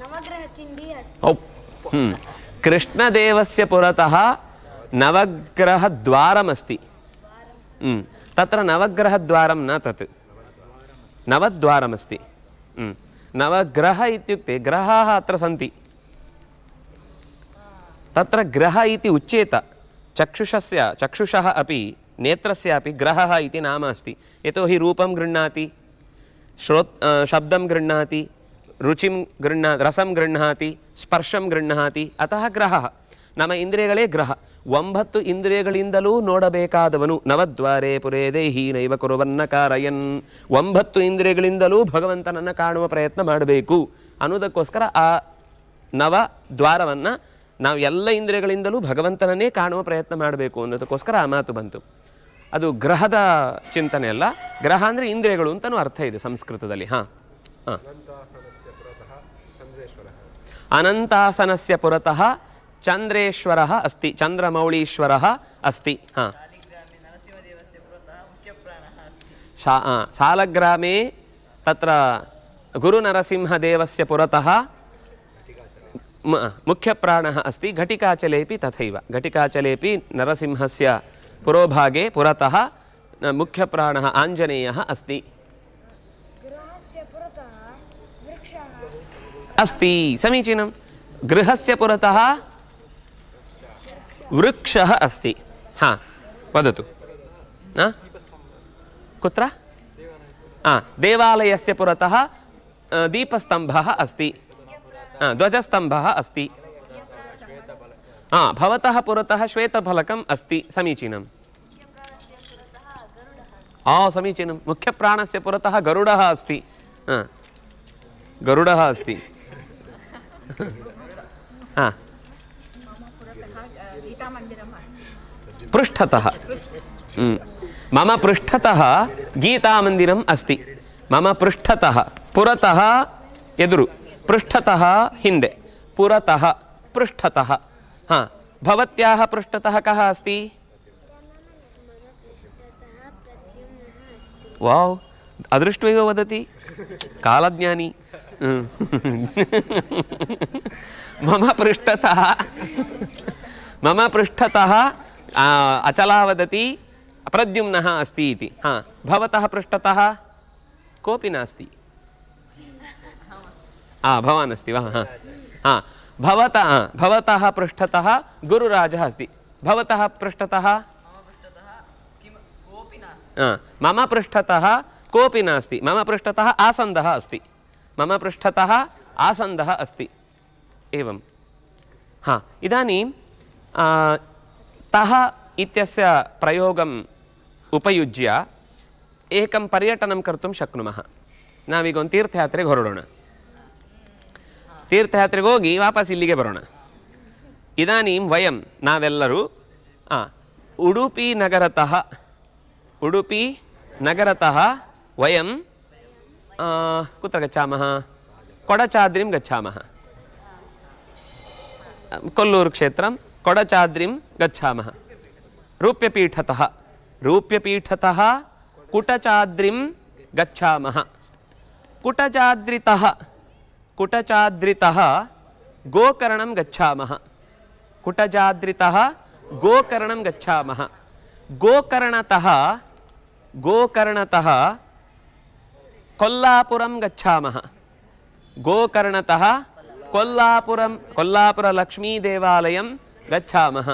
नवग्रहकिण्डी अस्ति. कृष्णदेवस्य पुरतः नवग्रहद्वारमस्ति. तत्र नवग्रहद्वारं न, तत् नवद्वारमस्ति. नवग्रह इत्युक्ते ग्रहाः अत्र सन्ति. तत्र ग्रह इति उच्येत. चक्षुषः अपि नेत्रस्यापि ग्रहः इति नाम अस्ति. यतोहि रूपं गृह्णाति, शब्दं गृह्णाति, रुचिं गृह्णाति, रसं गृह्णाति, स्पर्शं गृह्णाति. अतः ग्रहः ನಮ್ಮ ಇಂದ್ರಿಯಗಳೇ ಗ್ರಹ. 9 ಇಂದ್ರಿಯಗಳಿಂದಲೂ ನೋಡಬೇಕಾದವನು. ನವದ್ವಾರೇ ಪುರೇ ದೇಹಿ ನೈವ ಕುರುವನ್ನ ಕಾರಯನ್. 9 ಇಂದ್ರಿಯಗಳಿಂದಲೂ ಭಗವಂತನನ್ನು ಕಾಣುವ ಪ್ರಯತ್ನ ಮಾಡಬೇಕು ಅನ್ನೋದಕ್ಕೋಸ್ಕರ ಆ ನವದ್ವಾರವನ್ನು ನಾವು ಎಲ್ಲ ಇಂದ್ರಿಯಗಳಿಂದಲೂ ಭಗವಂತನನ್ನೇ ಕಾಣುವ ಪ್ರಯತ್ನ ಮಾಡಬೇಕು ಅನ್ನೋದಕ್ಕೋಸ್ಕರ ಆ ಮಾತು ಬಂತು. ಅದು ಗ್ರಹದ ಚಿಂತನೆ ಅಲ್ಲ. ಗ್ರಹ ಅಂದರೆ ಇಂದ್ರಿಯಗಳು ಅಂತಲೂ ಅರ್ಥ ಇದೆ ಸಂಸ್ಕೃತದಲ್ಲಿ. ಅನಂತಾಸನಸ್ಯ ಪುರತಃ ಚಂದ್ರೇಶ್ವರಃ ಅಸ್ತಿ. ಚಂದ್ರಮೌಳೀಶ್ವರಃ ಅಸ್ತಿ. ಸಾಲಗ್ರಾಮೇ ತತ್ರ ಗುರುನರಸಿಂಹದೇವಸ್ಯ ಪುರತಃ ಮುಖ್ಯಪ್ರಾಣಃ ಅಸ್ತಿ. ಘಟಿಕಾಚಲೇಪಿ ತಥೈವ. ಘಟಿಕಾಚಲೇಪಿ ನರಸಿಂಹಸ್ಯ पुरोभागे पुरतः मुख्यप्राणः आञ्जनेयः अस्ति. अस्ति समीचीनं. गृहस्य पुरतः वृक्षः अस्ति. हाँ वदतु. कुत्र? देवालयस्य पुरतः दीपस्तम्भः अस्ति. ध्वजस्तम्भः अस्ति. भवतः पुरतः श्वेतफलकम् अस्ति. समीचीनम्. समीचीनं मुख्यप्राणस्य पुरतः गरुडः अस्ति गरुडः अस्ति पृष्ठतः मम पृष्ठतः गीतामन्दिरम् अस्ति मम पृष्ठतः पुरतः एदुरु पृष्ठतः हिंदे पुरतः पृष्ठतः भवत्याः पृष्ठतः कः अस्ति वाव् अदृष्ट्वैव वदति कालज्ञानी मम पृष्ठतः अचला वदति प्रद्युम्नः अस्ति इति भवतः पृष्ठतः कोऽपि नास्ति भवान् अस्ति वा भवतः पृष्ठतः गुरुराजः अस्ति भवतः पृष्ठतः मम पृष्ठतः कोऽपि नास्ति मम पृष्ठतः आसन्दः अस्ति मम पृष्ठतः आसन्दः अस्ति एवं इदानीं तः इत्यस्य प्रयोगम् उपयुज्य एकं पर्यटनं कर्तुं शक्नुमः ನಾವೀಗ ಒಂದು ತೀರ್ಥಯಾತ್ರೆಗೆ ಹೊರಡೋಣ ತೀರ್ಥಯಾತ್ರೆಗೆ ಹೋಗಿ ವಾಪಸ್ ಇಲ್ಲಿಗೆ ಬರೋಣ ಇದಾನೀಂ ವಯಂ ನಾವೆಲ್ಲರೂ ಉಡುಪಿ ನಗರತಃ ವಯಂ ಕುತ್ರ ಗಚ್ಚಾಮಃ ಕೊಡಚಾದ್ರಿಂ ಗಚ್ಚಾಮಃ ಕೊಲ್ಲೂರು ಕ್ಷೇತ್ರಂ ಕೊಡಚಾದ್ರಿಂ ಗಚ್ಚಾಮಃ ರೂಪ್ಯಪೀಠತಃ ಕುಟಚಾದ್ರಿಂ ಗಚ್ಚಾಮಃ ಕುಟಚಾದ್ರಿತಃ ಗೋಕರ್ಣಂ ಗಚ್ಚಾಮಃ ಕುಟಚಾದ್ರಿತಃ ಗೋಕರ್ಣಂ ಗಚ್ಚಾಮಃ ಗೋಕರ್ಣತಃ ಕೊಲ್ಲಾಪುರಂ ಗಚ್ಚಾಮಃ ಗೋಕರ್ಣತಃ ಕೊಲ್ಲಾಪುರ ಲಕ್ಷ್ಮೀ ದೇವಾಲಯಂ ಗಚ್ಚಾಮಃ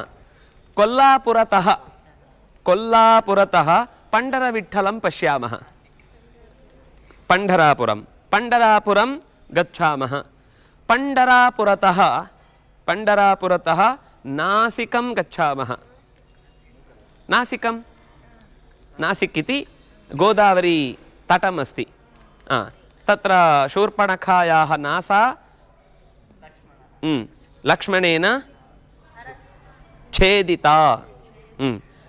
ಕೊಲ್ಲಾಪುರತಃ ಪಂಡರವಿಠ್ಠಲಂ ಪಶ್ಯಾಮಃ ಪಂಡರಾಪುರಂ ಗಚ್ಚಾಮಃ ಪಂಡರಾಪುರತಃ ನಾಸಿಕಂ ಗಚ್ಚಾಮಃ नासिक इति गोदावरी तटम् अस्ति तत्र शूर्पणखायाः नासा लक्ष्मणेन छेदिता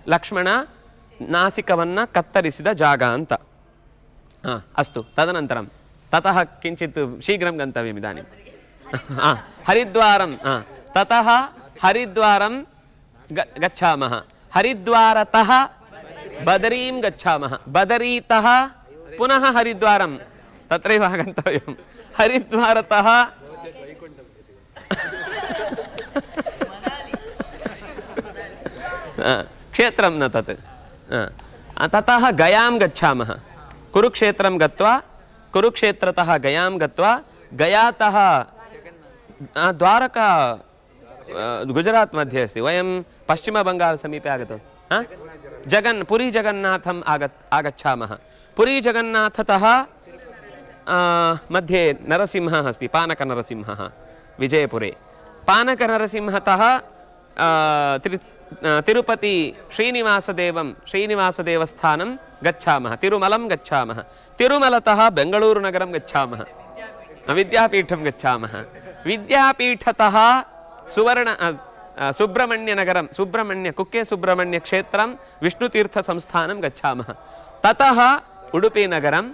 लक्ष्मण नासिकवन्न कत्तरिसिद जाग ಅಂತ अस्तु तदनन्तरं ततः किञ्चित् शीघ्रं गन्तव्यम् इदानीं हरिद्वारं ततः हरिद्वारं गच्छामः हरिद्वारतः बदरीं गच्छामः बदरीतः पुनः हरिद्वारं तत्रैव गन्तव्यं हरिद्वारतः क्षेत्रं न तत् ततः गयां गच्छामः कुरुक्षेत्रं गत्वा कुरुक्षेत्रतः गयां गत्वा गयातः द्वारका गुजरात् मध्ये अस्ति वयं पश्चिमबङ्गाल समीपे आगतवन्तः पुरी जगन्नाथम् आगच्छामः पुरी जगन्नाथतः मध्ये नरसिंहः अस्ति पानकनरसिंहः विजयपुरे पानकनरसिंहतः तिरुपति श्रीनिवासदेवस्थानं गच्छामः तिरुमलं गच्छामः तिरुमलतः बेङ्गळूरुनगरं गच्छामः विद्यापीठं गच्छामः विद्यापीठतः सुब्रह्मण्यनगरं कुक्के सुब्रह्मण्यक्षेत्रं विष्णुतीर्थसंस्थानं गच्छामः ततः उडुपीनगरं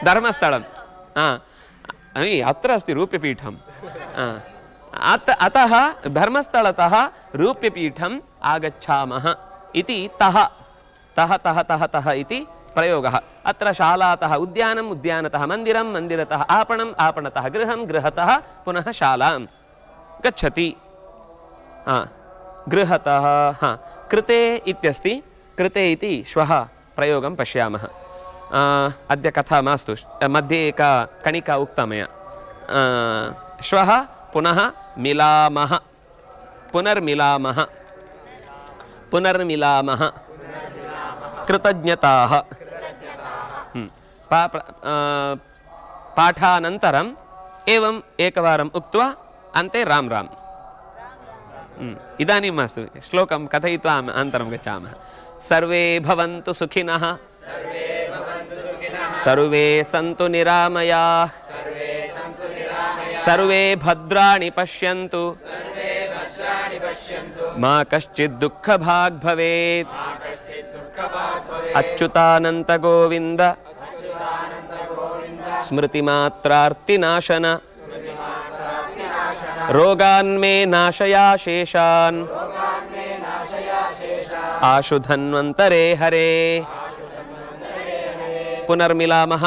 धर्मस्थलं अत्र अस्ति रूप्यपीठम् अतः धर्मस्थलतः रूप्यपीठम् आगच्छामः इति तः इति प्रयोगः अत्र शालातः उद्यानम् उद्यानतः मन्दिरं मन्दिरतः आपणम् आपणतः गृहं गृहतः पुनः शालां गच्छति गृहतः कृते इत्यस्ति कृते इति श्वः प्रयोगं पश्यामः अद्य कथा मास्तु मध्ये एका कणिका उक्ता मया श्वः पुनः मिलामः पुनर्मिलामः कृतज्ञताः पाठानन्तरम् एवम् एकवारम् उक्त्वा अन्ते राम राम इदानीं मास्तु श्लोकं कथयित्वा अनन्तरं गच्छामः सर्वे भवन्तु सुखिनः सर्वे सन्तु निरामयाः सर्वे भद्राणि पश्यन्तु मा कश्चित् दुःखभाग् भवेत् अच्युतानन्त गोविन्द स्मृतिमात्रार्तिनाशन रोगान्मे नाशया शेषान् आशु धन्वन्तरे हरे पुनर्मिलामः।